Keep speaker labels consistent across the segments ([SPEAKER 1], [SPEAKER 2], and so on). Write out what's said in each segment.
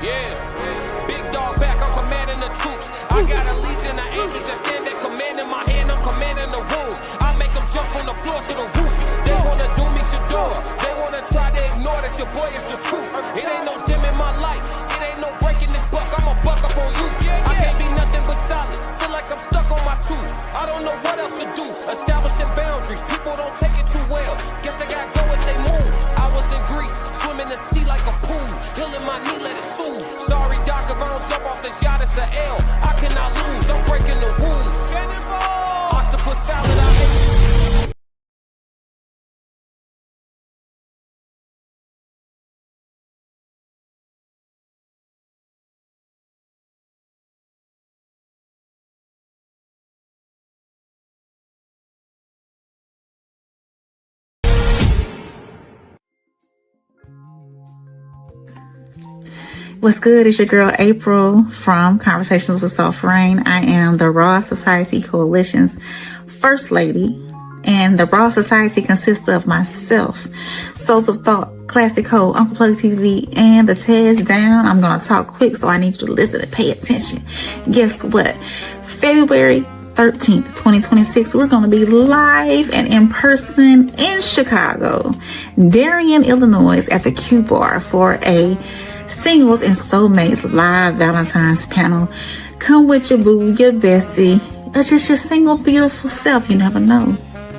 [SPEAKER 1] Yeah, big dog back, I'm commanding the troops. I got a legion of angels that stand there commanding my hand, I'm commanding the room. I make them jump from the floor to the roof. They wanna do me Shador, they wanna try to ignore that your boy is the truth. It ain't no dim in my life, it ain't no breaking this buck, I'ma buck up on you. I can't be nothing but solid, feel like I'm stuck on my tooth. I don't know what else to do, establishing boundaries, people don't take it too well. Guess they gotta go with they move. I was in Greece, swimming the sea like a pool, healing my knee, let it soothe. Sorry doc, if I don't jump off this yacht, it's a L. I cannot lose, I'm breaking the rules. Octopus salad, I hate.
[SPEAKER 2] What's good? It's your girl April from Conversations with Soft Rain. I am the Raw Society Coalition's First Lady, and the Raw Society consists of myself, Souls of Thought, Classic Ho, Uncle Plug TV, and the Tez Down. I'm going to talk quick, so I need you to listen and pay attention. Guess what? February 13th, 2026, we're going to be live and in person in Chicago, Darien, Illinois, at the Q Bar for a Singles and Soulmates live Valentine's panel. Come with your boo, your bestie, or just your single beautiful self. You never know.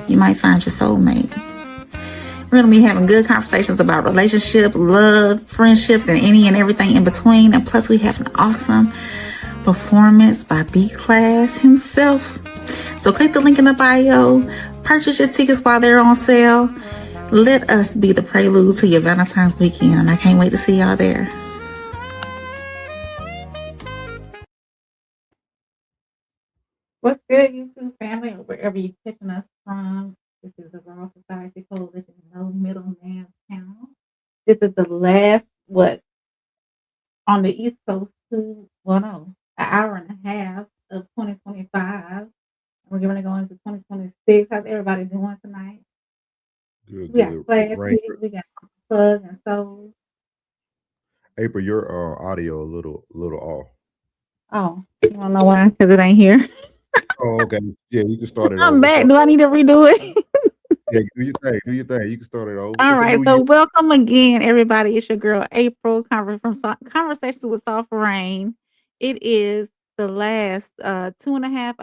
[SPEAKER 2] You might find your soulmate. We're going to be having good conversations about relationship, love, friendships, and any and everything in between. And plus, we have an awesome performance by B-Class himself. So click the link in the bio. Purchase your tickets while they're on sale. Let us be the prelude to your Valentine's weekend. And I can't wait to see y'all there. What's good, YouTube family, or wherever you're catching us from? This is the Raw Society Coalition No Middleman Panel. This is the last, on the East Coast, an hour and a half of 2025. We're going to go into 2026. How's everybody doing tonight?
[SPEAKER 3] Good.
[SPEAKER 2] We got Classic, we got Plug and Soul.
[SPEAKER 3] April, your audio a little off.
[SPEAKER 2] Oh, you want to know why? Because it ain't here.
[SPEAKER 3] Oh, okay. Yeah, you can start it
[SPEAKER 2] I'm
[SPEAKER 3] over.
[SPEAKER 2] back. Do I need to redo it?
[SPEAKER 3] Yeah, do your thing. You can start it over.
[SPEAKER 2] All right. So welcome again, everybody. It's your girl, April, from Conversations with Soft Rain. It is the last hour and a half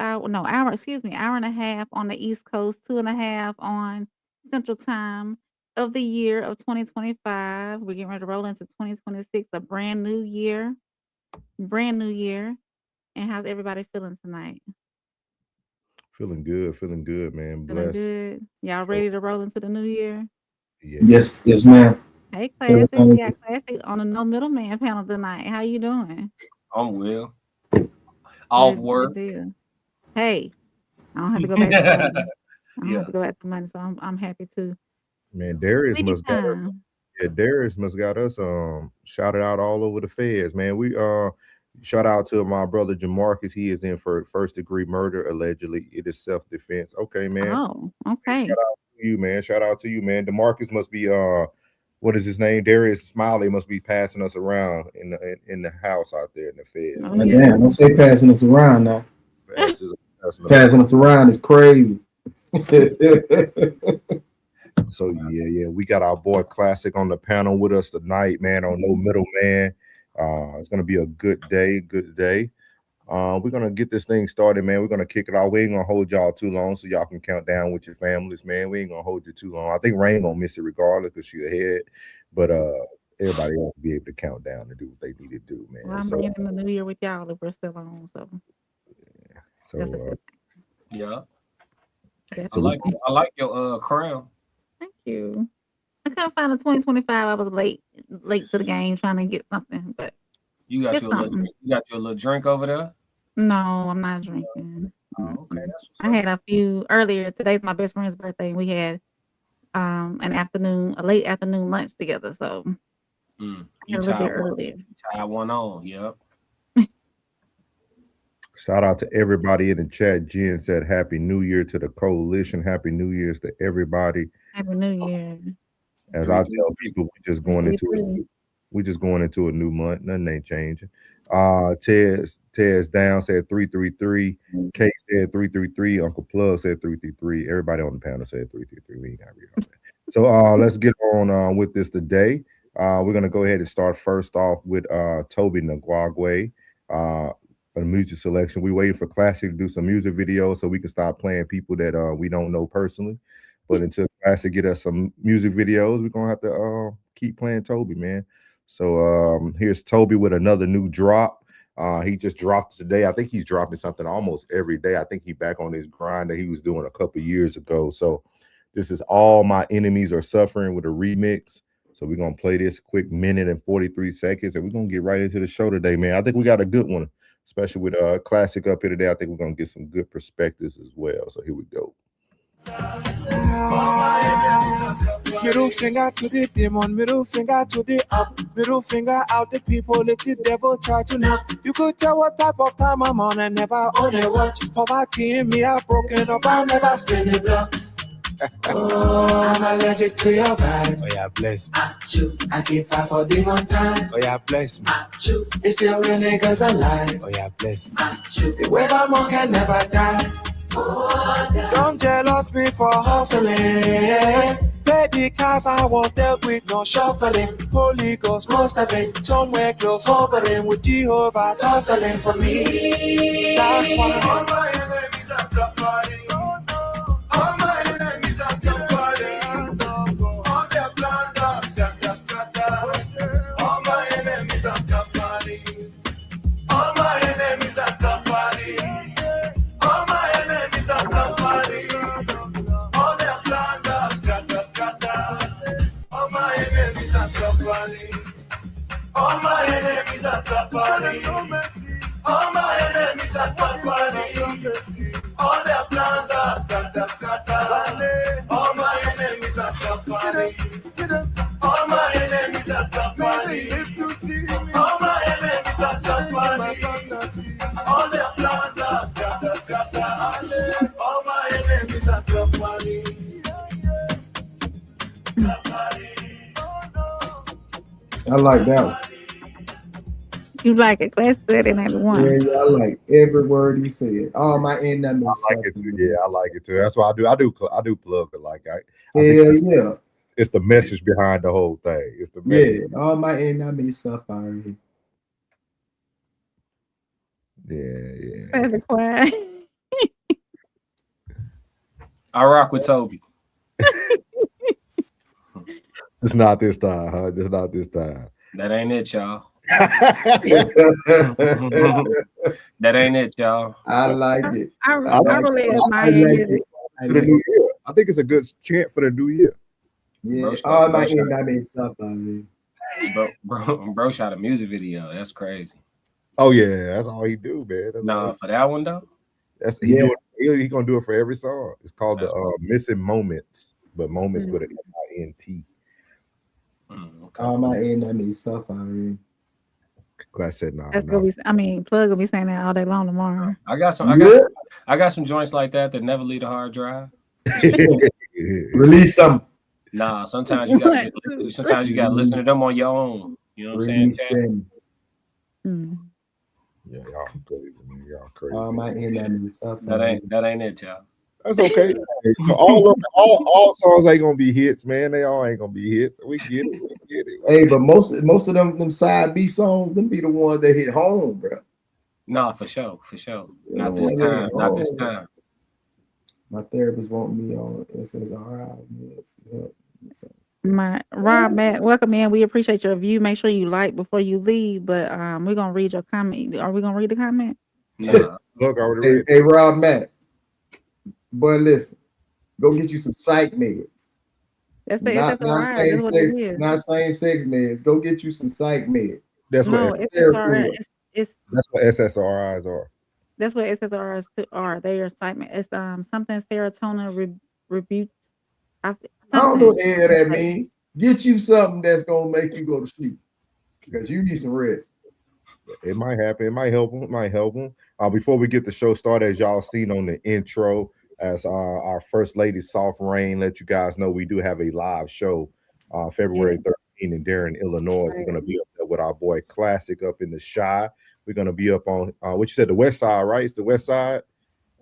[SPEAKER 2] on the East Coast, 2.5 on Central Time of the year of 2025. We're getting ready to roll into 2026, a brand new year. And how's everybody feeling tonight?
[SPEAKER 3] Feeling good, man.
[SPEAKER 2] Feeling good. Y'all ready to roll into the new year?
[SPEAKER 4] Yes, ma'am.
[SPEAKER 2] Hey, Classic. We got Classic on the No Middleman panel tonight. How you doing?
[SPEAKER 5] I'm well. Off work.
[SPEAKER 2] Hey, I don't have to go back to Monday. Have to go back to Monday, so I'm happy too.
[SPEAKER 3] Man, Darius must got us. Yeah, Darius must got us shouted out all over the feds, man. We shout out to my brother Jamarcus. He is in for first degree murder, allegedly. It is self-defense. Okay, man.
[SPEAKER 2] Oh, okay.
[SPEAKER 3] Shout out to you, man. DeMarcus must be what is his name? Darius Smiley must be passing us around in the house out there in the feds.
[SPEAKER 4] Oh, yeah. Damn, don't say passing us around now. Passing us around is crazy.
[SPEAKER 3] So yeah, we got our boy Classic on the panel with us tonight, man, on No Middleman. It's gonna be a good day. We're gonna get this thing started, man. We're gonna kick it off. We ain't gonna hold y'all too long, so y'all can count down with your families, man. We ain't gonna hold you too long. I think Rain gonna miss it regardless because she ahead, but everybody else be able to count down and do what they need to do, man.
[SPEAKER 2] Well, I'm beginning the new year with y'all if we're still on, so
[SPEAKER 5] yeah. So I like your crown.
[SPEAKER 2] Thank you. I couldn't find a 2025. I was late to the game trying to get something, but
[SPEAKER 5] you got your little drink over there?
[SPEAKER 2] No, I'm not drinking.
[SPEAKER 5] Oh, okay.
[SPEAKER 2] I had a few earlier. Today's my best friend's birthday, and we had a late afternoon lunch together. So
[SPEAKER 5] you
[SPEAKER 2] a little bit earlier.
[SPEAKER 5] Tied one on, yep.
[SPEAKER 3] Shout out to everybody in the chat. Jen said, "Happy New Year to the coalition. Happy New Year's to everybody."
[SPEAKER 2] Happy New Year.
[SPEAKER 3] As I tell people, we're just going into We just going into a new month. Nothing ain't changing. Ted's down said 333. Kate said 333. Uncle Plug said 333. Everybody on the panel said 333. We ain't got to read all that. So let's get on with this today. We're gonna go ahead and start first off with Toby Nagwagwe. A music selection. We waiting for Classic to do some music videos so we can start playing people that we don't know personally. But until Classic get us some music videos, we're gonna have to keep playing Toby, man. So here's Toby with another new drop. He just dropped today. I think he's dropping something almost every day. I think he's back on his grind that he was doing a couple years ago. So this is All My Enemies Are Suffering with a remix. So we're gonna play this quick minute and 43 seconds, and we're gonna get right into the show today, man. I think we got a good one, especially with Classic up here today. I think we're gonna get some good perspectives as well. So here we go.
[SPEAKER 6] Middle finger to the demon, middle finger to the up, middle finger out the people if the devil try to knock. You could tell what type of time I'm on and never own a watch. Poverty in me, I've broken up, I'll never spin it block. Oh, I'm allergic to your vibe. Oh yeah, bless me. I keep fight for demon time. Oh yeah, bless me. It's still real niggas alive. Oh yeah, bless me. The wave I'm on can never die. Don't jealous me for hustling. Pay the cars I was dealt with, no shuffling. Holy Ghost most of it. Somewhere close hovering with Jehovah tussling for me. That's why all my enemies are suffering. All my enemies are suffering. All their plans are scattered. All my enemies are suffering. All my enemies are suffering. All my enemies are suffering. All their plans are scattered. All my enemies are suffering. All my enemies are suffering. All my enemies are suffering. All their plans are scattered. All my enemies are suffering. All my enemies are suffering. All my enemies are suffering. All their plans are scattered. All my enemies are suffering.
[SPEAKER 4] I like that one.
[SPEAKER 2] You like it? Class said it ain't one.
[SPEAKER 4] Yeah, I like every word he said. All my enemies.
[SPEAKER 3] I like it too. Yeah, I like it too. That's why I do plug it. Like I
[SPEAKER 4] Hell yeah.
[SPEAKER 3] It's the message behind the whole thing. It's the message.
[SPEAKER 4] Yeah, all my enemies suffering.
[SPEAKER 3] Yeah.
[SPEAKER 2] That's a quiet.
[SPEAKER 5] I rock with Toby.
[SPEAKER 3] It's not this time, huh? Just not this time.
[SPEAKER 5] That ain't it, y'all. That ain't it, y'all.
[SPEAKER 4] I like it.
[SPEAKER 2] I really admire it.
[SPEAKER 3] For the new year. I think it's a good chant for the new year.
[SPEAKER 4] Yeah, all my enemies suffering.
[SPEAKER 5] Bro shot a music video. That's crazy.
[SPEAKER 3] Oh yeah, that's all he do, man.
[SPEAKER 5] Nah, for that one though.
[SPEAKER 3] That's he gonna do it for every song. It's called the Missing Moments, but moments with an M-I-N-T.
[SPEAKER 4] Okay. All my enemies suffering.
[SPEAKER 3] Class said nah.
[SPEAKER 2] That's gonna be, Plug will be saying that all day long tomorrow.
[SPEAKER 5] I got some joints like that never leave a hard drive.
[SPEAKER 4] Release them.
[SPEAKER 5] Nah, sometimes you gotta listen to them on your own. You know what I'm saying?
[SPEAKER 3] Yeah, y'all crazy, man. Y'all crazy.
[SPEAKER 4] All my enemies suffering.
[SPEAKER 5] That ain't it, y'all.
[SPEAKER 3] That's okay. all songs ain't gonna be hits, man. They all ain't gonna be hits. We get it.
[SPEAKER 4] Hey, but most of them side B songs, them be the ones that hit home, bro.
[SPEAKER 5] Nah, for sure. Not this time.
[SPEAKER 4] My therapist want me on SSRI.
[SPEAKER 2] Rob, Matt, welcome in. We appreciate your view. Make sure you like before you leave. But we're gonna read your comment. Are we gonna read the comment?
[SPEAKER 5] Nah.
[SPEAKER 3] Look, I already read.
[SPEAKER 4] Hey, Rob, Matt. Boy, listen. Go get you some psych meds.
[SPEAKER 2] That's the
[SPEAKER 4] not same sex, not same sex meds. Go get you some psych meds.
[SPEAKER 3] That's what
[SPEAKER 2] SSRIs
[SPEAKER 3] that's what SSRIs are.
[SPEAKER 2] That's what SSRIs are. They are excitement. It's something serotonin rebuke.
[SPEAKER 4] I don't know what the hell that means. Get you something that's gonna make you go to sleep because you need some rest.
[SPEAKER 3] It might happen. It might help them. Before we get the show started, as y'all seen on the intro, as our first lady Soft Rain let you guys know, we do have a live show February in Darien, Illinois. We're going to be up there with our boy Classic up in the Chi. We're going to be up on what you said, the west side, right? It's the west side.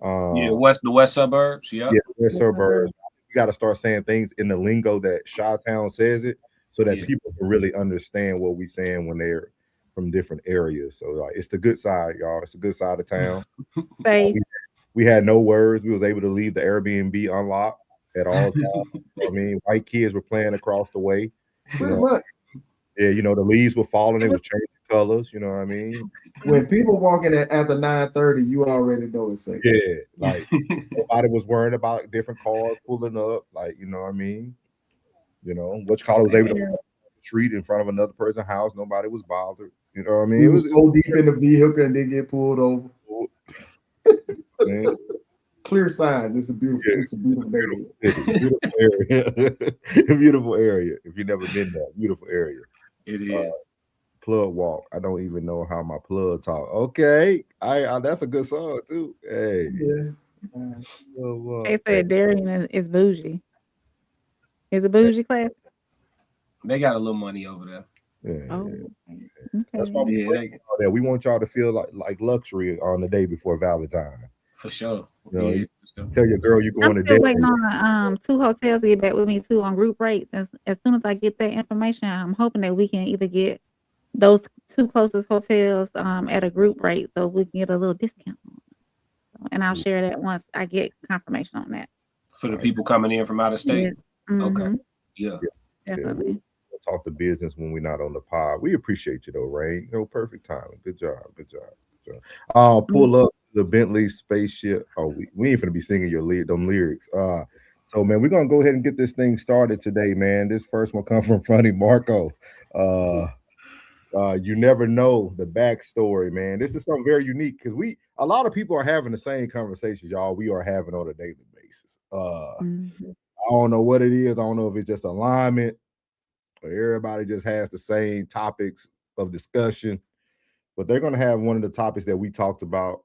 [SPEAKER 5] The west suburbs. Yeah,
[SPEAKER 3] the west suburbs. You got to start saying things in the lingo that Chi-Town says it, so that people can really understand what we're saying when they're from different areas. So like, it's the good side, y'all. It's the good side of town. We had no words. We was able to leave the Airbnb unlocked at all times. I mean, white kids were playing across the way.
[SPEAKER 4] Pretty much.
[SPEAKER 3] Yeah, the leaves were falling. It was changing colors. You know what I mean?
[SPEAKER 4] When people walking after 9:30, you already know it's safe.
[SPEAKER 3] Yeah, like nobody was worrying about different cars pulling up. Like, you know what I mean? Which car was able to walk the street in front of another person's house. Nobody was bothered. You know what I mean?
[SPEAKER 4] It was so deep in the vehicle and they get pulled over. Clear signs. It's a beautiful
[SPEAKER 3] beautiful area. Beautiful area. If you've never been there, beautiful area.
[SPEAKER 5] It is.
[SPEAKER 3] Plug walk. I don't even know how my plug talk. Okay, I that's a good song too. Hey,
[SPEAKER 2] They said Darien is bougie. Is it bougie class?
[SPEAKER 5] They got a little money over there.
[SPEAKER 3] Yeah.
[SPEAKER 2] Okay.
[SPEAKER 3] That's why we want y'all to feel like luxury on the day before Valentine.
[SPEAKER 5] For sure.
[SPEAKER 3] Tell your girl you're going
[SPEAKER 2] I'm
[SPEAKER 3] to
[SPEAKER 2] still
[SPEAKER 3] date.
[SPEAKER 2] waiting on 2 hotels to get back with me too on group rates. As soon as I get that information, I'm hoping that we can either get those 2 closest hotels at a group rate so we can get a little discount. And I'll share that once I get confirmation on that.
[SPEAKER 5] For the people coming in from out of state?
[SPEAKER 2] Yeah.
[SPEAKER 5] Okay. Yeah.
[SPEAKER 2] Definitely.
[SPEAKER 3] We'll talk to business when we're not on the pod. We appreciate you though, Ray. Perfect timing. Good job. Pull up the Bentley spaceship. Oh, we ain't finna be singing them lyrics. So man, we're gonna go ahead and get this thing started today, man. This first one comes from Funny Marco. You never know the backstory, man. This is something very unique because a lot of people are having the same conversations, y'all. We are having on a daily basis. I don't know what it is. I don't know if it's just alignment or everybody just has the same topics of discussion, but they're going to have one of the topics that we talked about.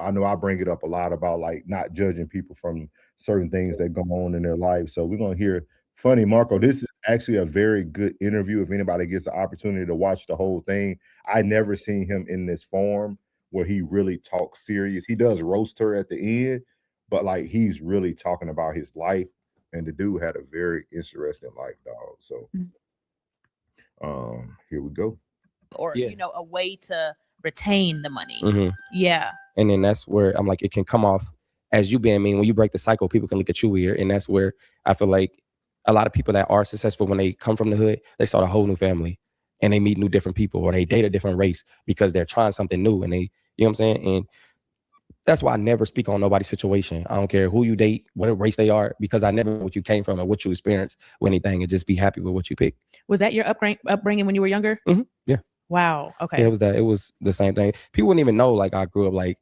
[SPEAKER 3] I know I bring it up a lot about like not judging people from certain things that go on in their life. So we're going to hear Funny Marco. This is actually a very good interview. If anybody gets the opportunity to watch the whole thing, I never seen him in this form where he really talks serious. He does roast her at the end, but like he's really talking about his life. And the dude had a very interesting life, dog. So here we go.
[SPEAKER 7] Or a way to retain the money.
[SPEAKER 8] Yeah. And then that's where I'm like, it can come off as you being mean. When you break the cycle, people can look at you weird. And that's where I feel like a lot of people that are successful, when they come from the hood, they start a whole new family and they meet new different people, or they date a different race because they're trying something new. And they, you know what I'm saying? And that's why I never speak on nobody's situation. I don't care who you date, what race they are, because I never know what you came from or what you experienced with anything, and just be happy with what you pick.
[SPEAKER 7] Was that your upbringing when you were younger?
[SPEAKER 8] Yeah.
[SPEAKER 7] Wow. Okay.
[SPEAKER 8] Yeah, it was that. It was the same thing. People wouldn't even know like I grew up like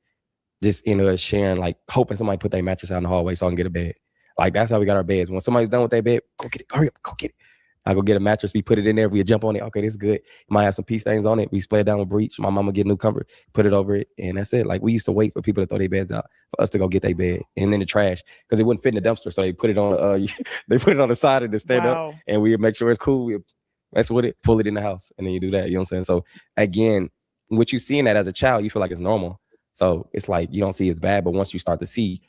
[SPEAKER 8] just in a sharing, like hoping somebody put their mattress out in the hallway so I can get a bed. Like that's how we got our beds. When somebody's done with their bed, go get it. Hurry up, go get it. I go get a mattress. We put it in there. We jump on it. Okay, this is good. Might have some pea stains on it. We spray it down with bleach. My mama get a new cover, put it over it, and that's it. Like we used to wait for people to throw their beds out for us to go get their bed, and then the trash because it wouldn't fit in the dumpster. So they put it on. They put it on the side and stand up, and we make sure it's cool. We mess with it, pull it in the house, and then you do that. You know what I'm saying? So again, what you seeing that as a child, you feel like it's normal. So it's like you don't see it's bad, but once you start to see.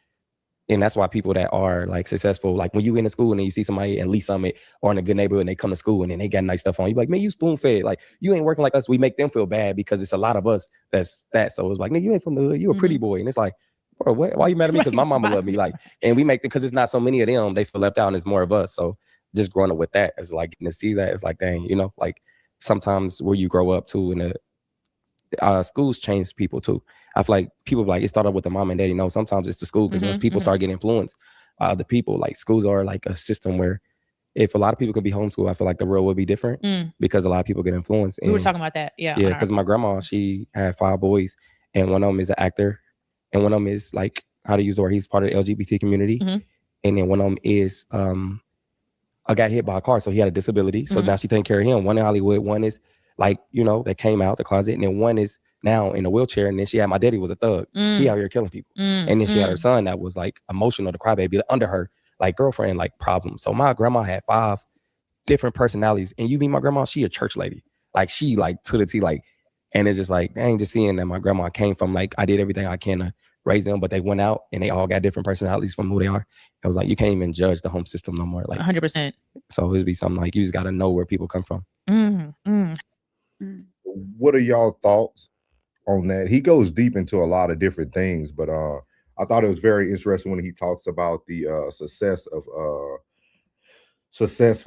[SPEAKER 8] And that's why people that are like successful, like when you in the school and then you see somebody in Lee Summit or in a good neighborhood and they come to school and then they got nice stuff on, you be like, man, you spoon fed. Like you ain't working like us. We make them feel bad because it's a lot of us that's that. So it's like, nigga, you ain't from the hood. You a pretty boy. And it's like, bro, why you mad at me? Because my mama love me. Like, and we make it because it's not so many of them. They feel left out and it's more of us. So just growing up with that, it's like getting to see that. It's like, dang, you know, like sometimes where you grow up too and the schools change people too. I feel like people like it started with the mom and daddy. No, sometimes it's the school because once people start getting influenced, the people like schools are like a system where if a lot of people could be homeschooled, I feel like the world would be different because a lot of people get influenced.
[SPEAKER 7] We were talking about that, yeah.
[SPEAKER 8] Yeah, because my grandma, she had 5 boys, and one of them is an actor, and one of them is like how to use the word. He's part of the LGBT community, and then one of them is I got hit by a car, so he had a disability. So now she's taking care of him. One in Hollywood, one is like that came out the closet, and then one is now in a wheelchair. And then she had my daddy was a thug. He out here killing people. And then she had her son that was like emotional, the crybaby under her, like girlfriend, like problem. So my grandma had 5 different personalities. And you meet my grandma, she a church lady. Like she like to the T, like, and it's just like, dang, just seeing that my grandma came from, like, I did everything I can to raise them, but they went out and they all got different personalities from who they are. It was like, you can't even judge the home system no more. Like
[SPEAKER 7] 100%.
[SPEAKER 8] So it'd be something like, you just got to know where people come from.
[SPEAKER 3] What are y'all thoughts on that? He goes deep into a lot of different things, but I thought it was very interesting when he talks about the success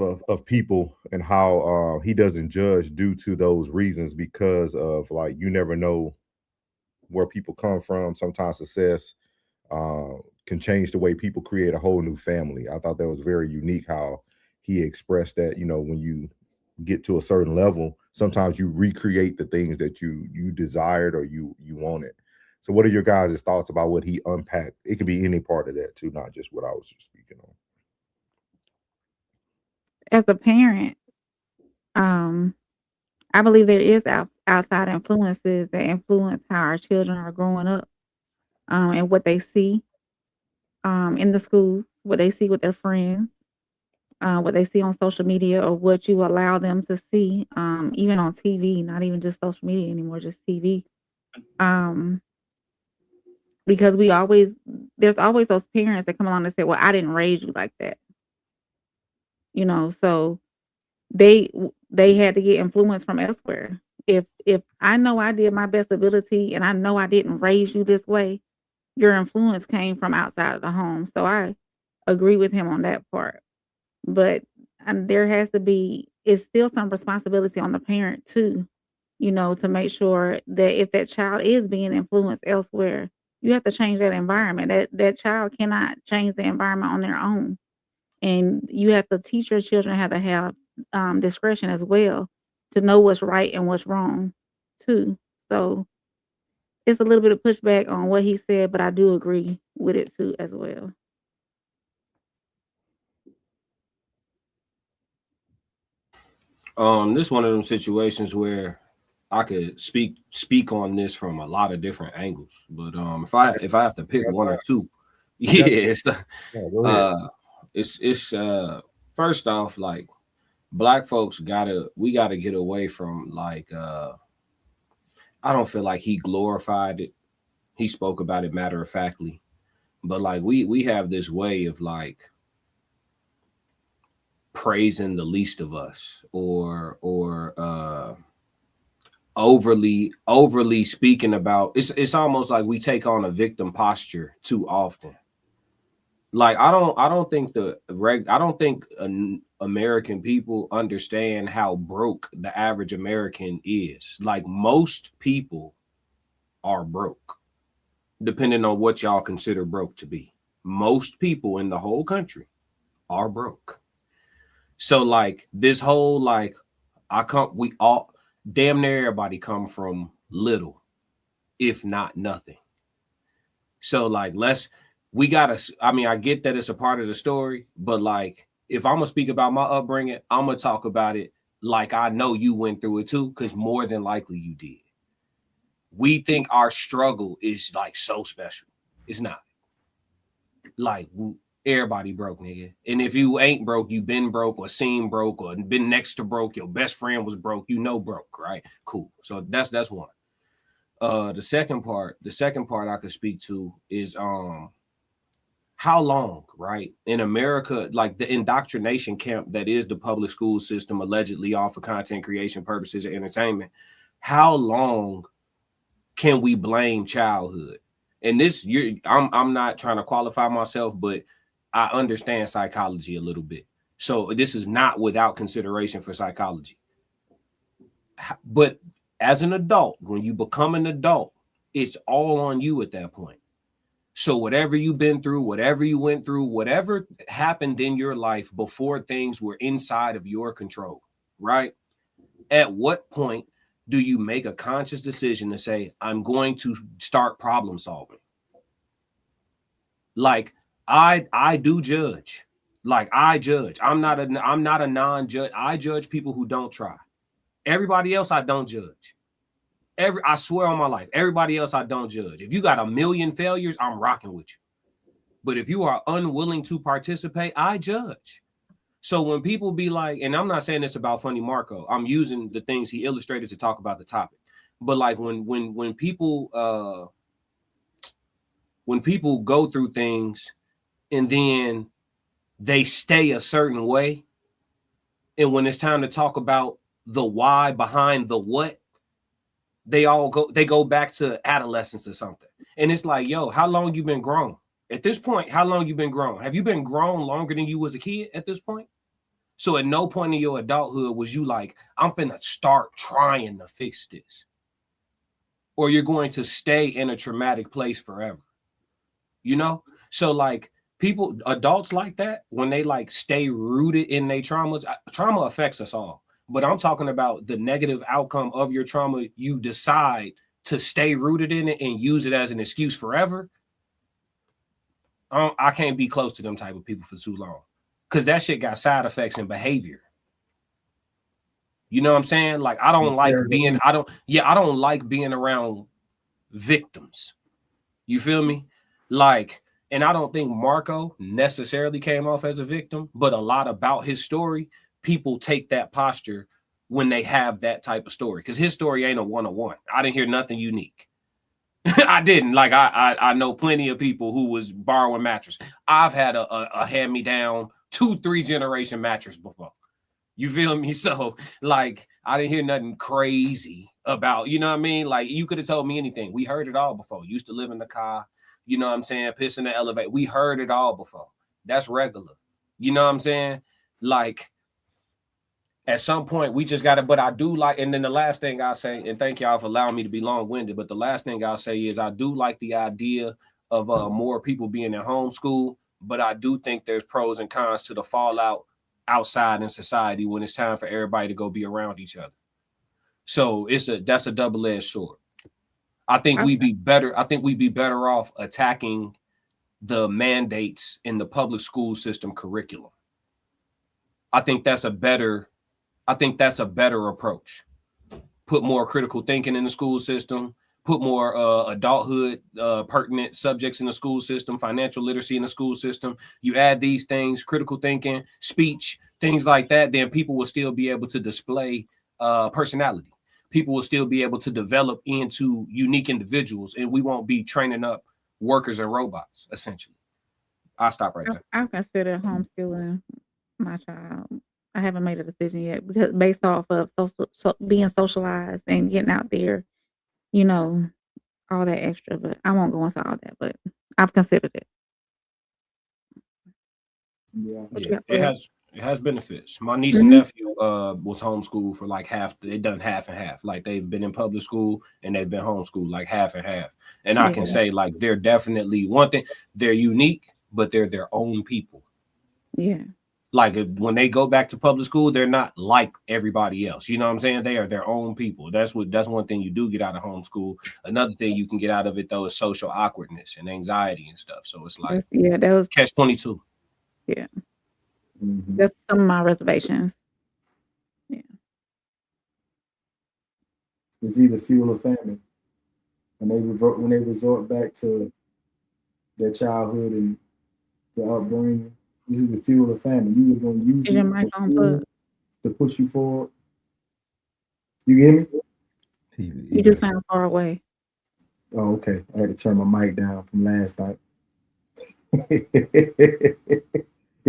[SPEAKER 3] of people and how he doesn't judge due to those reasons, because of, like, you never know where people come from. Sometimes success can change the way people create a whole new family. I thought that was very unique how he expressed that, when you get to a certain level, sometimes you recreate the things that you desired or you wanted. So what are your guys' thoughts about what he unpacked? It could be any part of that too, not just what I was just speaking on.
[SPEAKER 2] As a parent, I believe there is outside influences that influence how our children are growing up, and what they see in the school, what they see with their friends, what they see on social media, or what you allow them to see, even on TV, not even just social media anymore, just TV. Because there's always those parents that come along and say, well, I didn't raise you like that. So they had to get influence from elsewhere. If I know I did my best ability and I know I didn't raise you this way, your influence came from outside of the home. So I agree with him on that part. But there has to be, it's still some responsibility on the parent too, to make sure that if that child is being influenced elsewhere, you have to change that environment. That child cannot change the environment on their own. And you have to teach your children how to have discretion as well, to know what's right and what's wrong too. So it's a little bit of pushback on what he said, but I do agree with it too as well.
[SPEAKER 5] This is one of them situations where I could speak on this from a lot of different angles, but if I have to pick one or two, it's first off, like, Black folks we gotta get away from, like, I don't feel like he glorified it. He spoke about it matter of factly, but like we have this way of, like, praising the least of us, or overly speaking about, it's almost like we take on a victim posture too often. Like, I don't think American people understand how broke the average American is. Like, most people are broke, depending on what y'all consider broke to be. Most people in the whole country are broke. So, like, this whole, like, we all, damn near everybody come from little, if not nothing. So, like, I get that it's a part of the story, but, like, if I'm gonna speak about my upbringing, I'm gonna talk about it like I know you went through it too, because more than likely you did. We think our struggle is, like, so special. It's not. Like, everybody broke, nigga. And if you ain't broke, you been broke or seen broke or been next to broke, your best friend was broke, broke, right? Cool. So that's one. The second part I could speak to is how long, right? In America, like, the indoctrination camp that is the public school system, allegedly all for content creation purposes and entertainment, how long can we blame childhood? And this, I'm not trying to qualify myself, but I understand psychology a little bit. So this is not without consideration for psychology. But as an adult, when you become an adult, it's all on you at that point. So whatever you've been through, whatever you went through, whatever happened in your life before things were inside of your control, right? At what point do you make a conscious decision to say, I'm going to start problem solving? Like, I do judge. Like, I judge. I'm not a non-judge. I judge people who don't try. Everybody else I don't judge. I swear on my life, everybody else I don't judge. If you got a million failures, I'm rocking with you. But if you are unwilling to participate, I judge. So when people be like, and I'm not saying this about Funny Marco, I'm using the things he illustrated to talk about the topic. But like when people go through things and then they stay a certain way, and when it's time to talk about the why behind the what, they go back to adolescence or something. And it's like, yo, how long you been grown? At this point, how long you been grown? Have you been grown longer than you was a kid at this point? So at no point in your adulthood was you like, I'm finna start trying to fix this. Or you're going to stay in a traumatic place forever. You know? So like people, adults like that, when they like stay rooted in their traumas, trauma affects us all. But I'm talking about the negative outcome of your trauma. You decide to stay rooted in it and use it as an excuse forever. I can't be close to them type of people for too long, because that shit got side effects and behavior. You know what I'm saying? Like I don't like being around victims. You feel me? Like, and I don't think Marco necessarily came off as a victim, but a lot about his story, people take that posture when they have that type of story, because his story ain't a one-on-one. I didn't hear nothing unique. I didn't. Like I know plenty of people who was borrowing mattress. I've had a hand-me-down 2-3 generation mattress before. You feel me? So like I didn't hear nothing crazy about, you know what I mean? Like you could have told me anything. We heard it all before. Used to live in the car, you know what I'm saying? Piss in the elevator. We heard it all before. That's regular. You know what I'm saying? Like at some point we just got to, but I do like, and then the last thing I'll say, and thank y'all for allowing me to be long-winded, but the last thing I'll say is I do like the idea of more people being in homeschool, but I do think there's pros and cons to the fallout outside in society when it's time for everybody to go be around each other. So that's a double-edged sword. I think we'd be better off attacking the mandates in the public school system curriculum. I think that's a better approach. Put more critical thinking in the school system, put more adulthood pertinent subjects in the school system, financial literacy in the school system. You add these things, critical thinking, speech, things like that, then people will still be able to display personality. People will still be able to develop into unique individuals, and we won't be training up workers and robots, essentially. I'll stop right there.
[SPEAKER 2] I consider homeschooling my child. I haven't made a decision yet, because based off of being socialized and getting out there, you know, all that extra. But I won't go into all that. But I've considered it.
[SPEAKER 4] Yeah.
[SPEAKER 5] It has benefits. My niece and nephew was homeschooled for like half. They done half and half. Like they've been in public school and they've been homeschooled like half and half. And I can say like they're definitely one thing. They're unique, but they're their own people.
[SPEAKER 2] Yeah.
[SPEAKER 5] Like when they go back to public school, they're not like everybody else. You know what I'm saying? They are their own people. That's one thing you do get out of homeschool. Another thing you can get out of it though is social awkwardness and anxiety and stuff. So it's like
[SPEAKER 2] that was
[SPEAKER 5] catch-22.
[SPEAKER 2] Yeah. That's some of my reservations. Yeah.
[SPEAKER 4] It's either fuel or famine. When they resort back to their childhood and their upbringing, this is the fuel or famine. You were going to use it to push you forward. You hear me?
[SPEAKER 2] You just sound far away.
[SPEAKER 4] Oh, okay. I had to turn my mic down from last night.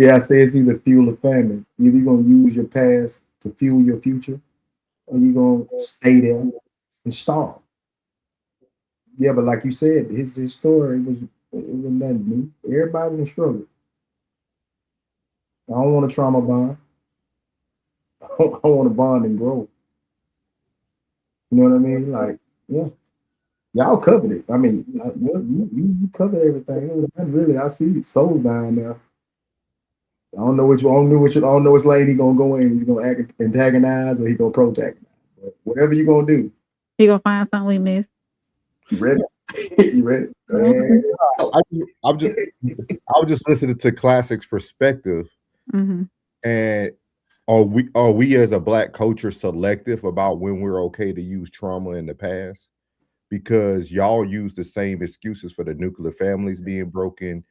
[SPEAKER 4] Yeah, I say it's either fuel or famine. Either you're going to use your past to fuel your future, or you're going to stay there and starve. Yeah, but like you said, his story was nothing new. Everybody in the struggle. I don't want a trauma bond. I want to bond and grow. You know what I mean? Like, yeah. Y'all covered it. I mean, you covered everything. Really, I see soul dying now. I don't know which lane he's gonna go in. He's gonna antagonize or he's gonna protagonize. But whatever you're gonna do,
[SPEAKER 2] he gonna find something we missed.
[SPEAKER 4] You ready? You ready?
[SPEAKER 3] I was just listening to Classic's perspective, and are we as a Black culture selective about when we're okay to use trauma in the past? Because y'all use the same excuses for the nuclear families being broken.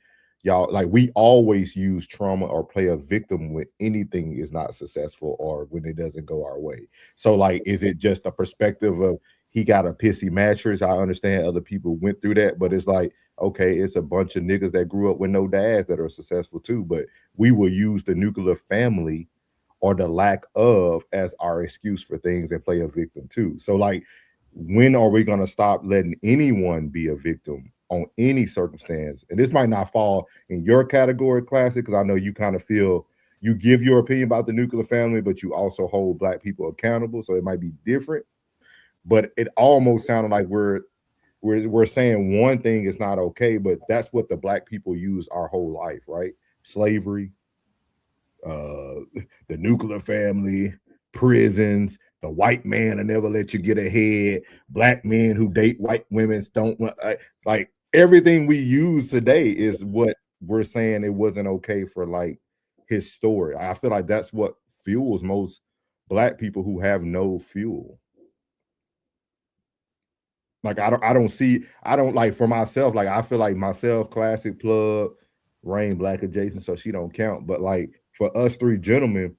[SPEAKER 3] y'all, like, we always use trauma or play a victim when anything is not successful or when it doesn't go our way. So, like, is it just a perspective of he got a pissy mattress? I understand other people went through that, but it's like, okay, it's a bunch of niggas that grew up with no dads that are successful too. But we will use the nuclear family or the lack of as our excuse for things and play a victim too. So, like, when are we going to stop letting anyone be a victim on any circumstance? And this might not fall in your category, Classic, because I know you kind of feel you give your opinion about the nuclear family, but you also hold Black people accountable. So it might be different. But it almost sounded like we're saying one thing is not okay, but that's what the Black people use our whole life, right? Slavery, the nuclear family, prisons, the white man will never let you get ahead, Black men who date white women don't want, like everything we use today is what we're saying it wasn't okay for, like, his story. I feel like that's what fuels most Black people who have no fuel. Like, I don't like, for myself, like, I feel like myself, Classic, Plug, Rain, Black adjacent, so she don't count. But like, for us three gentlemen,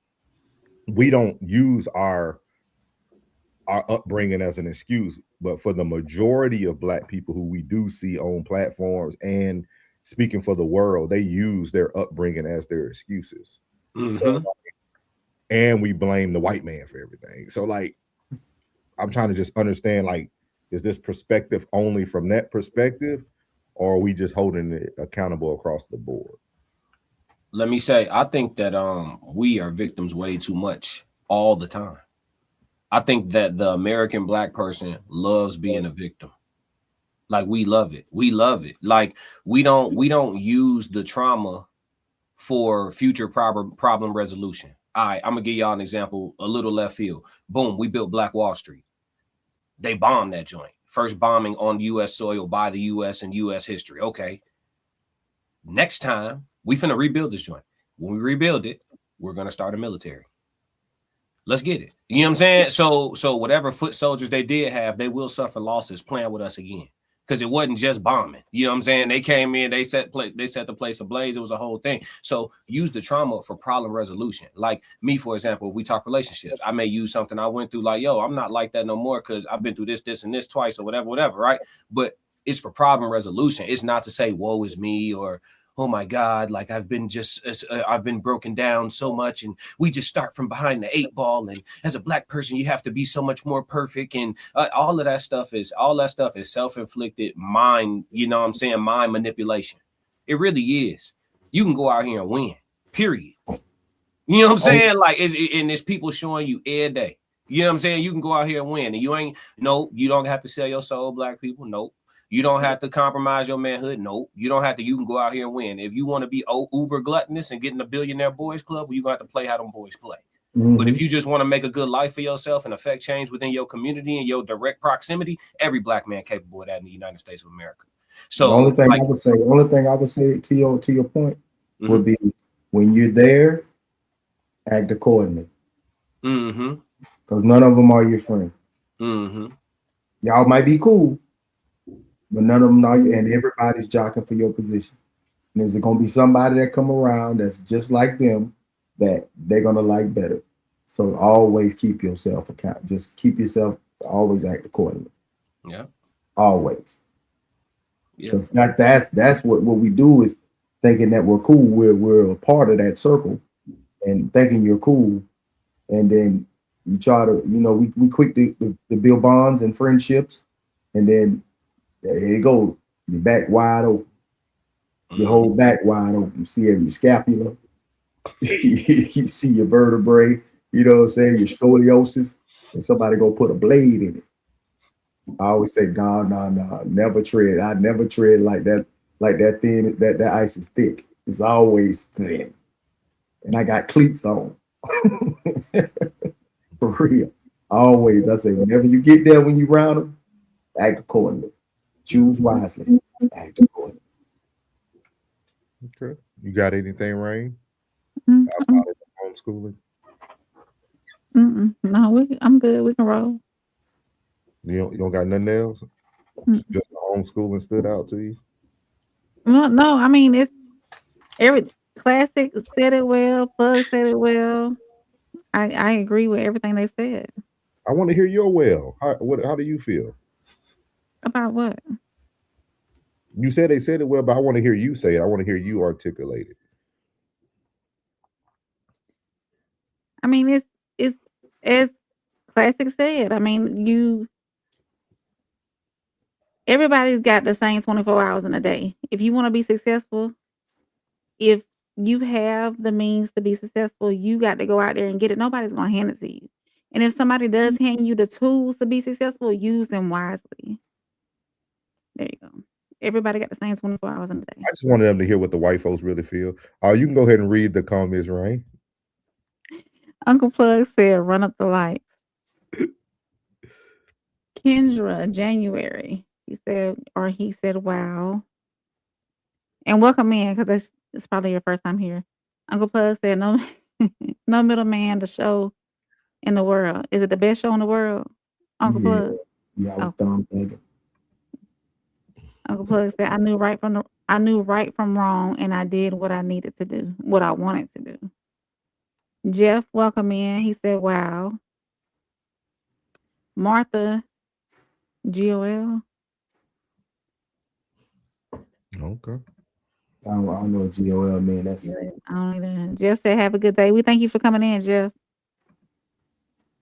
[SPEAKER 3] we don't use our upbringing as an excuse. But for the majority of Black people who we do see on platforms and speaking for the world, they use their upbringing as their excuses. So, like, and we blame the white man for everything. So, like, I'm trying to just understand, like, is this perspective only from that perspective, or are we just holding it accountable across the board?
[SPEAKER 5] Let me say, I think that we are victims way too much all the time. I think that the American Black person loves being a victim. Like, we love it. We love it. Like, we don't use the trauma for future problem resolution. All right, I'm gonna give y'all an example, a little left field. Boom, we built Black Wall Street. They bombed that joint. First bombing on U.S. soil by the U.S. and U.S. history. Okay. Next time, we finna rebuild this joint. When we rebuild it, we're gonna start a military. Let's get it. You know what I'm saying? So whatever foot soldiers they did have, they will suffer losses playing with us again. Because it wasn't just bombing. You know what I'm saying? They came in, they set the place ablaze. It was a whole thing. So use the trauma for problem resolution. Like me, for example, if we talk relationships, I may use something I went through, like, yo, I'm not like that no more because I've been through this, and this twice, or whatever, right? But it's for problem resolution. It's not to say, woe is me, or, oh my God, like I've been broken down so much, and we just start from behind the 8 ball. And as a Black person, you have to be so much more perfect. And all that stuff is self-inflicted mind, you know what I'm saying? Mind manipulation. It really is. You can go out here and win, period. You know what I'm saying? Like, and there's people showing you every day. You know what I'm saying? You can go out here and win, and you don't have to sell your soul, Black people. Nope. You don't have to compromise your manhood. Nope. You don't have to. You can go out here and win. If you want to be uber gluttonous and get in the billionaire boys club, well, you're going to have to play how them boys play. But if you just want to make a good life for yourself and affect change within your community and your direct proximity, every Black man capable of that in the United States of America. So
[SPEAKER 4] the only thing I would say to your point would be, when you're there, act accordingly. Because none of them are your friend. Y'all might be cool, but none of them are you, and everybody's jockeying for your position. And there's going to be somebody that come around that's just like them that they're going to like better. So always keep yourself account. Just keep yourself, always act accordingly.
[SPEAKER 5] Yeah.
[SPEAKER 4] Always. Because that's what we do, is thinking that we're cool. We're a part of that circle and thinking you're cool. And then you try to, we quick to build bonds and friendships. And then there you go. Your back wide open. Your whole back wide open. You see every scapula. You see your vertebrae. You know what I'm saying? Your scoliosis. And somebody go put a blade in it. I always say, no, never tread. I never tread like that thin. That ice is thick. It's always thin. And I got cleats on. For real. Always. I say, whenever you get there, when you round them, act accordingly. Choose wisely. Act accordingly.
[SPEAKER 3] Okay. You got anything, Rain? Outside of homeschooling?
[SPEAKER 2] No, I'm good. We can roll.
[SPEAKER 3] You don't got nothing else? Just the homeschooling stood out to you?
[SPEAKER 2] No, I mean, Every classic said it well. Plug said it well. I agree with everything they said.
[SPEAKER 3] I want to hear your well. How do you feel?
[SPEAKER 2] About what?
[SPEAKER 3] You said they said it well, but I want to hear you say it. I want to hear you articulate it.
[SPEAKER 2] I mean, it's as classic said. I mean, everybody's got the same 24 hours in a day. If you want to be successful, if you have the means to be successful, you got to go out there and get it. Nobody's gonna hand it to you. And if somebody does hand you the tools to be successful, use them wisely. There you go. Everybody got the same 24 hours in a day.
[SPEAKER 3] I just wanted them to hear what the white folks really feel. You can go ahead and read the comments, right?
[SPEAKER 2] Uncle Plug said, "Run up the lights." Kendra, January. He said, "Wow." And welcome in, because it's probably your first time here. Uncle Plug said, "No, no middleman. The show in the world. Is it the best show in the world?" Uncle Plug.
[SPEAKER 4] Yeah, I was
[SPEAKER 2] Oh.
[SPEAKER 4] dumb thinking.
[SPEAKER 2] Uncle Plug said, I knew right from wrong, and I did what I needed to do, what I wanted to do. Jeff, welcome in. He said, "Wow." Martha, GOL.
[SPEAKER 3] Okay.
[SPEAKER 4] I don't know what GOL mean. That's
[SPEAKER 2] I don't either. Jeff said, "Have a good day." We thank you for coming in, Jeff.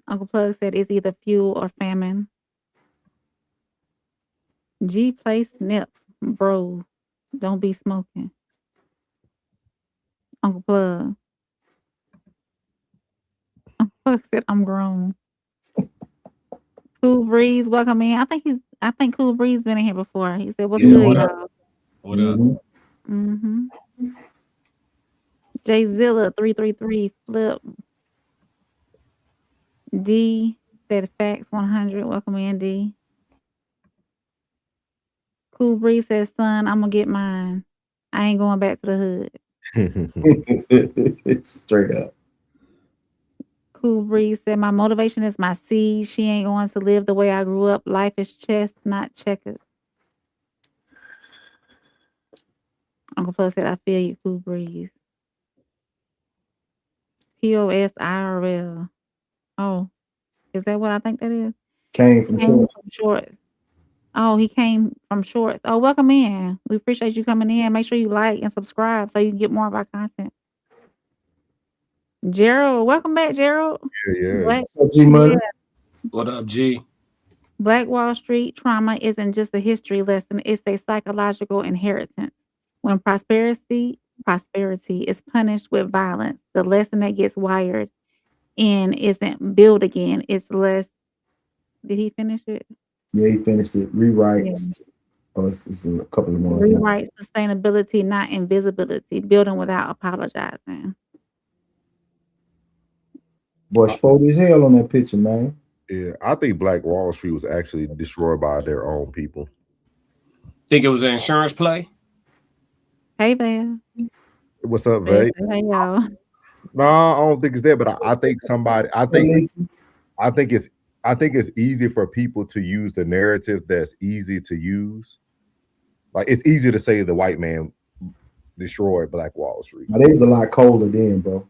[SPEAKER 2] Uncle Plug said, "It's either fuel or famine." G play snip, bro. Don't be smoking. Uncle Plug. Uncle Plug said, "I'm grown." Cool Breeze, welcome in. I think Cool Breeze been in here before. He said, "What's
[SPEAKER 5] Yeah,
[SPEAKER 2] good,
[SPEAKER 5] what up?
[SPEAKER 2] y'all?"
[SPEAKER 5] What up?
[SPEAKER 2] Mm-hmm. Jzilla 333 flip. D said facts 100. Welcome in, D. Cool Breeze says, "Son, I'm gonna get mine. I ain't going back to the hood."
[SPEAKER 4] straight up.
[SPEAKER 2] Cool Breeze said, "My motivation is my seed. She ain't going to live the way I grew up. Life is chess, not checkers." Uncle Plus said, "I feel you, Cool Breeze." POS IRL. Oh, is that what I think that is?
[SPEAKER 4] Came from short.
[SPEAKER 2] Shorts. Oh, he came from Shorts. Oh, welcome in. We appreciate you coming in. Make sure you like and subscribe so you can get more of our content. Gerald, welcome back, Gerald.
[SPEAKER 3] Yeah.
[SPEAKER 2] Black,
[SPEAKER 4] What's up, G Money?
[SPEAKER 2] yeah.
[SPEAKER 5] What up, G?
[SPEAKER 2] Black Wall Street trauma isn't just a history lesson, it's a psychological inheritance. When prosperity is punished with violence, the lesson that gets wired in isn't build again, it's less. Did he finish it?
[SPEAKER 4] Yeah, he finished it. Rewrite.
[SPEAKER 2] Yeah.
[SPEAKER 4] Oh, it's a couple of more.
[SPEAKER 2] Rewrite sustainability, not invisibility. Building without apologizing.
[SPEAKER 4] Boy, spoiled as hell on that picture, man.
[SPEAKER 3] Yeah, I think Black Wall Street was actually destroyed by their own people.
[SPEAKER 5] Think it was an insurance play?
[SPEAKER 2] Hey, Val.
[SPEAKER 3] What's up, Vay?
[SPEAKER 2] Hey, y'all.
[SPEAKER 3] No, I don't think it's there, but I think somebody. I think it's easy for people to use the narrative that's easy to use. Like it's easy to say the white man destroyed Black Wall Street.
[SPEAKER 4] Now, they was a lot colder then, bro.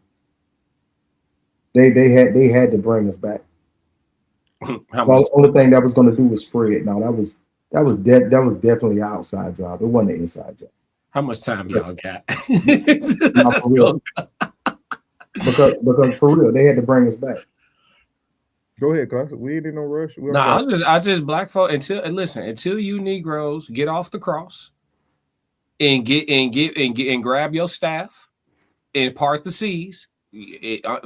[SPEAKER 4] They had to bring us back. The only thing that was going to do was spread. Now that was definitely an outside job. It wasn't an inside job.
[SPEAKER 5] How much time y'all got?
[SPEAKER 4] Not for real. because for real, they had to bring us back.
[SPEAKER 3] Go ahead, cuz we ain't in no rush.
[SPEAKER 5] I just black folk until you Negroes get off the cross and grab your staff and part the seas.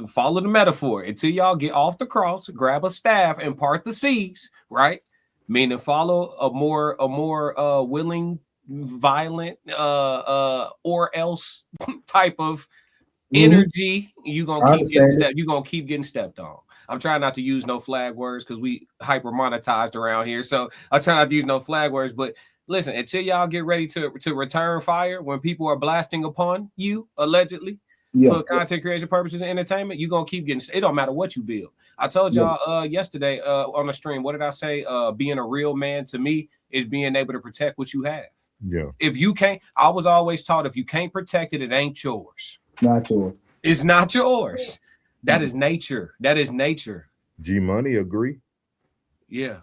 [SPEAKER 5] Follow the metaphor. Until y'all get off the cross, grab a staff and part the seas, right? Meaning follow a more willing, violent, or else type of energy. You're gonna keep getting stepped on. I'm trying not to use no flag words because we hyper monetized around here. So I try not to use no flag words. But listen, until y'all get ready to return fire when people are blasting upon you, allegedly, for content creation purposes and entertainment, you're gonna keep getting. It don't matter what you build. I told y'all yesterday on the stream, what did I say? Being a real man to me is being able to protect what you have.
[SPEAKER 3] Yeah.
[SPEAKER 5] If you can't, I was always taught if you can't protect it, it ain't yours.
[SPEAKER 4] Not yours.
[SPEAKER 5] It's not yours. That is nature. That is nature.
[SPEAKER 3] G Money agree.
[SPEAKER 5] Yeah.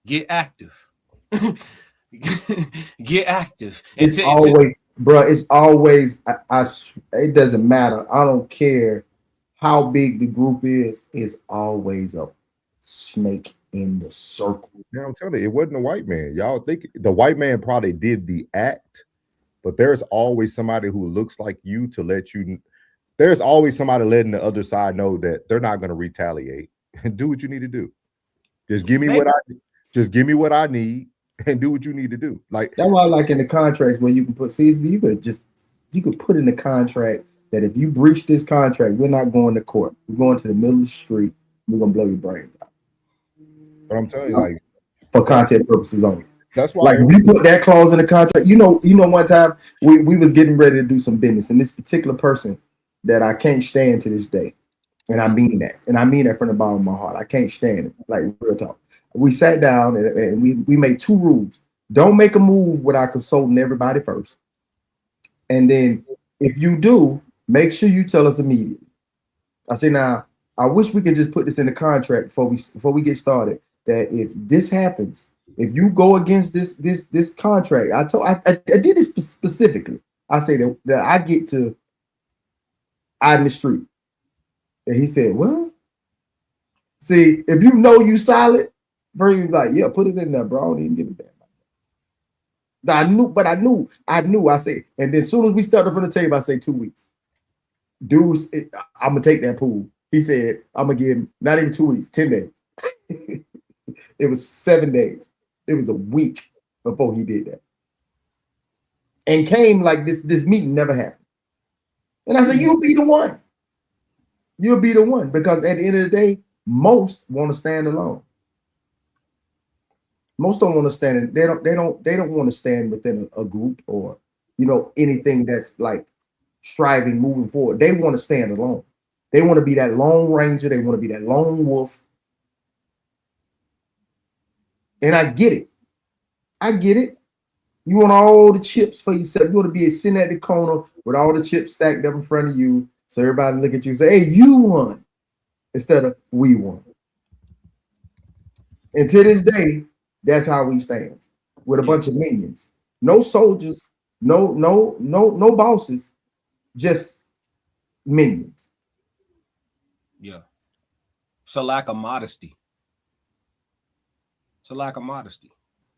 [SPEAKER 5] Get active. Get active.
[SPEAKER 4] It's always, bro. It's always. It doesn't matter. I don't care how big the group is. It's always a snake in the circle.
[SPEAKER 3] Now I'm telling you, it wasn't a white man. Y'all think the white man probably did the act, but there's always somebody who looks like you to let you. There's always somebody letting the other side know that they're not going to retaliate and do what you need to do. Just give me what I need and do what you need to do. Like
[SPEAKER 4] that's why I like in the contracts where you can put you could put in the contract that if you breach this contract, we're not going to court. We're going to the middle of the street. We're gonna blow your brains out.
[SPEAKER 3] But I'm telling you, like
[SPEAKER 4] for content purposes only.
[SPEAKER 3] That's why
[SPEAKER 4] like if you put that clause in the contract, you know, one time we was getting ready to do some business, and this particular person that I can't stand to this day, and I mean that, from the bottom of my heart. I can't stand it, like real talk. We sat down and we made two rules. Don't make a move without consulting everybody first. And then if you do, make sure you tell us immediately. I say, now, I wish we could just put this in the contract before we get started, that if this happens, if you go against this contract, I did this specifically. I say that I get to out in the street. And he said, well, see, if you know you solid, Virgil's like, yeah, put it in there, bro. I don't even give a damn. I knew. I say, and then as soon as we started from the table, I say 2 weeks. Dudes, I'm gonna take that pool. He said, I'm gonna give him not even 2 weeks, 10 days. It was 7 days. It was a week before he did that. And came like this meeting never happened. And I said, you'll be the one. You'll be the one, because at the end of the day, most want to stand alone. Most don't want to stand. They don't want to stand within a group or, you know, anything that's like striving, moving forward. They want to stand alone. They want to be that lone ranger. They want to be that lone wolf. And I get it. You want all the chips for yourself. You want to be sitting at the corner with all the chips stacked up in front of you, so everybody look at you and say, hey, you won, instead of we won. And to this day, that's how we stand, with a bunch of minions. No soldiers, no bosses, just minions.
[SPEAKER 5] Yeah. It's a lack of modesty.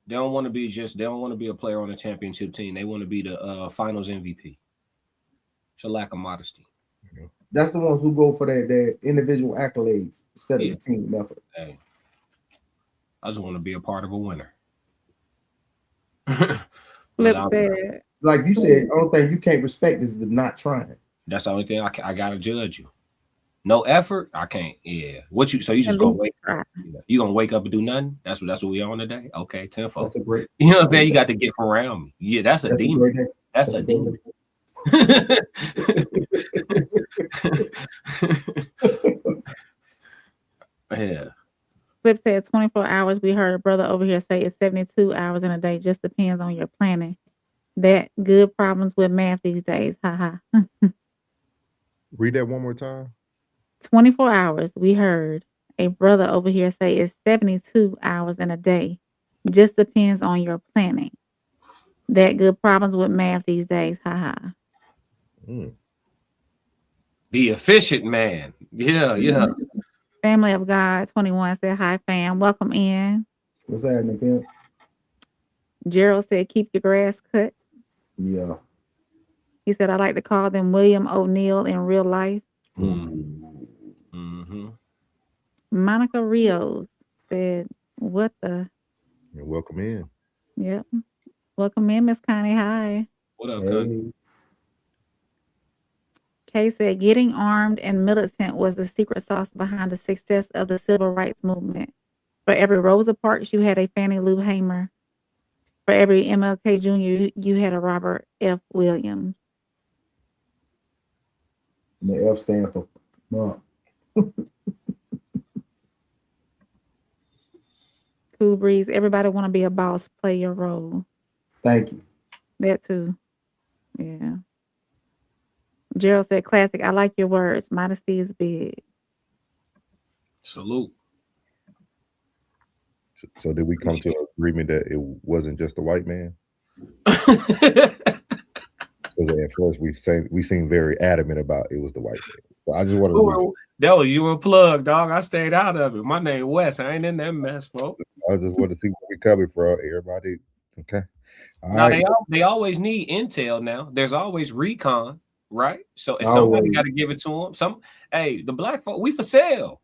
[SPEAKER 5] They don't want to be a player on a championship team. They want to be the finals MVP. It's a lack of modesty.
[SPEAKER 4] That's the ones who go for their individual accolades instead of the team effort.
[SPEAKER 5] Hey, I just want to be a part of a winner.
[SPEAKER 2] Flip said,
[SPEAKER 4] like you said, the only thing you can't respect is the not trying.
[SPEAKER 5] That's the only thing I gotta judge you. No effort, I can't. Yeah. So you just gonna wake up? You gonna wake up and do nothing? That's what we on today. Okay, 10-4.
[SPEAKER 4] That's a great.
[SPEAKER 5] You know what I'm saying? You got to get from around me. Yeah, that's a demon. That's a demon. Yeah.
[SPEAKER 2] Flip said 24 hours. We heard a brother over here say it's 72 hours in a day. Just depends on your planning. That good problems with math these days. Haha.
[SPEAKER 3] Read that one more time.
[SPEAKER 2] 24 hours. We heard a brother over here say it's 72 hours in a day. Just depends on your planning. That good problems with math these days. Haha.
[SPEAKER 5] The efficient man. Yeah.
[SPEAKER 2] Family of God 21 said, hi, fam. Welcome in.
[SPEAKER 4] What's happening, Pimp?
[SPEAKER 2] Gerald said, keep your grass cut.
[SPEAKER 4] Yeah.
[SPEAKER 2] He said, I like to call them William O'Neill in real life.
[SPEAKER 5] Mm-hmm.
[SPEAKER 2] Monica Rios said, what the?
[SPEAKER 3] And welcome in.
[SPEAKER 2] Yep. Welcome in, Miss Connie. Hi.
[SPEAKER 5] What up, Connie?
[SPEAKER 2] Kay said, getting armed and militant was the secret sauce behind the success of the civil rights movement. For every Rosa Parks, you had a Fannie Lou Hamer. For every MLK Jr., you had a Robert F. Williams.
[SPEAKER 4] The F stand for Mom.
[SPEAKER 2] Cool Breeze. Everybody want to be a boss. Play your role.
[SPEAKER 4] Thank you.
[SPEAKER 2] That too. Yeah. Gerald said, classic. I like your words. Modesty is big.
[SPEAKER 5] Salute.
[SPEAKER 3] So did we come to an agreement that it wasn't just the white man? Because at first we seemed very adamant about it was the white man. So I just wanted to
[SPEAKER 5] that was you and Plug, dog. I stayed out of it. My name Wes. I ain't in that mess, folks.
[SPEAKER 3] I just wanted to see where we coming from. Everybody, okay.
[SPEAKER 5] Now they always need intel. Now there's always recon, right? So if somebody got to give it to them. The black folk, we for sale.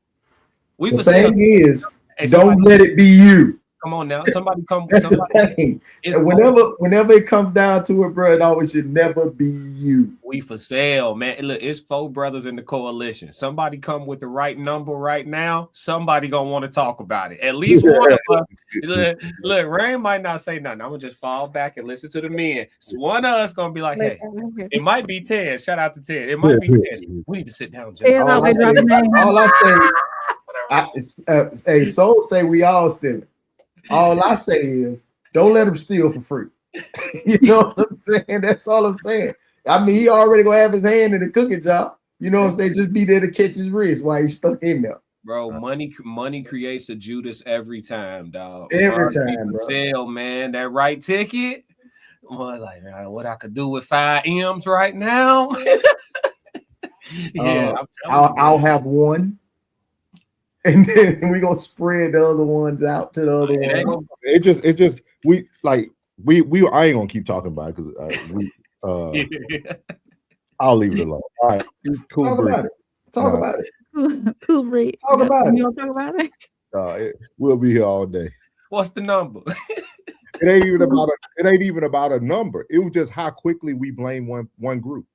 [SPEAKER 5] We
[SPEAKER 4] the thing is, don't let it be you.
[SPEAKER 5] Come on now, somebody come.
[SPEAKER 4] That's the thing. Whenever it comes down to it, bro, it always should never be you.
[SPEAKER 5] We for sale, man. Look, it's 4 brothers in the coalition. Somebody come with the right number right now. Somebody gonna want to talk about it. At least one of us. Look, Rain might not say nothing. I'm gonna just fall back and listen to the men. So one of us gonna be like, hey, it might be Ted. Shout out to Ted. It might be Ted. We need to sit down.
[SPEAKER 4] All I say, Soul say we all steal it. All I say is, don't let him steal for free. You know what I'm saying? That's all I'm saying. I mean, he already gonna have his hand in the cooking job. You know what I'm saying? Just be there to catch his wrist while he's stuck in there.
[SPEAKER 5] Bro, money creates a Judas every time, dog.
[SPEAKER 4] Every time, bro.
[SPEAKER 5] Sale, man. That right ticket was like, man, what I could do with 5 M's right now. Yeah,
[SPEAKER 4] I'll have one. And then we're gonna spread the other ones out to the other ones.
[SPEAKER 3] It just we I ain't gonna keep talking about it because I'll leave it alone. All right, cool.
[SPEAKER 4] Talk about it. Talk about it.
[SPEAKER 2] Cool breed.
[SPEAKER 4] Talk about it.
[SPEAKER 2] You don't talk about it?
[SPEAKER 3] We'll be here all day.
[SPEAKER 5] What's the number?
[SPEAKER 3] It ain't even about a number. It was just how quickly we blame one group.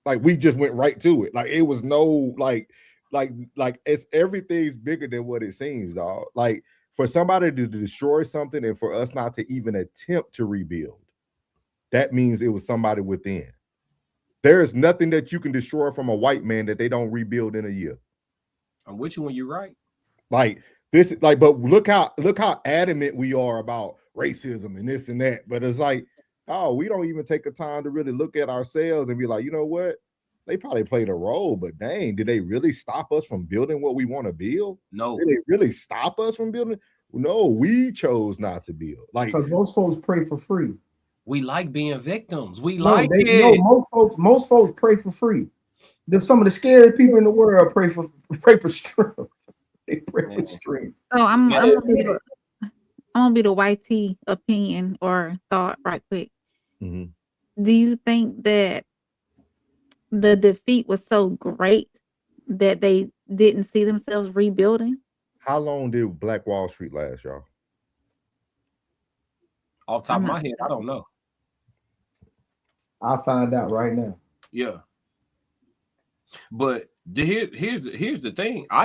[SPEAKER 3] Like we just went right to it. Like it was no like it's everything's bigger than what it seems, dog. Like for somebody to destroy something and for us not to even attempt to rebuild, that means it was somebody within. There is nothing that you can destroy from a white man that they don't rebuild in a year.
[SPEAKER 5] I'm with you when you're right.
[SPEAKER 3] Like this, like, but look how adamant we are about racism and this and that. But it's like, oh, we don't even take the time to really look at ourselves and be like, you know what? They probably played a role, but dang, did they really stop us from building what we want to build?
[SPEAKER 5] No.
[SPEAKER 3] Did they really stop us from building? No, we chose not to build. Like
[SPEAKER 4] because most folks pray for free.
[SPEAKER 5] We like being victims.
[SPEAKER 4] Most folks pray for free. There's some of the scariest people in the world pray for strength. They pray for strength.
[SPEAKER 2] So I'm gonna be the YT opinion or thought right quick.
[SPEAKER 3] Mm-hmm.
[SPEAKER 2] Do you think that the defeat was so great that they didn't see themselves rebuilding?
[SPEAKER 3] How long did Black Wall Street last, y'all?
[SPEAKER 5] Off top of my head, I don't know.
[SPEAKER 4] I'll find out right now.
[SPEAKER 5] Yeah. But here's the thing. I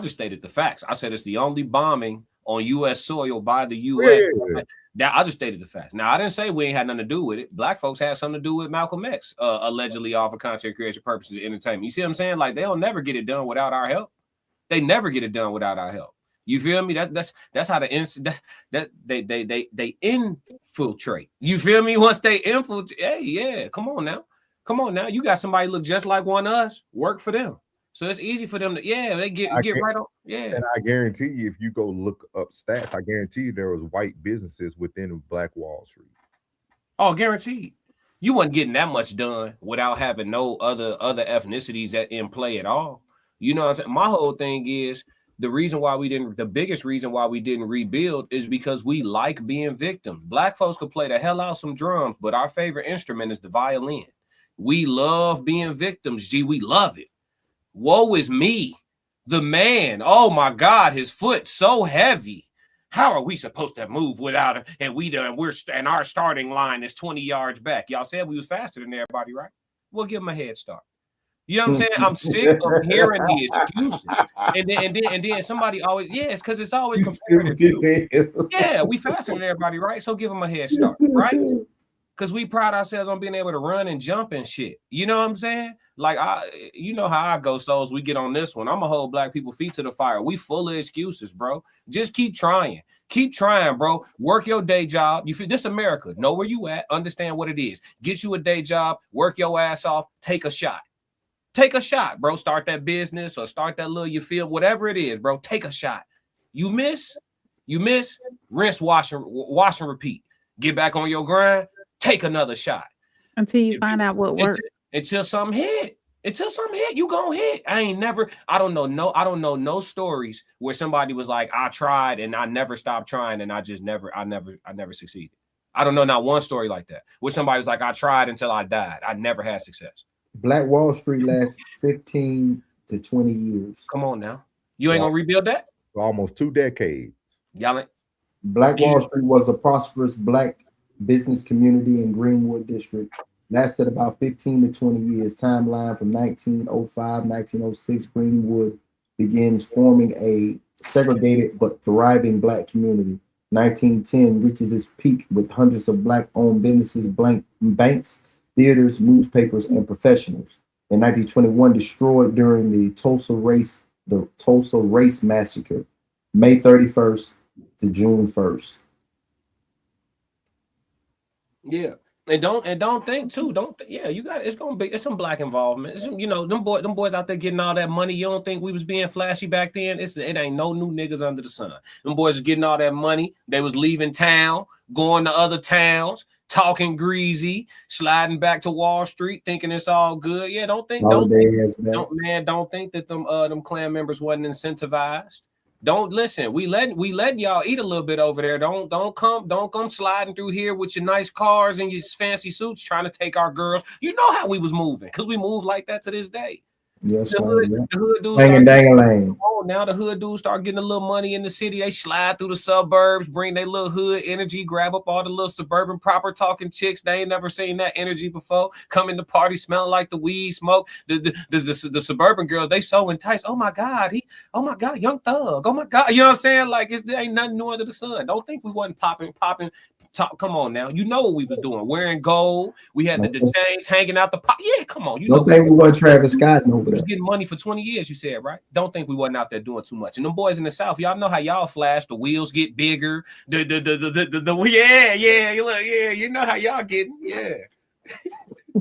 [SPEAKER 5] just stated the facts. I said it's the only bombing on U.S. soil by the U.S. Yeah. Now I just stated the facts. Now I didn't say we ain't had nothing to do with it. Black folks had something to do with Malcolm X, allegedly off of content creation purposes of entertainment. You see what I'm saying? Like they'll never get it done without our help. They never get it done without our help. You feel me? That's how they infiltrate. You feel me? Once they infiltrate, hey, yeah, come on now. You got somebody look just like one of us. Work for them. So it's easy for them to, they get right on. Yeah.
[SPEAKER 3] And I guarantee you, if you go look up stats, I guarantee you there was white businesses within Black Wall Street.
[SPEAKER 5] Oh, guaranteed. You wasn't getting that much done without having no other ethnicities in play at all. You know what I'm saying? My whole thing is the biggest reason why we didn't rebuild is because we like being victims. Black folks could play the hell out some drums, but our favorite instrument is the violin. We love being victims, G. We love it. Woe is me, the man. Oh my God, his foot so heavy. How are we supposed to move without it? And our starting line is 20 yards back. Y'all said we was faster than everybody, right? We'll give them a head start. You know what I'm saying? I'm sick of hearing the excuses. And then somebody always, it's because it's always comparative. Yeah, we faster than everybody, right? So give them a head start, right? Because we pride ourselves on being able to run and jump and shit. You know what I'm saying? Like, you know how I go, Souls. We get on this one. I'm going to hold black people feet to the fire. We full of excuses, bro. Just keep trying. Keep trying, bro. Work your day job. You feel this America. Know where you at. Understand what it is. Get you a day job. Work your ass off. Take a shot. Take a shot, bro. Start that business or start that little, you feel, whatever it is, bro. Take a shot. You miss, rinse, wash and repeat. Get back on your grind. Take another shot.
[SPEAKER 2] Until you find out what works.
[SPEAKER 5] Until something hit. You gonna hit. I don't know no stories where somebody was like, I tried and I never stopped trying and I never succeeded. I don't know not one story like that where somebody was like, I tried until I died. I never had success.
[SPEAKER 4] Black Wall Street lasts 15 to 20 years.
[SPEAKER 5] Come on now. You ain't gonna rebuild that?
[SPEAKER 3] For almost 2 decades.
[SPEAKER 5] Y'all ain't.
[SPEAKER 4] Black Wall Street was a prosperous black business community in Greenwood District. Lasted about 15 to 20 years. Timeline from 1905, 1906, Greenwood begins forming a segregated but thriving black community. 1910 reaches its peak with hundreds of black-owned businesses, banks, theaters, newspapers, and professionals. In 1921, destroyed during the Tulsa Race Massacre, May 31st to June 1st.
[SPEAKER 5] Yeah. And don't think too. It's some black involvement. Them boys out there getting all that money. You don't think we was being flashy back then? It ain't no new niggas under the sun. Them boys are getting all that money. They was leaving town, going to other towns, talking greasy, sliding back to Wall Street, thinking it's all good. Yeah, don't think that them Klan members wasn't incentivized. Don't listen. We let y'all eat a little bit over there. Don't come sliding through here with your nice cars and your fancy suits trying to take our girls. You know how we was moving because we move like that to this day.
[SPEAKER 4] Yes,
[SPEAKER 5] the hood dudes now the hood dudes start getting a little money in the city. They slide through the suburbs, bring their little hood energy, grab up all the little suburban proper talking chicks. They ain't never seen that energy before. Come in the party smelling like the weed smoke. The suburban girls, they so enticed. Oh my God, Young Thug. Oh my God, you know what I'm saying? Like there ain't nothing new under the sun. Don't think we wasn't popping. Come on now, you know what we was doing. Wearing gold, we had the chains hanging out the pop. Yeah, come on,
[SPEAKER 4] don't think we wasn't Travis Scott over there.
[SPEAKER 5] Was getting money for 20 years, you said, right? Don't think we wasn't out there doing too much. And them boys in the South, y'all know how y'all flash. The wheels get bigger. You know how y'all getting. Yeah.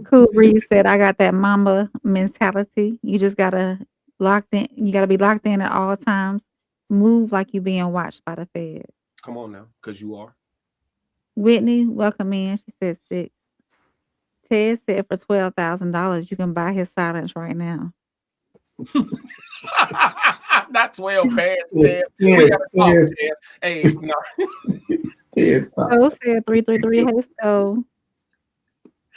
[SPEAKER 2] Cool Breeze said, I got that mama mentality. You just gotta locked in. You gotta be locked in at all times. Move like you being watched by the Fed.
[SPEAKER 5] Come on now, because you are.
[SPEAKER 2] Whitney, welcome in. She said 6. Ted said for $12,000 you can buy his silence right now.
[SPEAKER 5] Not 12 bands, Ted. We gotta talk, Ted. Hey, no.
[SPEAKER 4] Ted, stop.
[SPEAKER 2] So said 333. Hey, so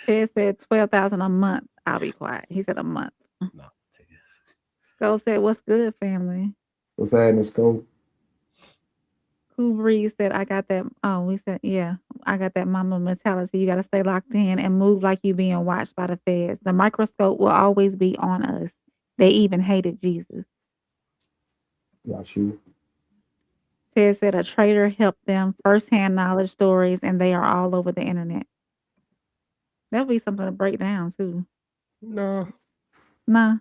[SPEAKER 2] Ted said 12,000 a month. I'll be quiet. He said a month.
[SPEAKER 5] No, Ted.
[SPEAKER 2] Go said, what's good, family?
[SPEAKER 4] What's happening, Scope?
[SPEAKER 2] Cool Breeze said, I got that. Oh, we said, yeah, I got that mama mentality. You got to stay locked in and move like you being watched by the feds. The microscope will always be on us. They even hated Jesus.
[SPEAKER 4] Yeah, sure.
[SPEAKER 2] Ted said a trader helped them, firsthand knowledge stories, and they are all over the internet. That'll be something to break down too.
[SPEAKER 3] No.
[SPEAKER 2] Nah.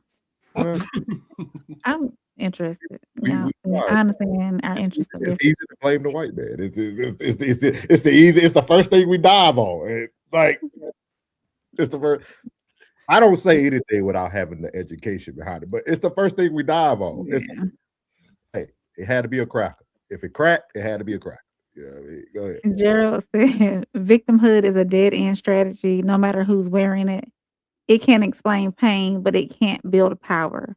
[SPEAKER 2] I'm interested. Yeah, I understand our interest.
[SPEAKER 3] It's easy to blame the white man. It's the easy. It's the first thing we dive on. It's the first. I don't say anything without having the education behind it, but it's the first thing we dive on. Yeah. Hey, it had to be a cracker. If it cracked, it had to be a cracker. Yeah, go ahead.
[SPEAKER 2] Gerald said, "Victimhood is a dead end strategy. No matter who's wearing it, it can explain pain, but it can't build power.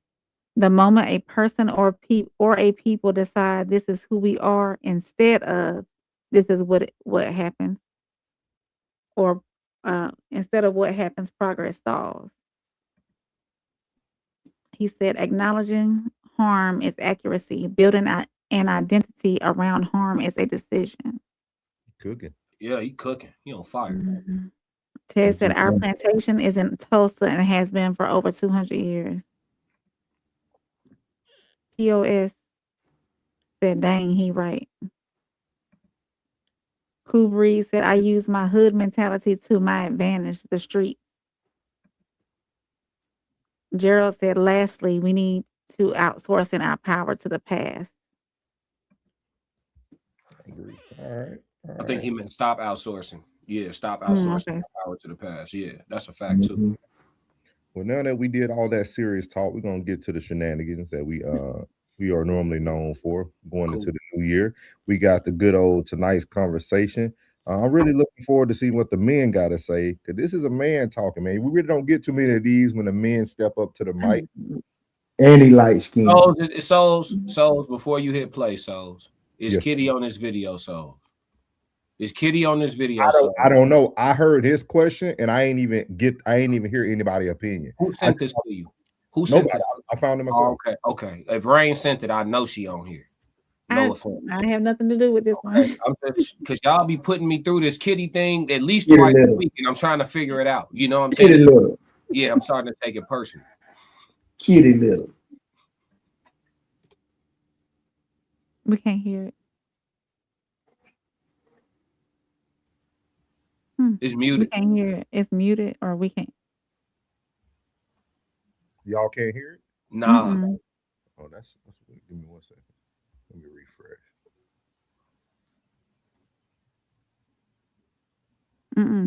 [SPEAKER 2] The moment a person or a people decide this is who we are instead of this is what happens, or instead of what happens, progress stalls." He said, "Acknowledging harm is accuracy. Building an identity around harm is a decision."
[SPEAKER 3] Cooking.
[SPEAKER 5] Yeah, he cooking. He on fire.
[SPEAKER 2] Mm-hmm. Ted said, "Our plantation is in Tulsa and has been for over 200 years. POS said, "Dang, he right." Cool Breeze said, "I use my hood mentality to my advantage, the street." Gerald said, "Lastly, we need to outsourcing our power to the past."
[SPEAKER 3] Agree. All right.
[SPEAKER 5] I think he meant stop outsourcing. Yeah, stop outsourcing power to the past. Yeah, that's a fact too.
[SPEAKER 3] Well, now that we did all that serious talk, we're gonna get to the shenanigans that we are normally known for going into the new year. We got the good old tonight's conversation. I'm really looking forward to see what the men got to say, because this is a man talking, man. We really don't get too many of these when the men step up to the mic.
[SPEAKER 4] Any light skin.
[SPEAKER 5] Souls, before you hit play, Souls. Is Kitty on this video, Souls? Is Kitty on this video?
[SPEAKER 3] I don't know. I heard his question and I ain't even hear anybody's opinion.
[SPEAKER 5] Who sent this to you? Who
[SPEAKER 3] sent
[SPEAKER 5] it?
[SPEAKER 3] I found it myself.
[SPEAKER 5] Oh, okay. If Rain sent it, I know she on here. No offense.
[SPEAKER 2] I have nothing to do with this one.
[SPEAKER 5] I'm just because y'all be putting me through this Kitty thing at least twice a week, and I'm trying to figure it out. You know what I'm saying?
[SPEAKER 4] Kitty little.
[SPEAKER 5] Yeah, I'm starting to take it personal.
[SPEAKER 4] Kitty little.
[SPEAKER 2] We can't hear it.
[SPEAKER 5] It's muted.
[SPEAKER 2] We can't hear it. It's muted, or we can't.
[SPEAKER 3] Y'all can't hear it?
[SPEAKER 5] Nah.
[SPEAKER 2] Mm-mm.
[SPEAKER 3] Oh, that's give me 1 second. Let me refresh.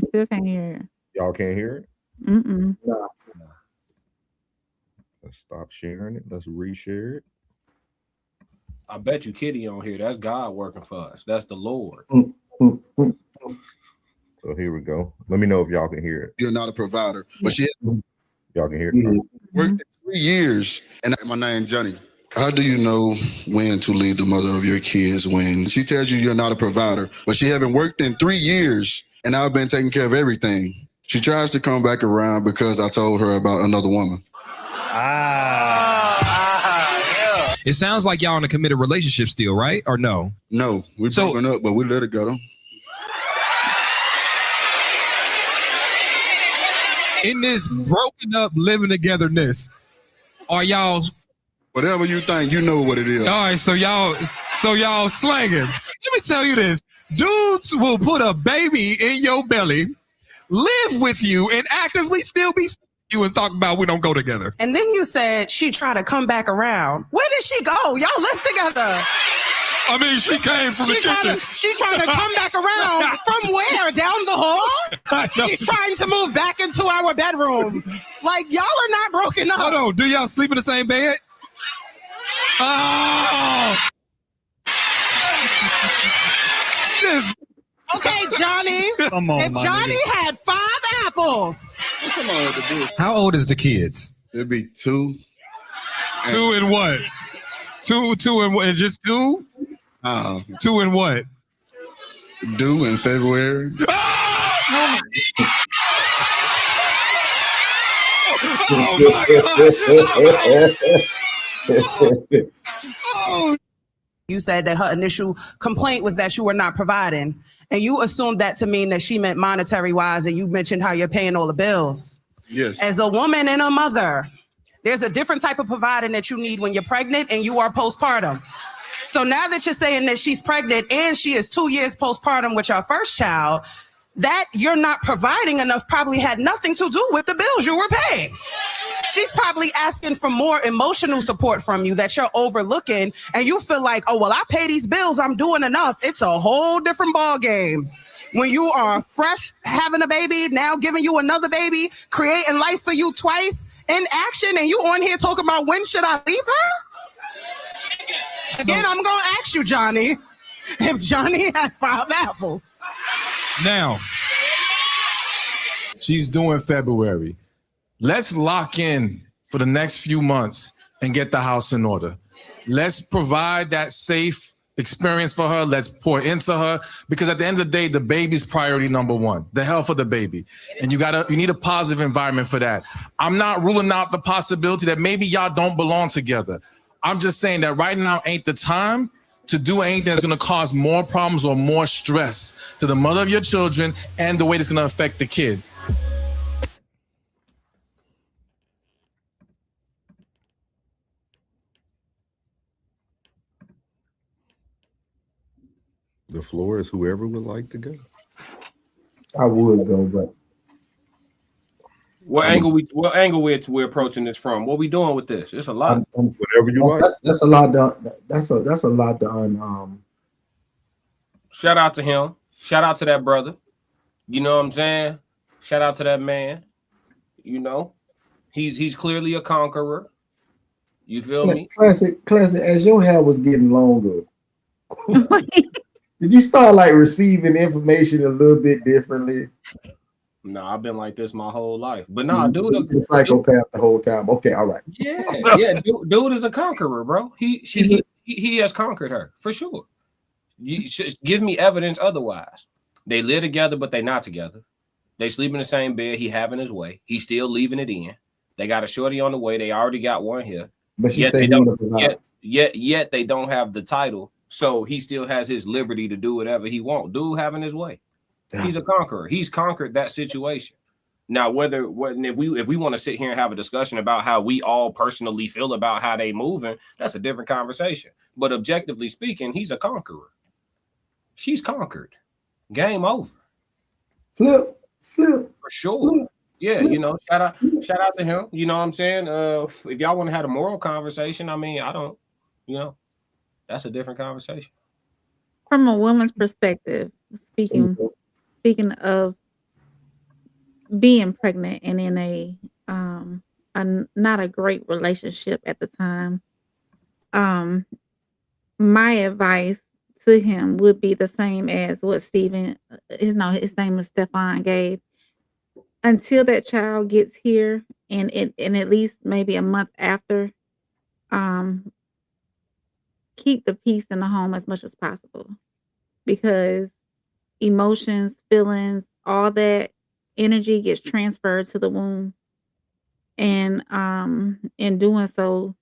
[SPEAKER 2] Still can't hear it.
[SPEAKER 3] Y'all can't hear it?
[SPEAKER 4] Nah.
[SPEAKER 3] Let's stop sharing it. Let's reshare it.
[SPEAKER 5] I bet you Kitty on here. That's God working for us. That's the Lord.
[SPEAKER 3] So here we go. Let me know if y'all can hear it.
[SPEAKER 9] You're not a provider, but
[SPEAKER 3] y'all can hear it.
[SPEAKER 9] Worked 3 years, and my name Johnny. How do you know when to leave the mother of your kids when she tells you you're not a provider, but she haven't worked in 3 years and I've been taking care of everything? She tries to come back around because I told her about another woman.
[SPEAKER 10] Yeah. It sounds like y'all in a committed relationship still, right? Or no?
[SPEAKER 9] No, we're broken up, but we let it go.
[SPEAKER 10] In this broken up living togetherness, are y'all
[SPEAKER 9] whatever you think, you know what it is.
[SPEAKER 10] All right, so y'all slanging. Let me tell you this. Dudes will put a baby in your belly, live with you, and actively still be you and talk about we don't go together.
[SPEAKER 11] And then you said she tried to come back around. Where did she go? Y'all live together.
[SPEAKER 10] I mean, she came from the kitchen.
[SPEAKER 11] She trying to come back around from where? Down the hall? She's trying to move back into our bedroom. Like, y'all are not broken up.
[SPEAKER 10] Hold on. Do y'all sleep in the same bed? Oh!
[SPEAKER 11] Okay, Johnny.
[SPEAKER 10] Come on,
[SPEAKER 11] if Johnny had 5 apples.
[SPEAKER 9] Come on,
[SPEAKER 10] how old is the kids?
[SPEAKER 9] It'd be 2.
[SPEAKER 10] 2 and what? 2 and what? Is just 2? 2 and what?
[SPEAKER 9] Due in February.
[SPEAKER 11] Oh
[SPEAKER 4] my God.
[SPEAKER 11] Oh. You said that her initial complaint was that you were not providing, and you assumed that to mean that she meant monetary wise, and you mentioned how you're paying all the bills.
[SPEAKER 9] Yes.
[SPEAKER 11] As a woman and a mother, there's a different type of providing that you need when you're pregnant and you are postpartum. So now that you're saying that she's pregnant and she is 2 years postpartum with your first child, that you're not providing enough probably had nothing to do with the bills you were paying. She's probably asking for more emotional support from you that you're overlooking, and you feel like, oh, well, I pay these bills, I'm doing enough. It's a whole different ball game. When you are fresh, having a baby, now giving you another baby, creating life for you twice in action, and you on here talking about when should I leave her? Again, I'm going to ask you, Johnny, if Johnny had 5 apples.
[SPEAKER 10] Now,
[SPEAKER 12] she's due in February. Let's lock in for the next few months and get the house in order. Let's provide that safe experience for her. Let's pour into her, because at the end of the day, the baby's priority number 1, the health of the baby. And you need a positive environment for that. I'm not ruling out the possibility that maybe y'all don't belong together. I'm just saying that right now ain't the time to do anything that's going to cause more problems or more stress to the mother of your children and the way it's going to affect the kids.
[SPEAKER 3] The floor is whoever would like to go.
[SPEAKER 4] I would go, but
[SPEAKER 5] What angle we're approaching this from? What we doing with this? It's a lot.
[SPEAKER 3] Whatever you like.
[SPEAKER 4] That's a lot. That's a lot to
[SPEAKER 5] Shout out to him. Shout out to that brother. You know what I'm saying? Shout out to that man. You know, he's clearly a conqueror. You feel me?
[SPEAKER 4] Classic. As your hair was getting longer, did you start like receiving information a little bit differently?
[SPEAKER 5] No, I've been like this my whole life. But nah, dude,
[SPEAKER 4] a psychopath the whole time. Okay, all right.
[SPEAKER 5] Yeah. Dude is a conqueror, bro. He has conquered her for sure. You should give me evidence otherwise. They live together, but they not together. They sleep in the same bed. He having his way. He's still leaving it in. They got a shorty on the way. They already got one here.
[SPEAKER 4] But she said
[SPEAKER 5] yet they don't have the title. So he still has his liberty to do whatever he wants. Dude having his way. He's a conqueror. He's conquered that situation. Now, if we want to sit here and have a discussion about how we all personally feel about how they moving, that's a different conversation. But objectively speaking, he's a conqueror. She's conquered. Game over.
[SPEAKER 4] Flip.
[SPEAKER 5] For sure. Yeah, you know, shout out to him. You know what I'm saying? If y'all want to have a moral conversation, I mean, I don't, you know, that's a different conversation.
[SPEAKER 2] From a woman's perspective, speaking of being pregnant and in a not a great relationship at the time, my advice to him would be the same as what Stephen, his name is Stefan, gave. Until that child gets here, and at least maybe a month after, keep the peace in the home as much as possible, because emotions, feelings, all that energy gets transferred to the womb, and in doing so,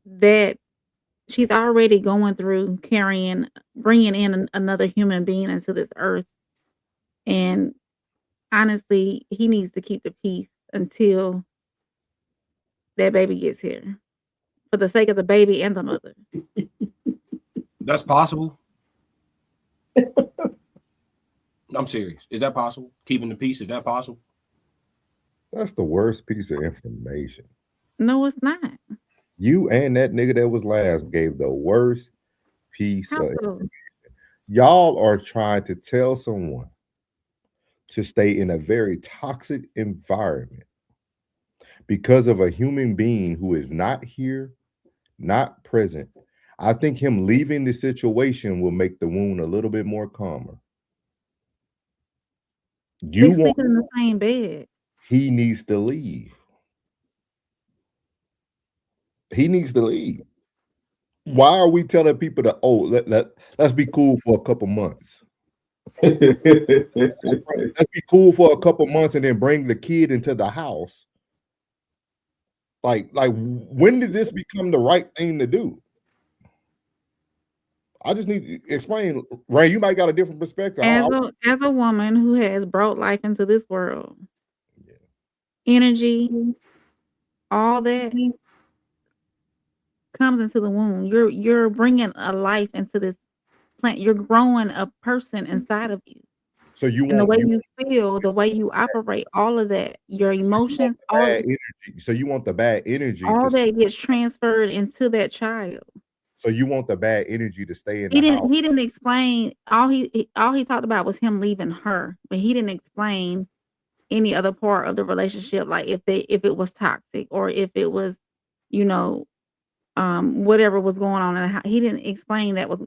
[SPEAKER 2] that she's already going through bringing in another human being into this earth, and honestly, he needs to keep the peace until that baby gets here, for the sake of the baby and the mother.
[SPEAKER 5] That's possible. I'm serious. Is that possible? Keeping the peace, is that possible?
[SPEAKER 3] That's the worst piece of information.
[SPEAKER 2] No, it's not.
[SPEAKER 3] You and that nigga that was last gave the worst piece of information. Y'all are trying to tell someone to stay in a very toxic environment because of a human being who is not here, not present. I think him leaving the situation will make the wound a little bit more calmer.
[SPEAKER 2] They sleep in the same bed.
[SPEAKER 3] He needs to leave. He needs to leave. Why are we telling people to, let's be cool for a couple months? Let's be cool for a couple months and then bring the kid into the house. Like when did this become the right thing to do? I just need to explain. Ray, you might got a different perspective.
[SPEAKER 2] As a woman who has brought life into this world, energy, all that comes into the womb. You're bringing a life into this plant. You're growing a person inside of you.
[SPEAKER 3] So
[SPEAKER 2] the way you feel, the way you operate, all of that, your emotions, all
[SPEAKER 3] energy. So you want the bad energy.
[SPEAKER 2] All that gets transferred into that child.
[SPEAKER 3] So you want the bad energy to stay in the house.
[SPEAKER 2] He didn't explain. All he talked about was him leaving her, but he didn't explain any other part of the relationship, like if it was toxic or if it was, whatever was going on in the house. He didn't explain that. Was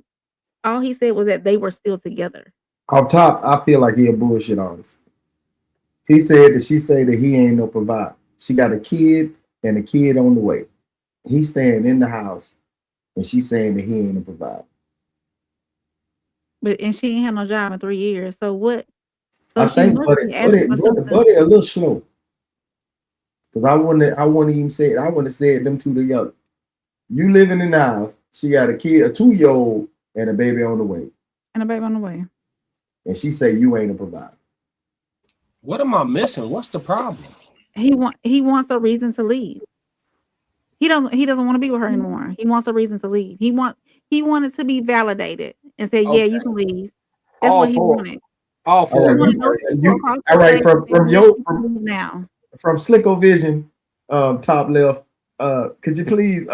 [SPEAKER 2] all he said was that they were still together.
[SPEAKER 4] Off top, I feel like he a bullshit artist. He said that she said that he ain't no provider. She got a kid and a kid on the way. He's staying in the house, and she's saying that he ain't a provider.
[SPEAKER 2] And she ain't had no job in 3 years. So what? So
[SPEAKER 4] I think Buddy a little slow. Because I wouldn't even say it. I wouldn't have said them two together. You living in the house. She got a kid, a 2-year-old, and a baby on the way. And she say you ain't a provider.
[SPEAKER 5] What am I missing? What's the problem?
[SPEAKER 2] He wants a reason to leave. He doesn't want to be with her anymore. He wants a reason to leave. He wanted to be validated and say, yeah, you can leave. That's what he wanted.
[SPEAKER 5] All for
[SPEAKER 4] it. All right, from Slicko Vision, top left. Could you please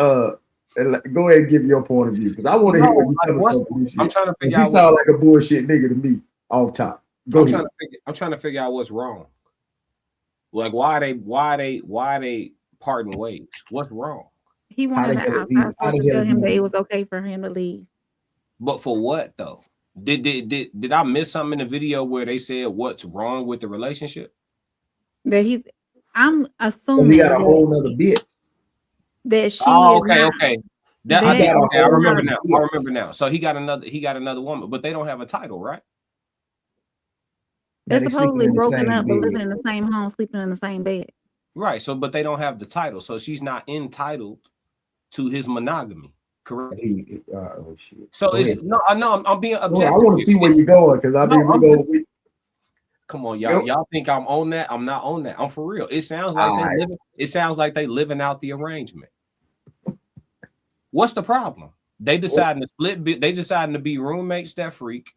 [SPEAKER 4] Go ahead and give your point of view because I want to hear where you coming from for this shit.
[SPEAKER 5] I'm trying to figure
[SPEAKER 4] he
[SPEAKER 5] out.
[SPEAKER 4] sound like a bullshit nigga to me off top. Go ahead.
[SPEAKER 5] I'm trying to figure out what's wrong. Like why they parting ways? What's wrong?
[SPEAKER 2] He wanted an outside source to tell him that it was okay for him to leave.
[SPEAKER 5] But for what though? Did I miss something in the video where they said what's wrong with the relationship?
[SPEAKER 2] That I'm assuming
[SPEAKER 4] he got a whole nother bit.
[SPEAKER 2] That she
[SPEAKER 5] okay. I remember now. I remember now. So he got another woman, but they don't have a title, right?
[SPEAKER 2] They're supposedly broken up, but living in the same home, sleeping in the same bed.
[SPEAKER 5] Right. So, but they don't have the title, so she's not entitled to his monogamy. Correct.
[SPEAKER 4] Oh shit.
[SPEAKER 5] So I'm being objective.
[SPEAKER 4] I want to see where you're going because
[SPEAKER 5] come on, y'all. Y'all think I'm on that? I'm not on that. I'm for real. It sounds like they living out the arrangement. What's the problem? They deciding to split. They deciding to be roommates that freak.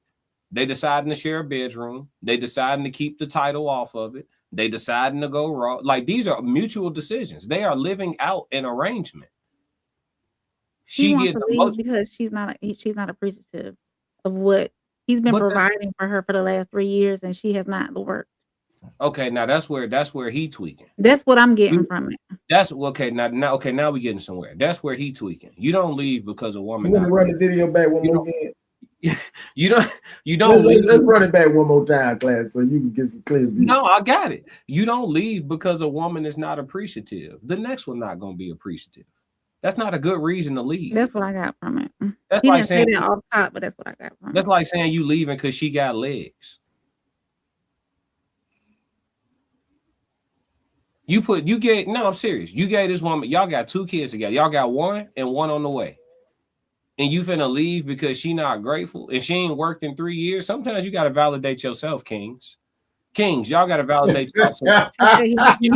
[SPEAKER 5] They deciding to share a bedroom. They deciding to keep the title off of it. They deciding to go raw. Like these are mutual decisions. They are living out an arrangement.
[SPEAKER 2] She wants to leave because she's not appreciative of what he's been providing for her for the last 3 years, and she has not worked.
[SPEAKER 5] Okay, now that's where he tweaking.
[SPEAKER 2] That's what I'm getting from it.
[SPEAKER 5] That's okay. Now we getting somewhere. That's where he tweaking. You don't leave because a woman.
[SPEAKER 4] You want to run the video back one more again?
[SPEAKER 5] You don't.
[SPEAKER 4] Let's run it back one more time, class, so you can get some clear view.
[SPEAKER 5] No, I got it. You don't leave because a woman is not appreciative. The next one not going to be appreciative. That's not a good reason to leave.
[SPEAKER 2] That's what I got from it.
[SPEAKER 5] That's
[SPEAKER 2] he
[SPEAKER 5] like
[SPEAKER 2] didn't
[SPEAKER 5] saying
[SPEAKER 2] say that off top, but that's what I got from it.
[SPEAKER 5] That's like saying you leaving because she got legs. I'm serious. You gave this woman, y'all got 2 kids together. Y'all got one and one on the way. And you finna leave because she not grateful and she ain't worked in 3 years. Sometimes you got to validate yourself, kings. Y'all got to validate yourself. She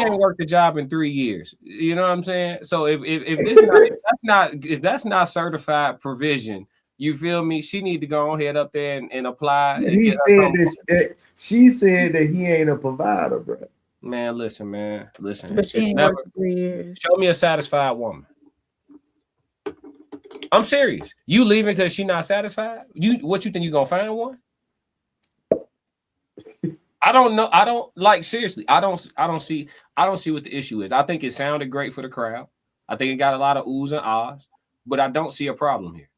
[SPEAKER 5] ain't worked the job in 3 years. You know what I'm saying? So if that's not certified provision, you feel me? She need to go ahead up there and apply.
[SPEAKER 4] She said that he ain't a provider, bro.
[SPEAKER 5] Man, listen.
[SPEAKER 2] But she ain't worked 3 years.
[SPEAKER 5] Show me a satisfied woman. I'm serious. You leaving because she not satisfied? What you think you gonna find one? I don't know. I don't like seriously. I don't see what the issue is. I think it sounded great for the crowd. I think it got a lot of oohs and ahs, but I don't see a problem here.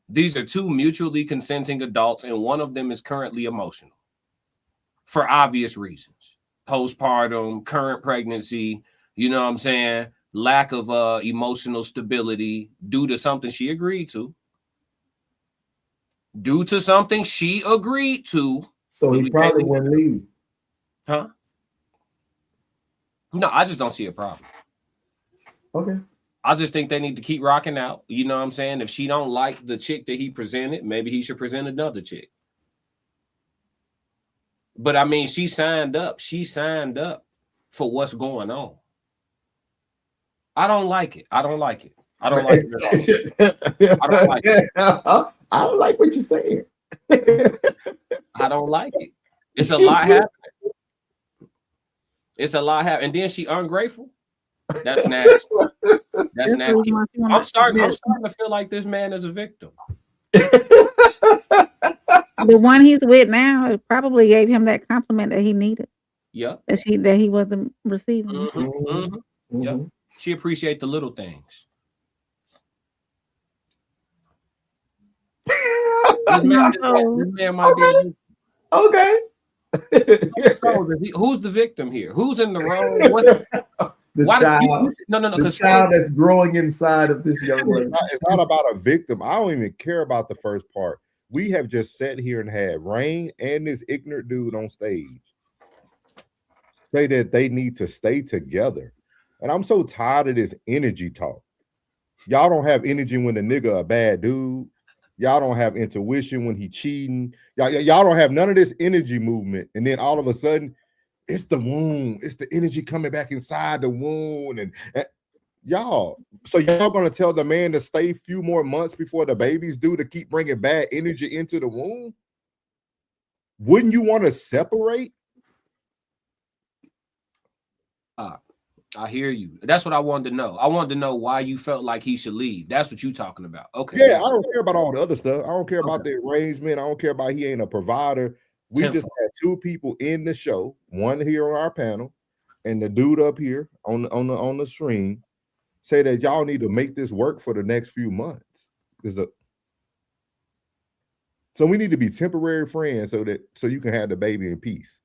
[SPEAKER 5] These are 2 mutually consenting adults, and one of them is currently emotional for obvious reasons. Postpartum, current pregnancy, you know what I'm saying? Lack of emotional stability due to something she agreed to.
[SPEAKER 4] So he probably wouldn't leave.
[SPEAKER 5] Huh? No, I just don't see a problem.
[SPEAKER 4] Okay.
[SPEAKER 5] I just think they need to keep rocking out. You know what I'm saying? If she don't like the chick that he presented, maybe he should present another chick. But I mean, she signed up. She signed up for what's going on. I don't like it. I don't like it at all. I don't like it.
[SPEAKER 4] I don't like what you're saying.
[SPEAKER 5] I don't like it. It's a lot happening. And then she ungrateful. That's nasty. That's nasty. I'm starting to feel like this man is a victim.
[SPEAKER 2] The one he's with now probably gave him that compliment that he needed.
[SPEAKER 5] Yeah.
[SPEAKER 2] That he wasn't receiving.
[SPEAKER 5] Mm-hmm. Yeah. She appreciates the little things. This man might be
[SPEAKER 4] okay.
[SPEAKER 5] Who's the victim here? Who's in the wrong?
[SPEAKER 4] The child that's growing inside of this young lady.
[SPEAKER 3] It's not about a victim. I don't even care about the first part. We have just sat here and had Rain and this ignorant dude on stage say that they need to stay together. And I'm so tired of this energy talk. Y'all don't have energy when the nigga a bad dude. Y'all don't have intuition when he cheating. Y'all don't have none of this energy movement. And then all of a sudden, it's the wound. It's the energy coming back inside the wound. And y'all, so y'all gonna tell the man to stay a few more months before the babies do to keep bringing bad energy into the womb? Wouldn't you want to separate?
[SPEAKER 5] I hear you. That's what I wanted to know. I wanted to know why you felt like he should leave. That's what you talking about. Okay.
[SPEAKER 3] Yeah, I don't care about all the other stuff. I don't care about the arrangement. I don't care about he ain't a provider. We just had two people in the show, one here on our panel, and the dude up here on the stream, say that y'all need to make this work for the next few months. So we need to be temporary friends so you can have the baby in peace.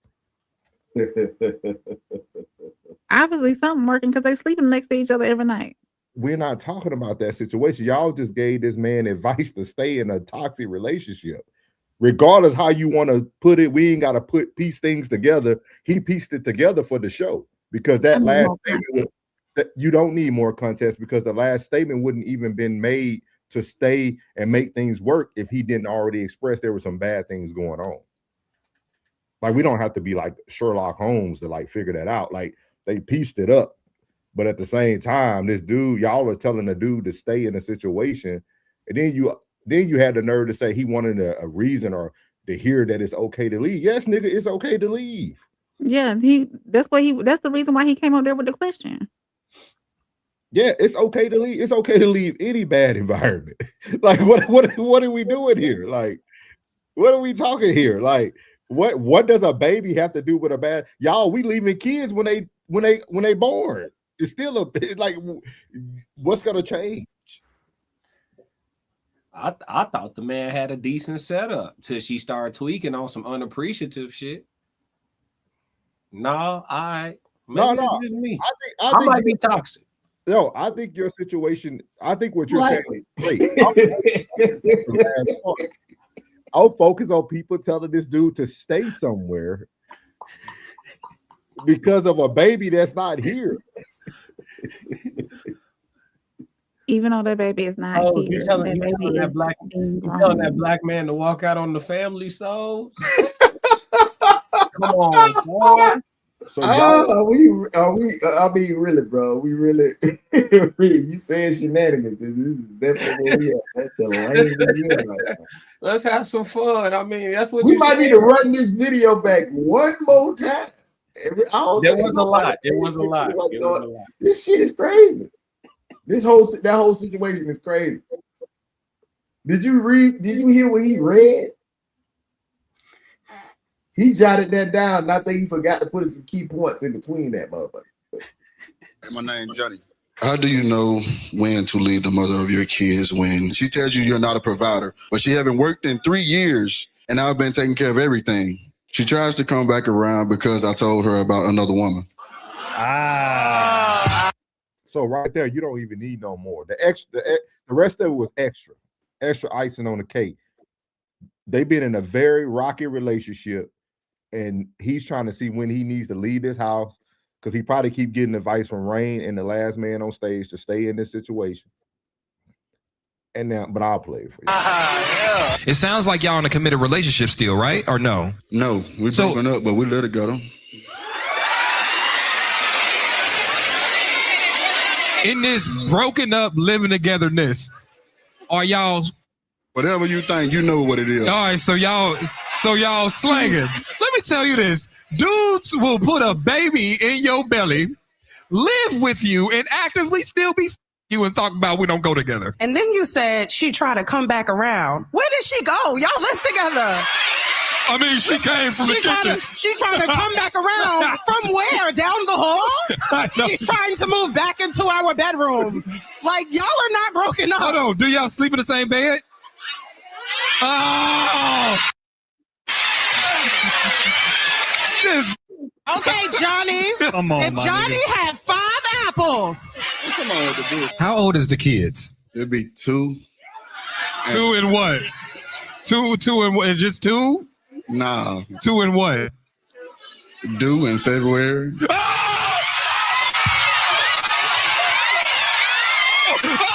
[SPEAKER 2] Obviously something working because they sleeping next to each other every night.
[SPEAKER 3] We're not talking about that situation. Y'all just gave this man advice to stay in a toxic relationship. Regardless how you want to put it, we ain't got to piece things together. He pieced it together for the show because that last statement, you don't need more context because the last statement wouldn't even been made to stay and make things work if he didn't already express there were some bad things going on. Like, we don't have to be like Sherlock Holmes to like figure that out. Like, they pieced it up. But at the same time, this dude, y'all are telling the dude to stay in a situation. And then you had the nerve to say he wanted a reason or to hear that it's okay to leave. Yes, nigga, it's okay to leave.
[SPEAKER 2] Yeah, that's the reason why he came up there with the question.
[SPEAKER 3] Yeah, it's okay to leave. It's okay to leave any bad environment. Like, what are we doing here? Like, what are we talking here? Like, what does a baby have to do with a bad? Y'all, we leaving kids when they born. It's still like, what's gonna change?
[SPEAKER 5] I thought the man had a decent setup till she started tweaking on some unappreciative shit. No, maybe it's just me. I might be toxic.
[SPEAKER 3] No, I think your situation. I think what you're saying is great. I'll focus on people telling this dude to stay somewhere because of a baby that's not here.
[SPEAKER 2] Even though that baby is not here.
[SPEAKER 5] You telling that black man to walk out on the family souls? Come on, son.
[SPEAKER 4] So I mean, really, bro, we really, you saying shenanigans. This is definitely where we at. That's the lane we're in right now.
[SPEAKER 5] Let's have some fun. I mean, that's what
[SPEAKER 4] we might need to run this video back one more time.
[SPEAKER 5] There was a lot. It was a lot.
[SPEAKER 4] This shit is crazy. That whole situation is crazy. Did you hear what he read? He jotted that down, and I think he forgot to put some key points in between that motherfucker.
[SPEAKER 9] My name's Johnny. How do you know when to leave the mother of your kids when she tells you you're not a provider, but she haven't worked in 3 years and I've been taking care of everything? She tries to come back around because I told her about another woman.
[SPEAKER 3] So right there, you don't even need no more. The rest of it was extra icing on the cake. They've been in a very rocky relationship, and he's trying to see when he needs to leave this house because he probably keep getting advice from Rain and the last man on stage to stay in this situation. And now, but I'll play it for you.
[SPEAKER 10] Yeah. It sounds like y'all in a committed relationship still, right? Or no?
[SPEAKER 9] No, we're broken up, but we let it go though.
[SPEAKER 10] In this broken up living togetherness, are y'all?
[SPEAKER 9] Whatever you think, you know what it is.
[SPEAKER 10] All right, so y'all slanging. Let me tell you this: dudes will put a baby in your belly, live with you, and actively still be you and talk about we don't go together.
[SPEAKER 11] And then you said she tried to come back around. Where did she go? Y'all live together.
[SPEAKER 10] I mean, she came from the kitchen.
[SPEAKER 11] She tried to come back around from where? Down the hall? She's trying to move back into our bedroom. Like, y'all are not broken up.
[SPEAKER 10] Hold on. Do y'all sleep in the same bed? Oh!
[SPEAKER 11] Okay, Johnny.
[SPEAKER 10] Come on,
[SPEAKER 11] if Johnny had 5 apples.
[SPEAKER 9] Come on with the dude.
[SPEAKER 10] How old is the kids?
[SPEAKER 9] It'd be 2.
[SPEAKER 10] 2 and what? 2 and what? Is just 2?
[SPEAKER 9] Nah.
[SPEAKER 10] 2 and what?
[SPEAKER 9] Due in February.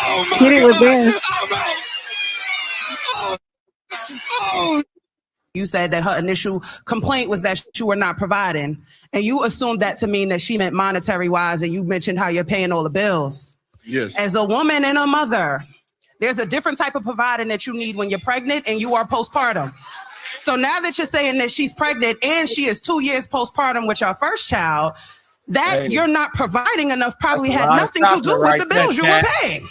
[SPEAKER 10] Oh my
[SPEAKER 2] Hit it with this.
[SPEAKER 11] You said that her initial complaint was that you were not providing, and you assumed that to mean that she meant monetary wise, and you mentioned how you're paying all the bills.
[SPEAKER 9] Yes.
[SPEAKER 11] As a woman and a mother, there's a different type of providing that you need when you're pregnant and you are postpartum. So now that you're saying that she's pregnant and she is 2 years postpartum with your first child, that
[SPEAKER 5] Hey.
[SPEAKER 11] you're not providing enough probably
[SPEAKER 5] That's a
[SPEAKER 11] had
[SPEAKER 5] lot of
[SPEAKER 11] nothing to
[SPEAKER 5] chocolate
[SPEAKER 11] do with
[SPEAKER 5] right
[SPEAKER 11] the
[SPEAKER 5] there,
[SPEAKER 11] bills you were
[SPEAKER 5] Cat.
[SPEAKER 11] paying.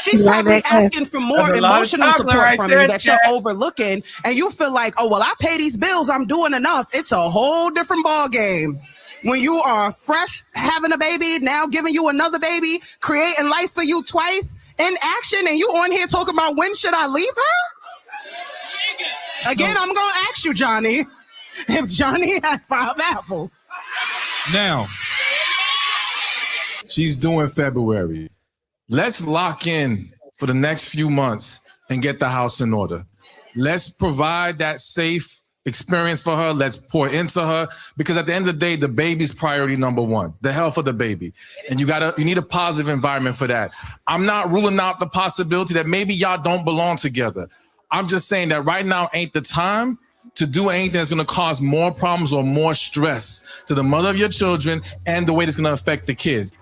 [SPEAKER 11] She's
[SPEAKER 2] Right
[SPEAKER 11] probably
[SPEAKER 2] back at
[SPEAKER 11] asking for more
[SPEAKER 5] That's a lot of
[SPEAKER 11] emotional
[SPEAKER 5] chocolate
[SPEAKER 11] support
[SPEAKER 5] right
[SPEAKER 11] from
[SPEAKER 5] there,
[SPEAKER 11] you that you're
[SPEAKER 5] Cat.
[SPEAKER 11] overlooking, and you feel like, oh well, I pay these bills, I'm doing enough. It's a whole different ball game. When you are fresh, having a baby, now giving you another baby, creating life for you twice in action, and you on here talking about when should I leave her? Again, I'm gonna ask you, Johnny, if Johnny had 5 apples.
[SPEAKER 12] Now, she's due in February. Let's lock in for the next few months and get the house in order. Let's provide that safe experience for her. Let's pour into her, because at the end of the day, the baby's priority number one, the health of the baby. And you need a positive environment for that. I'm not ruling out the possibility that maybe y'all don't belong together. I'm just saying that right now ain't the time to do anything that's going to cause more problems or more stress to the mother of your children and the way that's going to affect the kids.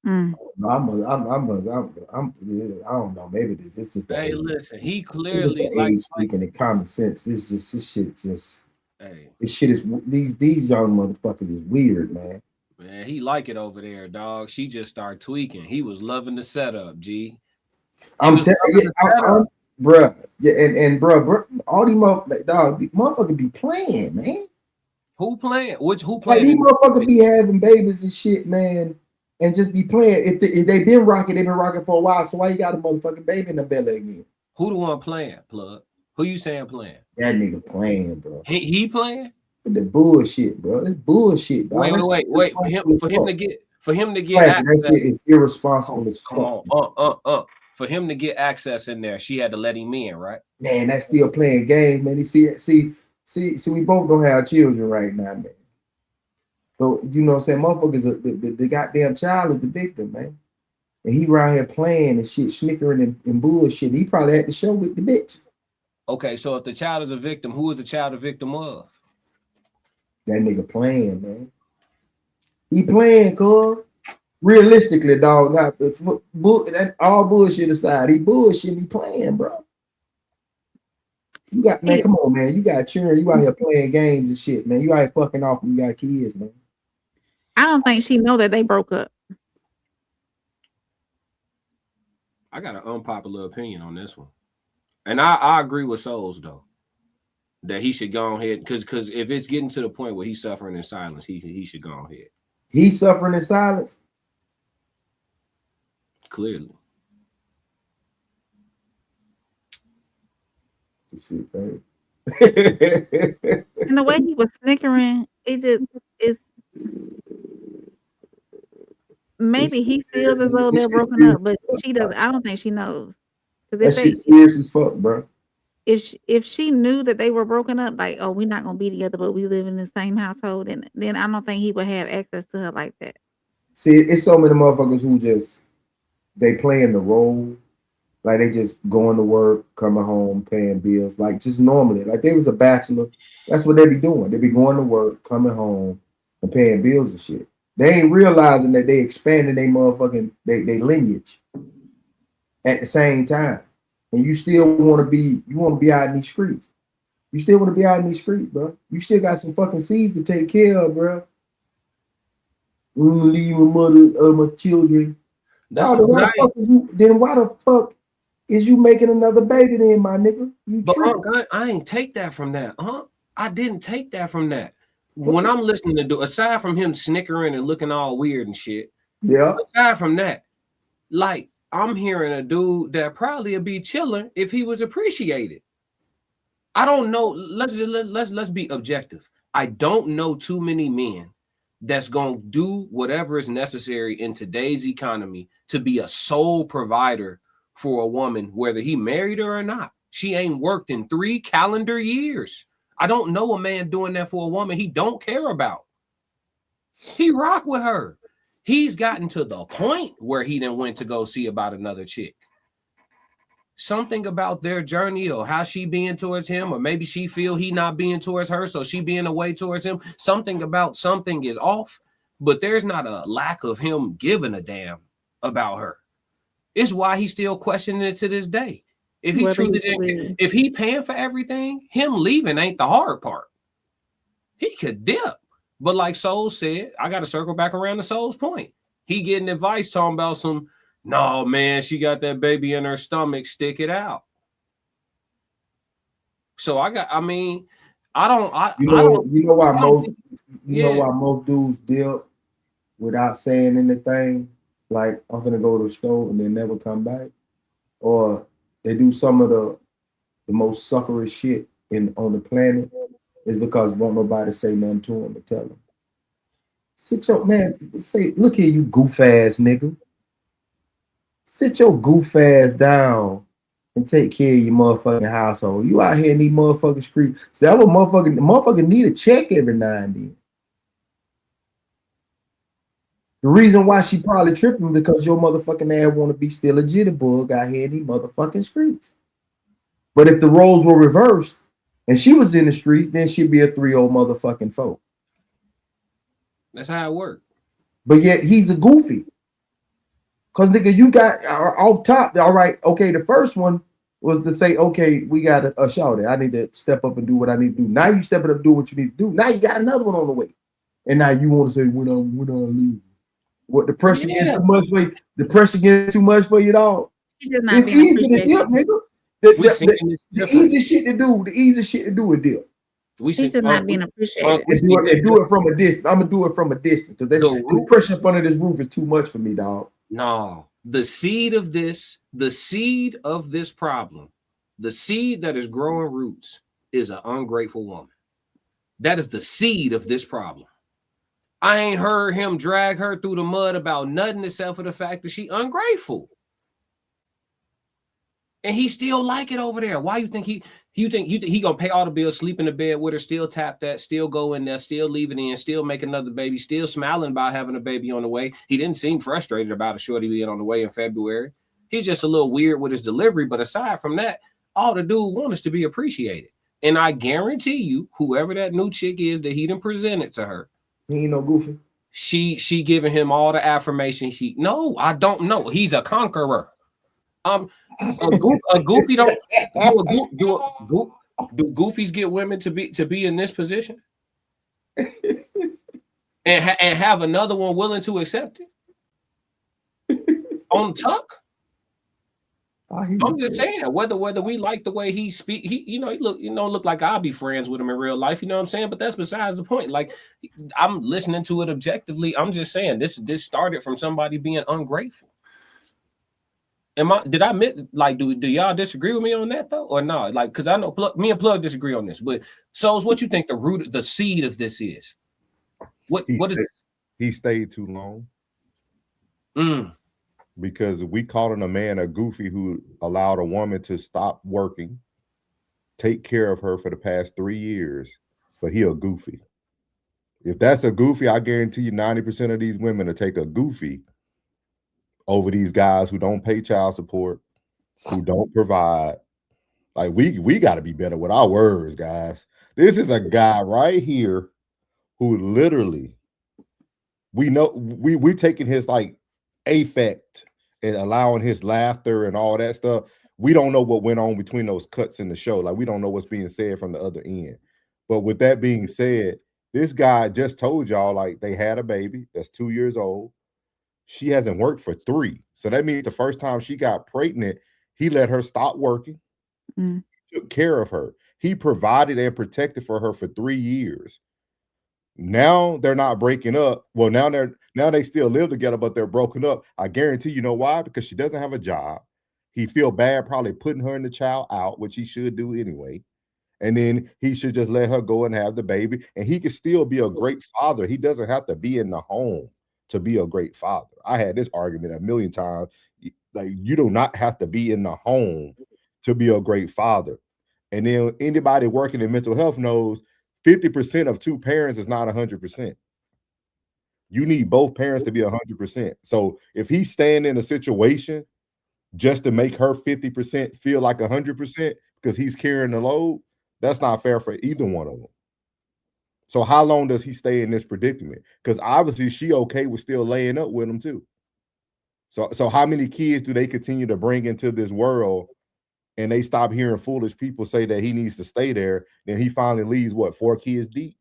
[SPEAKER 2] Mm.
[SPEAKER 4] I don't know. Maybe it's just the
[SPEAKER 5] Hey,
[SPEAKER 4] age.
[SPEAKER 5] listen, he
[SPEAKER 4] It's just
[SPEAKER 5] clearly
[SPEAKER 4] the
[SPEAKER 5] like
[SPEAKER 4] age speaking and common sense. It's just this shit.
[SPEAKER 5] hey,
[SPEAKER 4] This shit is these young motherfuckers is weird, man.
[SPEAKER 5] man, he like it over there, dog. She just started tweaking. He was loving the setup, G.
[SPEAKER 4] I'm telling you, bruh. Yeah, and bruh, all these motherfuckers be playing, man.
[SPEAKER 5] Who playing? Who
[SPEAKER 4] Like
[SPEAKER 5] playing?
[SPEAKER 4] these motherfuckers be having babies and shit, man, and just be playing. If they been rocking, they've been rocking for a while. So why you got a motherfucking baby in the belly again?
[SPEAKER 5] Who the one playing, plug? Who you saying playing?
[SPEAKER 4] That nigga playing, bro.
[SPEAKER 5] He playing?
[SPEAKER 4] The bullshit, bro. This bullshit, dog.
[SPEAKER 5] Wait. For him to get
[SPEAKER 4] Classic, that shit is irresponsible as fuck.
[SPEAKER 5] Come on, For him to get access in there, she had to let him in, right?
[SPEAKER 4] Man, that's still playing games, man. See, we both don't have children right now, man. So you know what I'm saying? Motherfuckers, the goddamn child is the victim, man. And he around here playing and shit, snickering and bullshit. He probably had to show with the bitch.
[SPEAKER 5] Okay, so if the child is a victim, who is the child a victim of?
[SPEAKER 4] That nigga playing, man. He playing, cuz. Realistically, dog. Not that all bullshit aside. He bullshit. He playing, bro. You got man. Come on, man. You got children. You out here playing games and shit, man. You out here fucking off when you got kids, man.
[SPEAKER 2] I don't think she know that they broke up.
[SPEAKER 5] I got an unpopular opinion on this one, and I agree with Souls though that he should go ahead because if it's getting to the point where he's suffering in silence, he should go ahead.
[SPEAKER 4] He's suffering in silence.
[SPEAKER 5] Clearly.
[SPEAKER 4] Shit, baby.
[SPEAKER 2] And the way he was snickering, it's maybe he feels as though they're broken up, but she doesn't. I don't think she knows.
[SPEAKER 4] That shit's serious as fuck, bro.
[SPEAKER 2] If she knew that they were broken up, like, oh, we're not gonna be together, but we live in the same household, and then I don't think he would have access to her like that.
[SPEAKER 4] See, it's so many motherfuckers who they playing the role, like they just going to work, coming home, paying bills, like just normally, like they was a bachelor. That's what they be doing. They be going to work, coming home, and paying bills and shit. They ain't realizing that they expanding their motherfucking they lineage at the same time. And you still want to be out in these streets. You still want to be out in these streets, bro. You still got some fucking seeds to take care of, bro. I'm gonna leave my mother, my children. Then why the fuck is you making another baby then, my nigga?
[SPEAKER 5] I ain't take that from that, huh? I didn't take that from that. When I'm listening to aside from him snickering and looking all weird and shit,
[SPEAKER 4] yeah.
[SPEAKER 5] Aside from that, like I'm hearing a dude that probably would be chilling if he was appreciated. I don't know. Let's be objective. I don't know too many men that's gonna do whatever is necessary in today's economy to be a sole provider for a woman, whether he married her or not. She ain't worked in 3 calendar years. I don't know a man doing that for a woman he don't care about. He rock with her. He's gotten to the point where he then went to go see about another chick. Something about their journey or how she being towards him, or maybe she feel he not being towards her, so she being away towards him. Something about something is off, but there's not a lack of him giving a damn about her. It's why he's still questioning it to this day. If he truly didn't, if he paying for everything, him leaving ain't the hard part. he could dip. But like Soul said, I got to circle back around to Soul's point. He getting advice talking about some, no, man, she got that baby in her stomach, stick it out. So I don't,
[SPEAKER 4] you know why most,
[SPEAKER 5] yeah.
[SPEAKER 4] know why most dudes dip without saying anything? Like, I'm gonna go to the store and they never come back, or they do some of the most suckerish shit on the planet, is because won't nobody say nothing to them and tell them. Sit your man, say, look here, you goof ass nigga. Sit your goof ass down and take care of your motherfucking household. You out here in these motherfucking streets. See, that what motherfucking need a check every now and then. The reason why she probably tripping because your motherfucking ass want to be still a jitterbug out here in these motherfucking streets. But if the roles were reversed and she was in the streets, then she'd be a 3-0 motherfucking foe.
[SPEAKER 5] That's how it works.
[SPEAKER 4] But yet he's a goofy. Cause nigga, you got off top. All right, okay. The first one was to say, okay, we got a shouty. I need to step up and do what I need to do. Now you stepping up and do what you need to do. Now you got another one on the way. And now you want to say, when I leave. What, the pressure getting too much for you? The pressure getting too much for you, dog? It's easy to dip, nigga. The easy shit to do. The easy shit to do is dip.
[SPEAKER 2] He's just not being appreciated.
[SPEAKER 4] And do it from a distance. I'm gonna do it from a distance because this pressure up under this roof is too much for me, dog.
[SPEAKER 5] No, the seed of this problem, the seed that is growing roots is an ungrateful woman. That is the seed of this problem. I ain't heard him drag her through the mud about nothing except for the fact that she ungrateful. And he still like it over there. Why you think he gonna pay all the bills, sleep in the bed with her, still tap that, still go in there, still leave it in, still make another baby, still smiling about having a baby on the way. He didn't seem frustrated about a shorty being on the way in February. He's just a little weird with his delivery. But aside from that, all the dude wants is to be appreciated. And I guarantee you, whoever that new chick is that he done presented to her,
[SPEAKER 4] he ain't no goofy.
[SPEAKER 5] She giving him all the affirmation. No, I don't know. He's a conqueror. A goofy don't do goofies get women to be in this position and have another one willing to accept it on tuck? I'm just saying, whether we like the way he speak, he look like I'll be friends with him in real life. You know what I'm saying? But that's besides the point. Like, I'm listening to it objectively. I'm just saying this started from somebody being ungrateful. Did I admit, like, do y'all disagree with me on that though, or no? Like, because I know me and Plug disagree on this, but Souls, what you think the seed of this is? What is it?
[SPEAKER 3] He stayed too long. Because we calling a man a goofy who allowed a woman to stop working, take care of her for the past 3 years, but he a goofy. If that's a goofy, I guarantee you 90% of these women will take a goofy over these guys who don't pay child support, who don't provide. Like, we got to be better with our words, guys. This is a guy right here who literally, we know we're taking his like affect and allowing his laughter and all that stuff. We don't know what went on between those cuts in the show. Like, we don't know what's being said from the other end. But with that being said, this guy just told y'all, like, they had a baby that's 2 years old. She hasn't worked for 3. So that means the first time she got pregnant, he let her stop working, took care of her. He provided and protected for her for 3 years. Now they're not breaking up. Well, now they still live together, but they're broken up. I guarantee you know why? Because she doesn't have a job. He feel bad probably putting her and the child out, which he should do anyway. And then he should just let her go and have the baby. And he can still be a great father. He doesn't have to be in the home to be a great father. I had this argument a million times. Like, you do not have to be in the home to be a great father. And then anybody working in mental health knows 50% of 2 parents is not 100%. You need both parents to be 100%. So if he's staying in a situation just to make her 50% feel like 100% because he's carrying the load, that's not fair for either one of them. So how long does he stay in this predicament? Because obviously she okay with still laying up with him too. So how many kids do they continue to bring into this world and they stop hearing foolish people say that he needs to stay there? Then he finally leaves, 4 kids deep?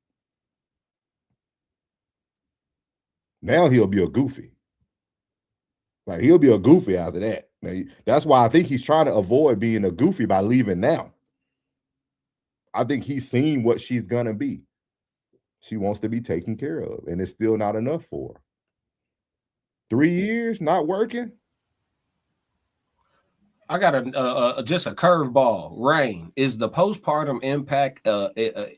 [SPEAKER 3] Now he'll be a goofy. Like he'll be a goofy after that. Now, that's why I think he's trying to avoid being a goofy by leaving now. I think he's seen what she's gonna be. She wants to be taken care of, and it's still not enough for her. 3 years not working.
[SPEAKER 5] I got just a curveball. Rain, is the postpartum impact?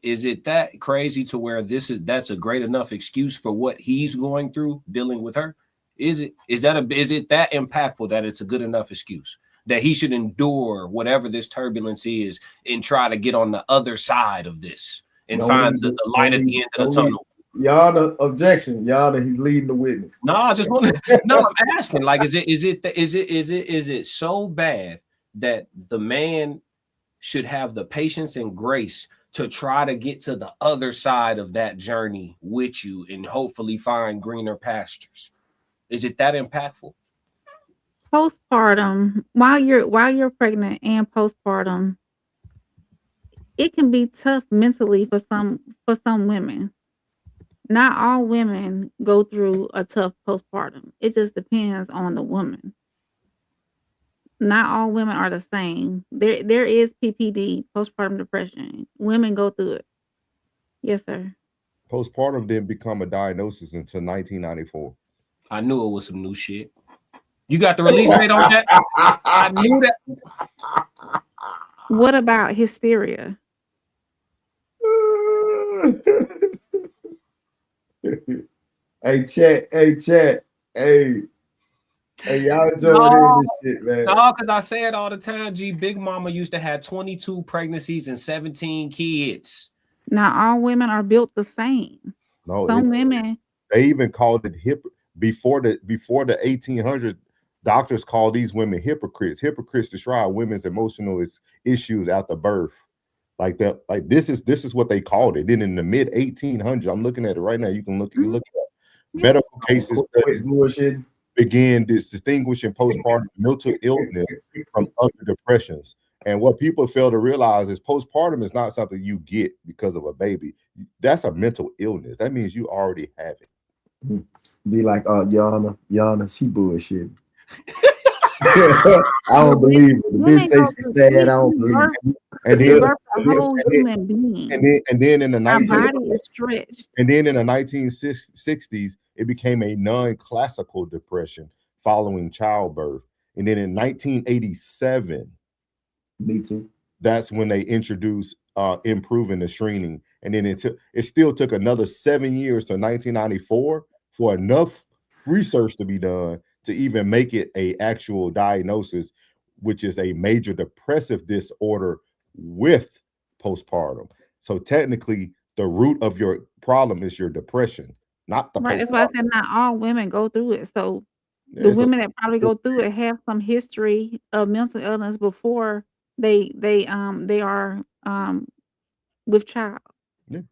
[SPEAKER 5] Is it that crazy to where that's a great enough excuse for what he's going through dealing with her? Is it that impactful that it's a good enough excuse that he should endure whatever this turbulence is and try to get on the other side of this and find the light at the end of the tunnel?
[SPEAKER 4] Y'all objection. Y'all he's leading the witness.
[SPEAKER 5] No, I just want to. No, I'm asking. Like, is it so bad that the man should have the patience and grace to try to get to the other side of that journey with you and hopefully find greener pastures? Is it that impactful?
[SPEAKER 2] Postpartum, while you're pregnant and postpartum, it can be tough mentally for some women. Not all women go through a tough postpartum. It just depends on the woman. Not all women are the same. There is PPD, postpartum depression. Women go through it. Yes, sir.
[SPEAKER 3] Postpartum didn't become a diagnosis until 1994.
[SPEAKER 5] I knew it was some new shit. You got the release date on that? I knew that.
[SPEAKER 2] What about hysteria?
[SPEAKER 4] Hey, chat. Hey, y'all join in this shit, man.
[SPEAKER 5] No, because I say it all the time. Big Mama used to have 22 pregnancies and 17 kids.
[SPEAKER 2] Not all women are built the same.
[SPEAKER 3] No,
[SPEAKER 2] some women.
[SPEAKER 3] They even called it before the 1800s. Doctors call these women hypocrites. Hypocrites describe women's emotional issues after birth. Like that, like this is what they called it. Then in the mid 1800s, I'm looking at it right now. You can look at medical cases begin distinguishing postpartum mental illness from other depressions. And what people fail to realize is postpartum is not something you get because of a baby. That's a mental illness. That means you already have it.
[SPEAKER 4] Be like, Yana, she bullshit. I don't believe it. The bitch say she's sad. I don't believe it.
[SPEAKER 3] And then in the 1960s, it became a non-classical depression following childbirth. And then in 1987,
[SPEAKER 4] me too.
[SPEAKER 3] That's when they introduced improving the screening. And then it still took another 7 years to 1994 for enough research to be done to even make it a actual diagnosis, which is a major depressive disorder with postpartum. So technically, the root of your problem is your depression, not the
[SPEAKER 2] right. That's why I said not all women go through it. So the women that probably go through it have some history of mental illness before they are with child.
[SPEAKER 3] Yeah,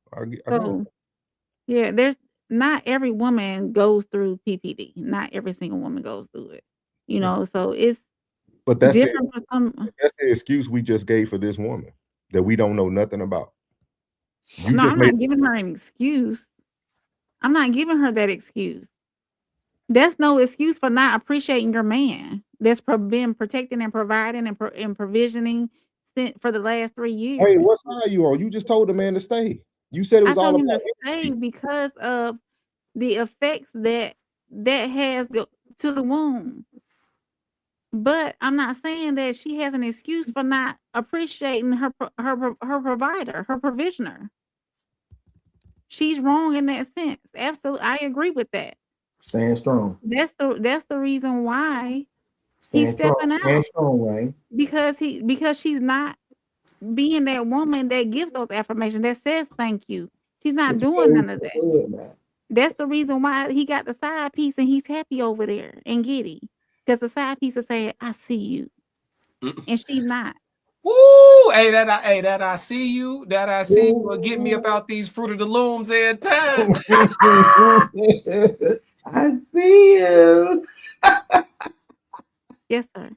[SPEAKER 2] yeah, there's not every woman goes through PPD. Not every single woman goes through it. You know, so it's different for some.
[SPEAKER 3] That's the excuse we just gave for this woman that we don't know nothing about.
[SPEAKER 2] I'm not giving her an excuse. I'm not giving her that excuse. That's no excuse for not appreciating your man that's been protecting and providing and provisioning for the last 3 years.
[SPEAKER 3] Hey, what side are you on? You just told the man to stay. You said it was all about
[SPEAKER 2] to stay because of the effects that has to the womb. But I'm not saying that she has an excuse for not appreciating her provider, her provisioner. She's wrong in that sense. Absolutely, I agree with that.
[SPEAKER 4] Stand strong.
[SPEAKER 2] That's the reason why he's stepping out.
[SPEAKER 4] Stand strong, right?
[SPEAKER 2] Because she's not being that woman that gives those affirmations, that says thank you. She's not doing none of that. That's the reason why he got the side piece and he's happy over there and giddy. Because the side piece is saying, I see you. And she's not.
[SPEAKER 5] Woo! Hey, that I see you will get me about these Fruit of the Looms every time.
[SPEAKER 4] I see you.
[SPEAKER 2] Yes, sir.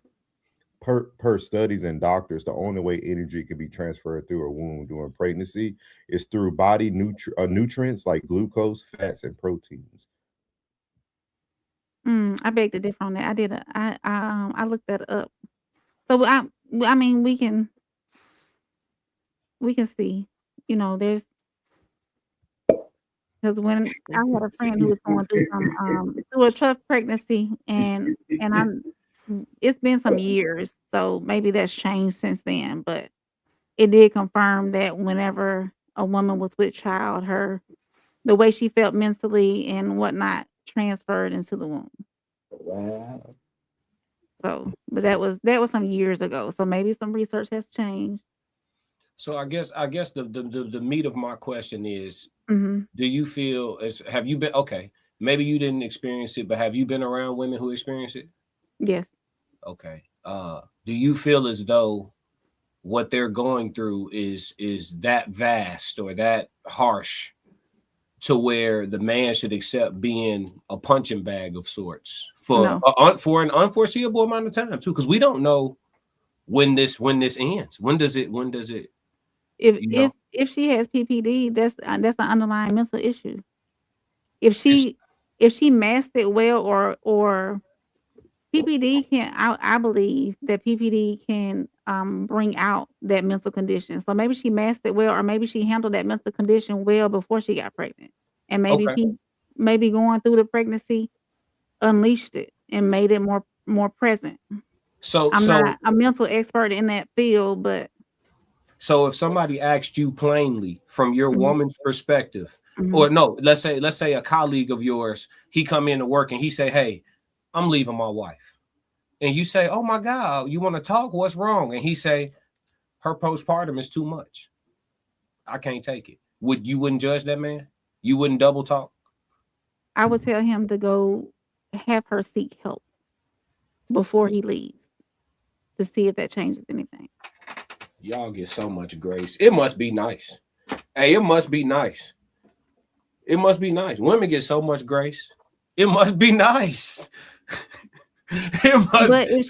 [SPEAKER 3] Per studies and doctors, the only way energy can be transferred through a womb during pregnancy is through body nutrients like glucose, fats, and proteins.
[SPEAKER 2] I beg to differ on that. I did I looked that up. So I mean we can see, there's because when I had a friend who was going through through a tough pregnancy and it's been some years, so maybe that's changed since then, but it did confirm that whenever a woman was with child, the way she felt mentally and whatnot transferred into the womb.
[SPEAKER 4] Wow.
[SPEAKER 2] So, but that was some years ago. So maybe some research has changed.
[SPEAKER 5] So I guess the meat of my question is,
[SPEAKER 2] Mhm.
[SPEAKER 5] do you feel have you been okay? Maybe you didn't experience it, but have you been around women who experienced it?
[SPEAKER 2] Yes.
[SPEAKER 5] Okay. Do you feel as though what they're going through is that vast or that harsh to where the man should accept being a punching bag of sorts for
[SPEAKER 2] No.
[SPEAKER 5] for an unforeseeable amount of time too? Because we don't know when this ends. When does it?
[SPEAKER 2] If she has PPD, that's an underlying mental issue. If she masked it well or PPD can I believe that PPD can bring out that mental condition. So maybe she masked it well, or maybe she handled that mental condition well before she got pregnant. And
[SPEAKER 5] Okay.
[SPEAKER 2] maybe going through the pregnancy unleashed it and made it more present.
[SPEAKER 5] So
[SPEAKER 2] I'm not a mental expert in that field, but
[SPEAKER 5] So if somebody asked you plainly from your
[SPEAKER 2] Mhm.
[SPEAKER 5] woman's perspective, or
[SPEAKER 2] Mhm.
[SPEAKER 5] no, let's say a colleague of yours, he come into work and he say, "Hey, I'm leaving my wife," and you say, "Oh my God, you want to talk? What's wrong?" And he say, "Her postpartum is too much. I can't take it." You wouldn't judge that man? You wouldn't double talk?
[SPEAKER 2] I would tell him to go have her seek help before he leaves to see if that changes anything.
[SPEAKER 5] Y'all get so much grace. It must be nice. Hey, it must be nice. It must be nice. Women get so much grace. It must be nice. It must.
[SPEAKER 2] But if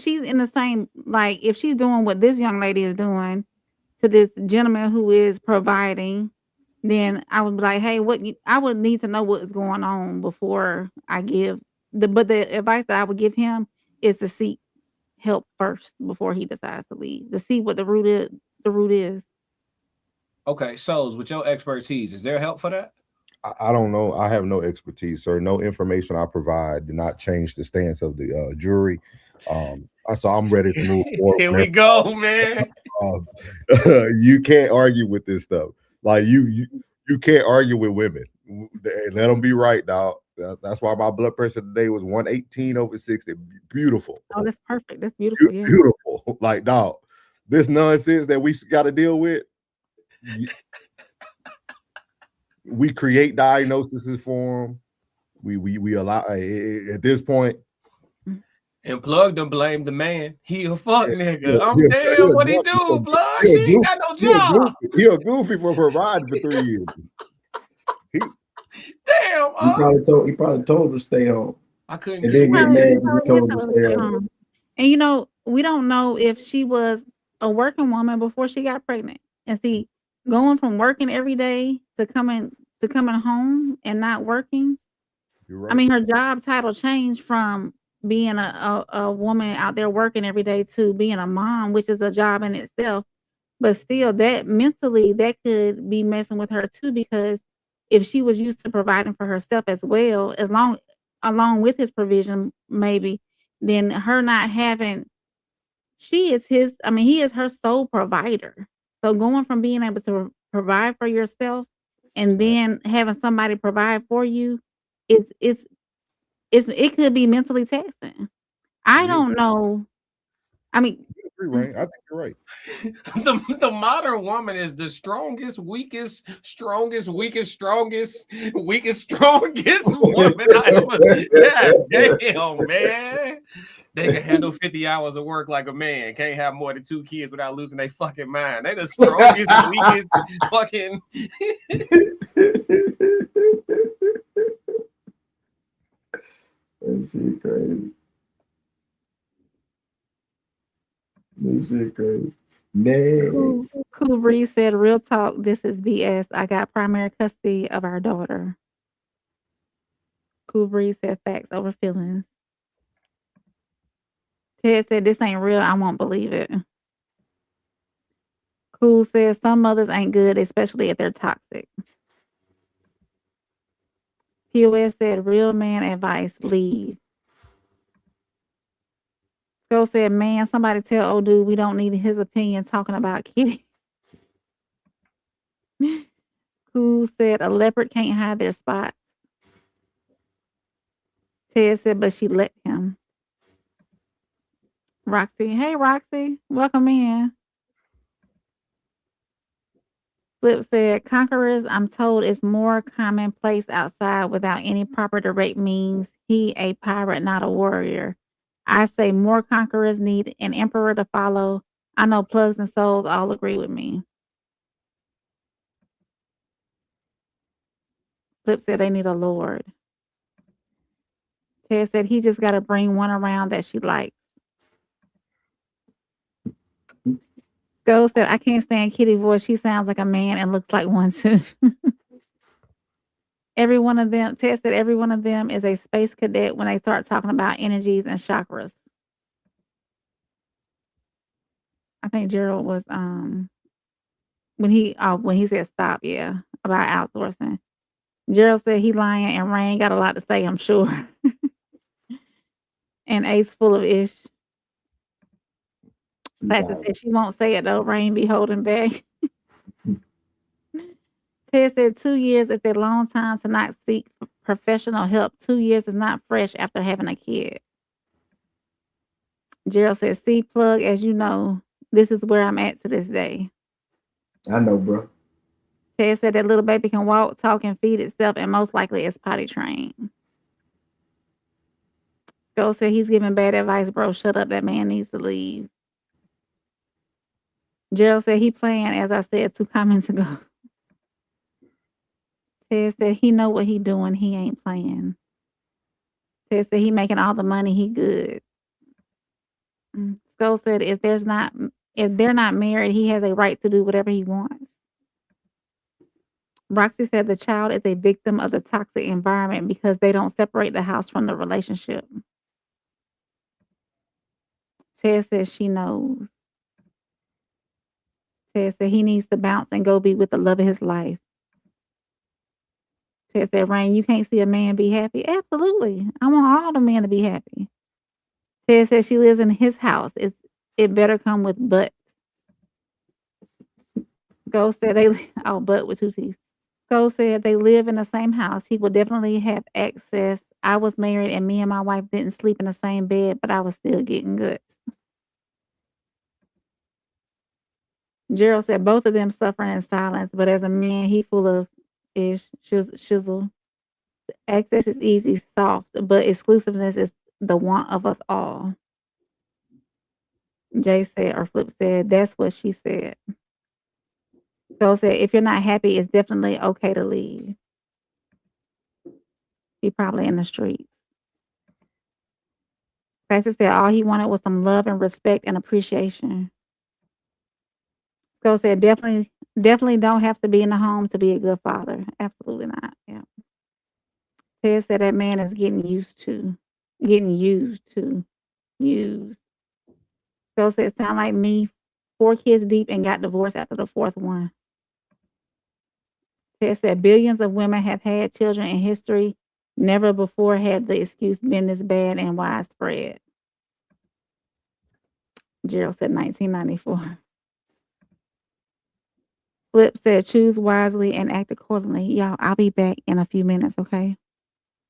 [SPEAKER 2] she's in the same, like if she's doing what this young lady is doing to this gentleman who is providing, then I would be like, hey, I would need to know what is going on before I give the advice that I would give him is to seek help first before he decides to leave, to see what the root is.
[SPEAKER 5] Okay, so with your expertise, is there help for that?
[SPEAKER 3] I don't know. I have no expertise, sir. No information I provide did not change the stance of the jury. So I'm ready to move forward.
[SPEAKER 5] Here we go, man.
[SPEAKER 3] You can't argue with this stuff. Like you can't argue with women. Let them be right, dog. That's why my blood pressure today was 118/60. Beautiful.
[SPEAKER 2] Oh, that's perfect. That's beautiful. Yeah.
[SPEAKER 3] Beautiful. Like, dog, this nonsense that we got to deal with. We create diagnoses for them. We allow at this point.
[SPEAKER 5] And Plug done blame the man. He a fuck nigga. I'm damn. What he do, Plug? She ain't got no job.
[SPEAKER 3] He a goofy for providing for 3 years.
[SPEAKER 5] Damn.
[SPEAKER 4] He probably told her to stay home.
[SPEAKER 5] I couldn't
[SPEAKER 4] and then get mad because he told her
[SPEAKER 2] to
[SPEAKER 4] to stay home.
[SPEAKER 2] And we don't know if she was a working woman before she got pregnant. And see, going from working every day to coming home and not working.
[SPEAKER 3] You're right.
[SPEAKER 2] I mean, her job title changed from being a woman out there working every day to being a mom, which is a job in itself. But still, that mentally, that could be messing with her too, because if she was used to providing for herself as well, along with his provision, maybe, then her not having, he is her sole provider. So going from being able to provide for yourself and then having somebody provide for you, it could be mentally taxing. I don't know. I mean,
[SPEAKER 3] right. I think you're right.
[SPEAKER 5] The modern woman is the strongest, weakest woman I ever. Yeah, damn, man. They can handle 50 hours of work like a man. Can't have more than 2 kids without losing their fucking mind. They the strongest, weakest fucking.
[SPEAKER 4] That shit crazy. This shit crazy. Next.
[SPEAKER 2] Cool Breeze said, real talk, this is BS. I got primary custody of our daughter. Cool Breeze said facts over feelings. Ted said this ain't real. I won't believe it. Cool says some mothers ain't good, especially if they're toxic. POS said real man advice, leave. Skull said, man, somebody tell old dude we don't need his opinion talking about Kitty. Cool said a leopard can't hide their spots. Ted said, but she let him. Roxy, hey Roxy, welcome in. Flip said, conquerors, I'm told, is more commonplace outside without any proper direct means. He a pirate, not a warrior. I say more conquerors need an emperor to follow. I know plugs and souls all agree with me. Flip said they need a lord. Ted said he just got to bring one around that she likes. Go said, I can't stand Kitty voice. She sounds like a man and looks like one too. Every one of them, Ted said every one of them is a space cadet when they start talking about energies and chakras. I think Gerald was when he said stop, yeah, about outsourcing. Gerald said he lying and Rain got a lot to say, I'm sure. And Ace full of ish. Pastor said she won't say it though. Rain be holding back. Ted said 2 years is a long time to not seek professional help. 2 years is not fresh after having a kid. Gerald said, see, plug, as you know, this is where I'm at to this day.
[SPEAKER 4] I know, bro.
[SPEAKER 2] Ted said that little baby can walk, talk, and feed itself, and most likely is potty trained. Joe said he's giving bad advice, bro. Shut up. That man needs to leave. Gerald said he playing, as I said 2 comments ago. Ted said he know what he doing. He ain't playing. Ted said he making all the money. He good. Skull said if they're not married, he has a right to do whatever he wants. Roxy said the child is a victim of the toxic environment because they don't separate the house from the relationship. Ted says she knows. Ted said he needs to bounce and go be with the love of his life. Ted said, Rain, you can't see a man be happy? Absolutely. I want all the men to be happy. Ted said she lives in his house. It better come with butts. Skull said butt with 2 T's. Skull said they live in the same house. He will definitely have access. I was married and me and my wife didn't sleep in the same bed, but I was still getting guts. Gerald said both of them suffering in silence, but as a man, he full of shizzle. Access is easy, soft, but exclusiveness is the want of us all. Jay said, or Flip said, that's what she said. So said, if you're not happy, it's definitely okay to leave. He probably in the street. Classic said all he wanted was some love and respect and appreciation. So said definitely don't have to be in the home to be a good father. Absolutely not. Yeah. Ted said that man is getting used. So said sound like me, 4 kids deep and got divorced after the 4th one. Ted said billions of women have had children in history. Never before had the excuse been this bad and widespread. Gerald said 1994. Flip said choose wisely and act accordingly. Y'all, I'll be back in a few minutes, okay?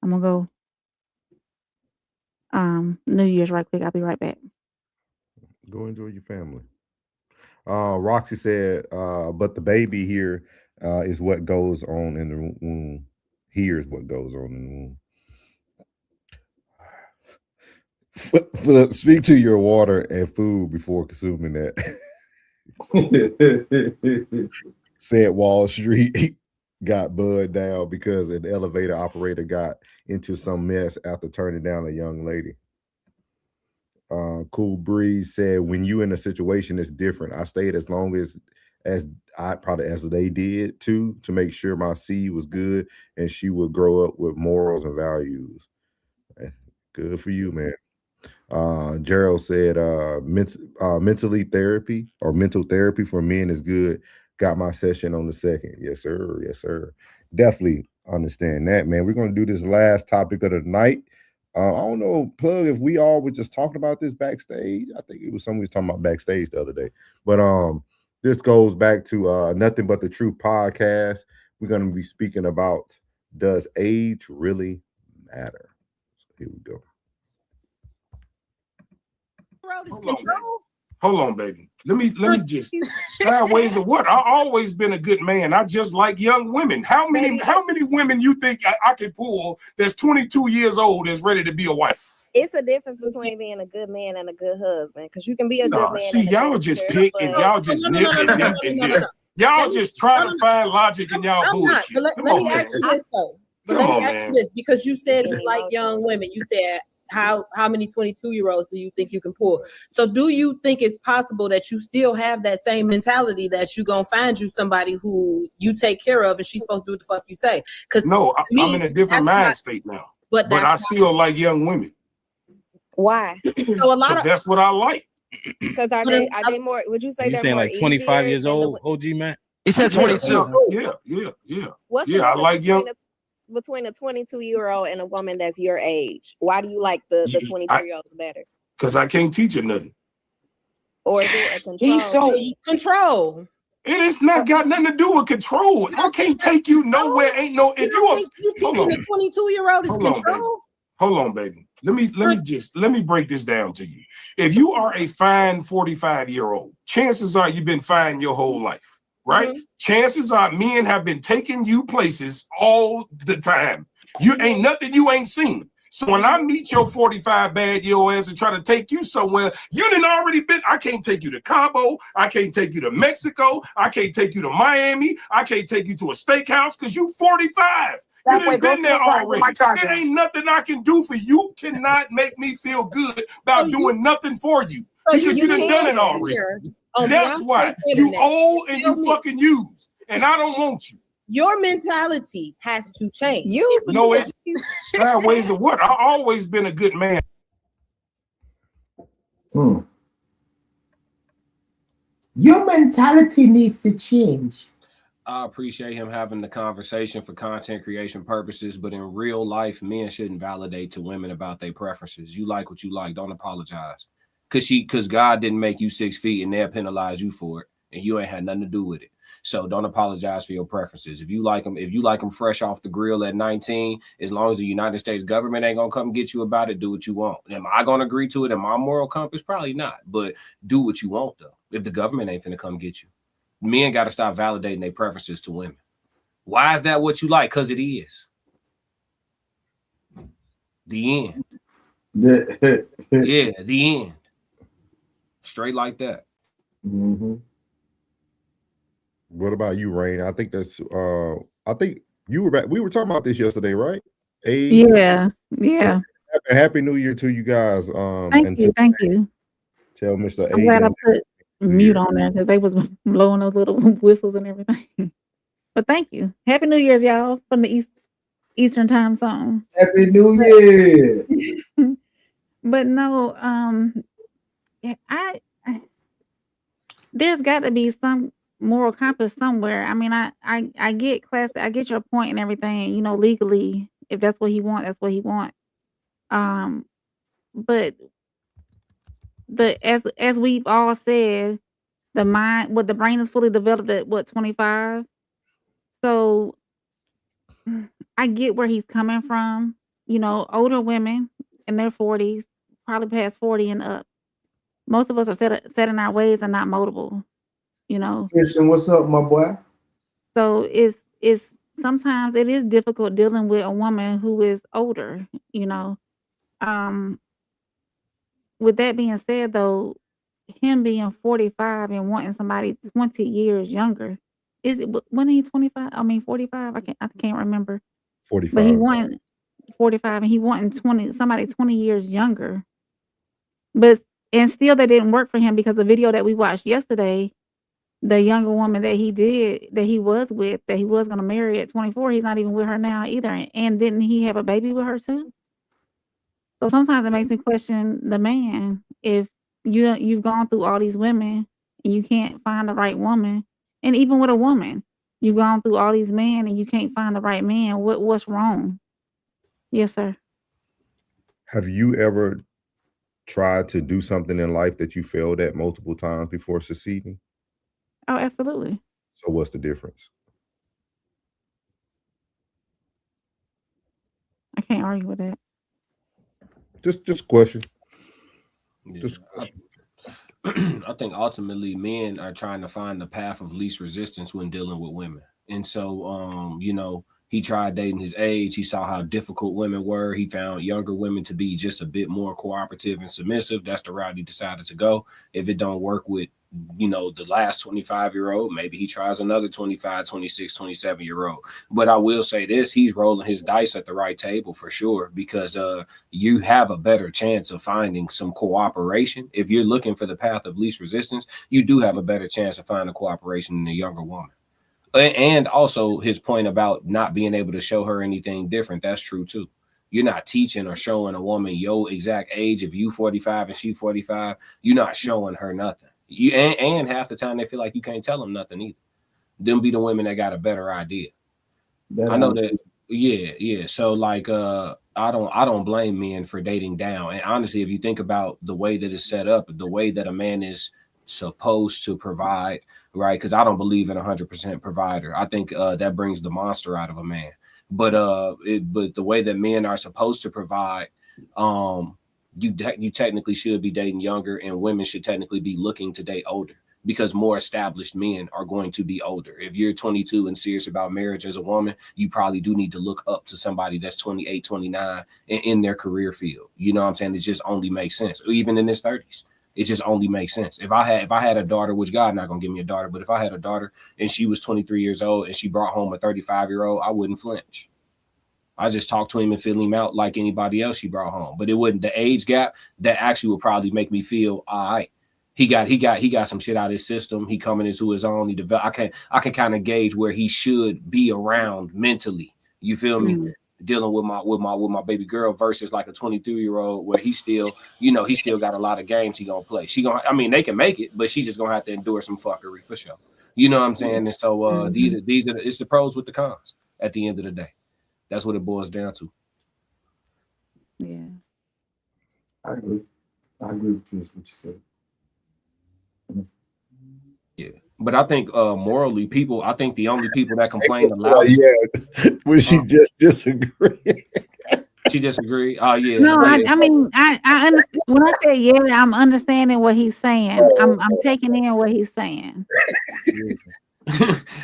[SPEAKER 2] I'm gonna go New Year's right quick. I'll be right back.
[SPEAKER 3] Go enjoy your family. Roxy said, but the baby here is what goes on in the womb. Here's what goes on in the womb. Speak to your water and food before consuming that. Said Wall Street got Bud down because an elevator operator got into some mess after turning down a young lady. Cool Breeze said, when you in a situation, it's different. I stayed as long as as they did too, to make sure my seed was good and she would grow up with morals and values. Good for you, man. Gerald said mentally therapy or mental therapy for men is good. Got my session on the 2nd. Yes, sir. Yes, sir. Definitely understand that, man. We're gonna do this last topic of the night. I don't know, Plug, if we all were just talking about this backstage. I think it was somebody was talking about backstage the other day. But this goes back to Nothing But the Truth podcast. We're gonna be speaking about, does age really matter? So here we go.
[SPEAKER 13] Hold on, baby. Let me just sideways of what? I always been a good man. I just like young women. How many women you think I can pull that's 22 years old that's ready to be a wife?
[SPEAKER 14] It's a difference between being a good man and a good husband, because you can be a good man.
[SPEAKER 13] See, y'all just pick and y'all just nip and nip and nip. Y'all just try to find logic in y'all bullshit.
[SPEAKER 15] Let me ask you this though. Because you said you like young women. You said how many 22-year-olds do you think you can pull? So do you think it's possible that you still have that same mentality that you're gonna find you somebody who you take care of and she's supposed to do what the fuck you say? Because
[SPEAKER 13] no, I'm in a different mind state now. But I still like young women.
[SPEAKER 14] Why?
[SPEAKER 15] So
[SPEAKER 13] that's what I like.
[SPEAKER 14] Because are they more? Would you say
[SPEAKER 16] you
[SPEAKER 14] they're
[SPEAKER 16] saying
[SPEAKER 14] more
[SPEAKER 16] like 25
[SPEAKER 14] easier
[SPEAKER 16] years
[SPEAKER 14] than
[SPEAKER 16] old, OG man?
[SPEAKER 8] He said 22.
[SPEAKER 13] Yeah.
[SPEAKER 14] What's the
[SPEAKER 13] I like young.
[SPEAKER 14] Between a 22-year-old and a woman that's your age? Why do you like the 22-year-olds better?
[SPEAKER 13] Because I can't teach her nothing.
[SPEAKER 14] Or is it a control?
[SPEAKER 15] Control.
[SPEAKER 13] It is not got nothing to do with control. I can't take you nowhere. Ain't no. If
[SPEAKER 15] you teaching a 22-year-old is control.
[SPEAKER 13] Hold on, baby. Let me break this down to you. If you are a fine 45-year-old, chances are you've been fine your whole life. Right? Mm-hmm. Chances are men have been taking you places all the time. You ain't nothing you ain't seen. So when I meet your 45 bad year ass and try to take you somewhere, you done already been. I can't take you to Cabo. I can't take you to Mexico. I can't take you to Miami. I can't take you to a steakhouse because you 45. You done been there already. It ain't nothing I can do for you. Cannot make me feel good about doing nothing for you because you done done it already. That's why you old and you fucking used, and I don't want you.
[SPEAKER 15] Your mentality has to change.
[SPEAKER 13] No, it's sideways of what? I always been a good man.
[SPEAKER 4] Your mentality needs to change.
[SPEAKER 5] I appreciate him having the conversation for content creation purposes, but in real life, men shouldn't validate to women about their preferences. You like what you like. Don't apologize. Because God didn't make you 6 feet and they'll penalize you for it, and you ain't had nothing to do with it. So don't apologize for your preferences. If you like them fresh off the grill at 19, as long as the United States government ain't gonna come get you about it, do what you want. Am I gonna agree to it in my moral compass? Probably not. But do what you want though. If the government ain't finna come get you, men got to stop validating their preferences to women. Why is that what you like? Because it is. The end. Yeah, the end. Straight like that.
[SPEAKER 3] Mm-hmm. What about you, Rain? I think that's I think you were back. We were talking about this yesterday, right?
[SPEAKER 2] Yeah.
[SPEAKER 3] Happy New Year to you guys.
[SPEAKER 2] Thank you.
[SPEAKER 3] Tell Mr.
[SPEAKER 2] I'm glad I put mute on there because they was blowing those little whistles and everything. But thank you. Happy New Year's, y'all, from the Eastern time zone.
[SPEAKER 4] Happy New Year.
[SPEAKER 2] But no, I there's got to be some moral compass somewhere. I mean, I get class, I get your point and everything. You know, legally, if that's what he wants, that's what he wants. But as we've all said, the brain is fully developed at 25. So I get where he's coming from. You know, older women in their 40s, probably past 40 and up. Most of us are set in our ways and not moldable. You know.
[SPEAKER 4] Christian, what's up, my boy?
[SPEAKER 2] So it's sometimes it is difficult dealing with a woman who is older. You know. With that being said, though, him being 45 and wanting somebody 20 years younger, is it when he's 25? I mean 45. I can't remember.
[SPEAKER 3] 45.
[SPEAKER 2] But he wanted 45 and he wanting somebody 20 years younger. But and still that didn't work for him because the video that we watched yesterday, the younger woman that he was with, that he was going to marry at 24, he's not even with her now either. And didn't he have a baby with her too? So sometimes it makes me question the man. If you've gone through all these women and you can't find the right woman, and even with a woman, you've gone through all these men and you can't find the right man. What's wrong? Yes, sir.
[SPEAKER 3] Have you ever tried to do something in life that you failed at multiple times before succeeding?
[SPEAKER 2] Oh, absolutely.
[SPEAKER 3] So what's the difference?
[SPEAKER 2] I can't argue with that.
[SPEAKER 3] Just question.
[SPEAKER 5] Yeah.
[SPEAKER 3] Just question.
[SPEAKER 5] I think ultimately men are trying to find the path of least resistance when dealing with women. And so, you know, he tried dating his age. He saw how difficult women were. He found younger women to be just a bit more cooperative and submissive. That's the route he decided to go. If it don't work with, you know, the last 25-year-old, maybe he tries another 25, 26, 27-year-old. But I will say this, he's rolling his dice at the right table for sure, because you have a better chance of finding some cooperation. If you're looking for the path of least resistance, you do have a better chance of finding cooperation in a younger woman. And also his point about not being able to show her anything different, that's true too. You're not teaching or showing a woman your exact age. If you 45 and she 45, you're not showing her nothing. And half the time they feel like you can't tell them nothing either. Them be the women that got a better idea. I know that. Yeah. So like, I don't blame men for dating down. And honestly, if you think about the way that it's set up, the way that a man is supposed to provide, right? Because I don't believe in 100% provider. I think that brings the monster out of a man. But the way that men are supposed to provide, you technically should be dating younger, and women should technically be looking to date older, because more established men are going to be older. If you're 22 and serious about marriage as a woman, you probably do need to look up to somebody that's 28, 29 in their career field. You know what I'm saying? It just only makes sense. Even in his 30s, it just only makes sense. If I had a daughter, which God not gonna give me a daughter, but if I had a daughter and she was 23 years old and she brought home a 35-year-old, I wouldn't flinch. I just talk to him and fill him out like anybody else she brought home. But it wouldn't, the age gap, that actually would probably make me feel all right. He got some shit out of his system. He coming into his own. I can kind of gauge where he should be around mentally. You feel me?
[SPEAKER 2] Mm.
[SPEAKER 5] Dealing with my baby girl versus like a 23-year-old where he still got a lot of games he gonna play. They can make it, but she's just gonna have to endure some fuckery for sure. You know what I'm saying? And so these are it's the pros with the cons at the end of the day. That's what it boils down to.
[SPEAKER 2] Yeah.
[SPEAKER 4] I agree with you, what you said.
[SPEAKER 5] Yeah. But I think morally, I think the only people that complain the loudest.
[SPEAKER 3] Yeah, would she just disagree?
[SPEAKER 5] She disagree. Oh yeah.
[SPEAKER 2] No, I understand. When I say yeah, I'm understanding what he's saying. I'm taking in what he's saying.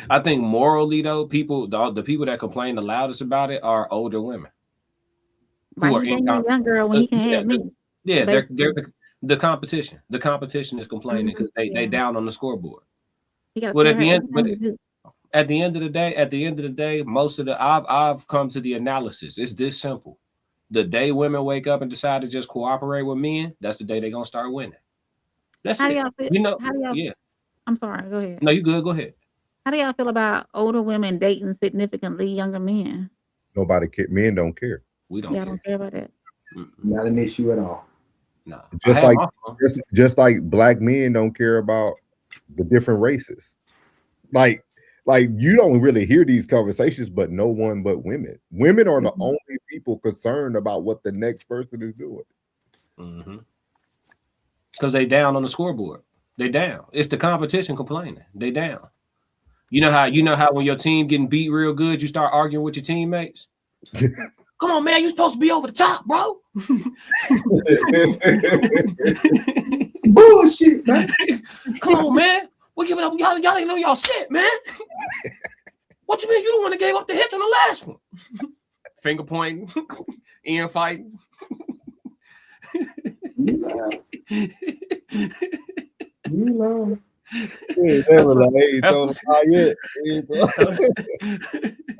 [SPEAKER 5] I think morally though, the people that complain the loudest about it are older women.
[SPEAKER 2] Why you dating a young girl when he can have me?
[SPEAKER 5] Yeah, they're the competition. The competition is complaining because they down on the scoreboard. But at the end of the day, most of I've come to the analysis. It's this simple. The day women wake up and decide to just cooperate with men, that's the day they're gonna start winning. That's
[SPEAKER 2] how
[SPEAKER 5] it.
[SPEAKER 2] do y'all feel?
[SPEAKER 5] You know,
[SPEAKER 2] yeah. I'm sorry, go ahead.
[SPEAKER 5] No, you good, go ahead.
[SPEAKER 2] How do y'all feel about older women dating significantly younger men?
[SPEAKER 3] Nobody care. Men don't care.
[SPEAKER 5] We don't care.
[SPEAKER 2] Don't care about that.
[SPEAKER 4] Not an issue at all.
[SPEAKER 5] No.
[SPEAKER 3] Just like black men don't care about the different races. Like you don't really hear these conversations, but no one but women. Women are the only people concerned about what the next person is doing.
[SPEAKER 5] Because they down on the scoreboard. They down. It's the competition complaining. They down. You know how when your team getting beat real good, you start arguing with your teammates. Come on, man, you supposed to be over the top, bro.
[SPEAKER 4] Bullshit, man.
[SPEAKER 5] Come on, man. We're giving up. Y'all ain't know y'all shit, man. What you mean you the one that gave up the hits on the last one? Finger pointing, Ian fighting.
[SPEAKER 4] You know.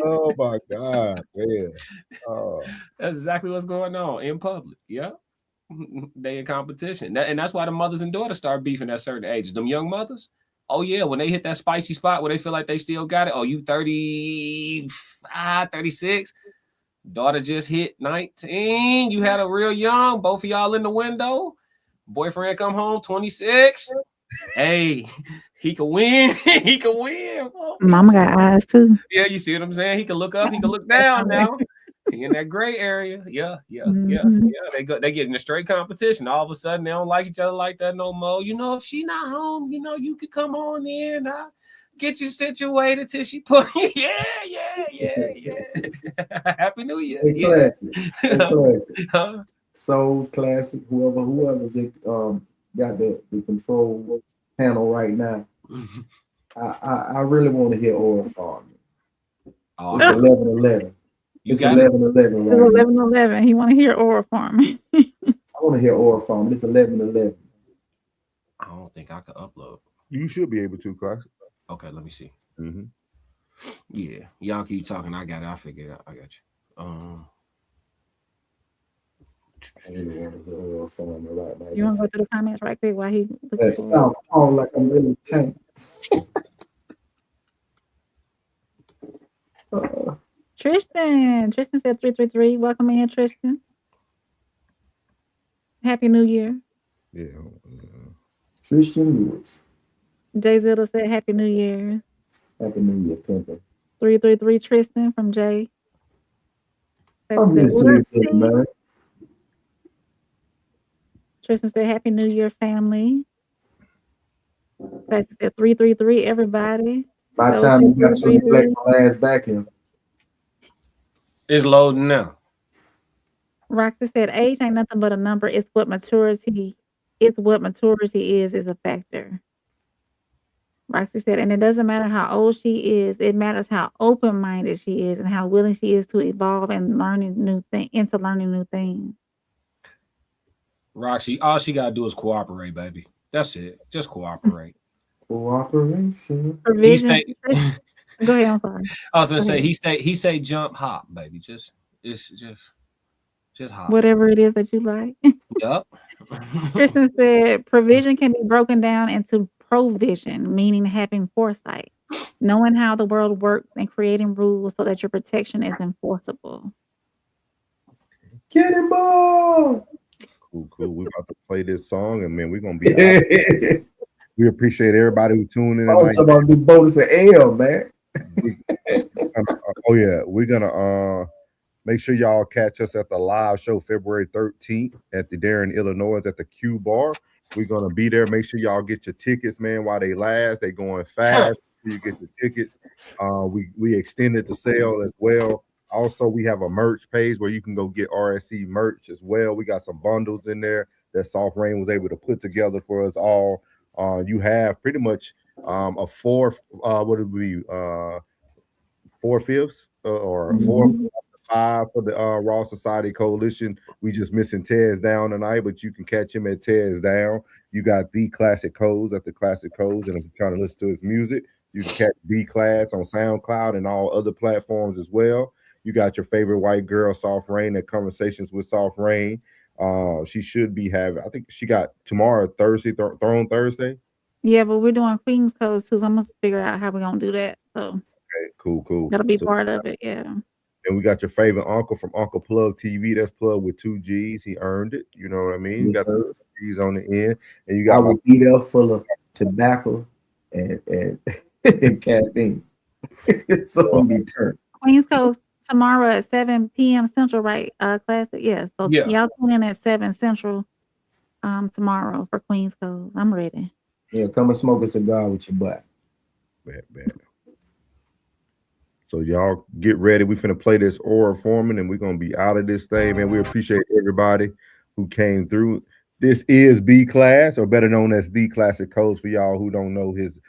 [SPEAKER 3] Oh my God, man. Oh.
[SPEAKER 5] That's exactly what's going on in public. Yeah. They in competition. And that's why the mothers and daughters start beefing at certain ages. Them young mothers, Oh yeah, when they hit that spicy spot where they feel like they still got it. Oh, you 35, 36. Daughter just hit 19. You had a real young, both of y'all in the window. Boyfriend come home 26. Hey, he can win. He can win.
[SPEAKER 2] Mama got eyes too.
[SPEAKER 5] Yeah, you see what I'm saying? He can look up, he can look down now. He in that gray area. Yeah. They get in a straight competition. All of a sudden, they don't like each other like that no more. You know, if she not home, you know, you could come on in. I'll get you situated till she put. Yeah. Happy New Year.
[SPEAKER 4] Hey, classic. Hey, classic. Souls classic. Whoever's got the control panel right now. I really want to hear Oral Farm. It's 11-11. It's 11-11 right
[SPEAKER 2] It's 11-11. He want to hear Oral Farm.
[SPEAKER 4] I want to hear Oral Farm. It's 11-11.
[SPEAKER 5] I don't think I could upload.
[SPEAKER 3] You should be able to, class.
[SPEAKER 5] Okay, let me see.
[SPEAKER 3] Mm-hmm.
[SPEAKER 5] Yeah, y'all keep talking. I got it. I figured it out. I got you.
[SPEAKER 2] You want to go through the comments right quick while he?
[SPEAKER 4] That sound all like I'm really tank.
[SPEAKER 2] Tristan said 333. Welcome in, Tristan. Happy New Year.
[SPEAKER 3] Yeah.
[SPEAKER 4] Tristan Lewis.
[SPEAKER 2] Jay Zilla said Happy New Year.
[SPEAKER 4] Happy New Year, Pimpin.
[SPEAKER 2] 333 Tristan from Jay.
[SPEAKER 4] I'm just Jay, man.
[SPEAKER 2] Tristan said Happy New Year, family. Said 333 everybody.
[SPEAKER 4] By the time you got to black my ass back here.
[SPEAKER 5] It's loading now.
[SPEAKER 2] Roxy said age ain't nothing but a number. It's what maturity is a factor. Roxy said, and it doesn't matter how old she is, it matters how open-minded she is and how willing she is to evolve and learning new things.
[SPEAKER 5] Roxy, all she gotta do is cooperate, baby. That's it. Just cooperate.
[SPEAKER 4] Cooperation.
[SPEAKER 2] Provision. Go ahead. I'm sorry.
[SPEAKER 5] I was gonna say he say jump hop, baby. Just hop.
[SPEAKER 2] Whatever it is that you like.
[SPEAKER 5] Yup.
[SPEAKER 2] Tristan said provision can be broken down into provision, meaning having foresight, knowing how the world works and creating rules so that your protection is enforceable.
[SPEAKER 4] Get him ball.
[SPEAKER 3] Cool. We're about to play this song, and man, we're gonna be. We appreciate everybody who tuned in.
[SPEAKER 4] I'm talking about the bonus of L, man.
[SPEAKER 3] We're gonna make sure y'all catch us at the live show February 13th at the Darien, Illinois, at the Q Bar. We're gonna be there. Make sure y'all get your tickets, man, while they last. They going fast. You get the tickets. We extended the sale as well. Also, we have a merch page where you can go get RSC merch as well. We got some bundles in there that Soft Rain was able to put together for us all. You have pretty much a fourth, what would be 4/5 or 4 5 for the Raw Society Coalition. We just missing Tez Down tonight, but you can catch him at Tez Down. You got the Classic Codes at the Classic Codes, and if you're trying to listen to his music, you can catch B Class on SoundCloud and all other platforms as well. You got your favorite white girl, Soft Rain, at Conversations with Soft Rain. She should be having, I think she got tomorrow, Thursday, Throne Thursday.
[SPEAKER 2] Yeah, but we're doing Queen's Codes too, so I'm gonna figure out how we're gonna do that. So
[SPEAKER 3] okay, cool.
[SPEAKER 2] That'll be part of it, yeah.
[SPEAKER 3] And we got your favorite uncle from Uncle Plug TV. That's Plug with 2 G's. He earned it. You know what I mean?
[SPEAKER 4] Yes,
[SPEAKER 3] you got the G's on the end, and you got.
[SPEAKER 4] I will be there full of tobacco and caffeine. So be turned.
[SPEAKER 2] Queen's Coast tomorrow at 7 p.m. Central, right? Classic, yeah. So y'all tune in at 7 Central tomorrow for Queen's Coast. I'm ready.
[SPEAKER 4] Yeah, come and smoke a cigar with your butt.
[SPEAKER 3] Bad. So y'all get ready. We finna play this Oral Foreman, and we're gonna be out of this thing, man. We appreciate everybody who came through. This is B Class, or better known as The Classic Codes for y'all who don't know his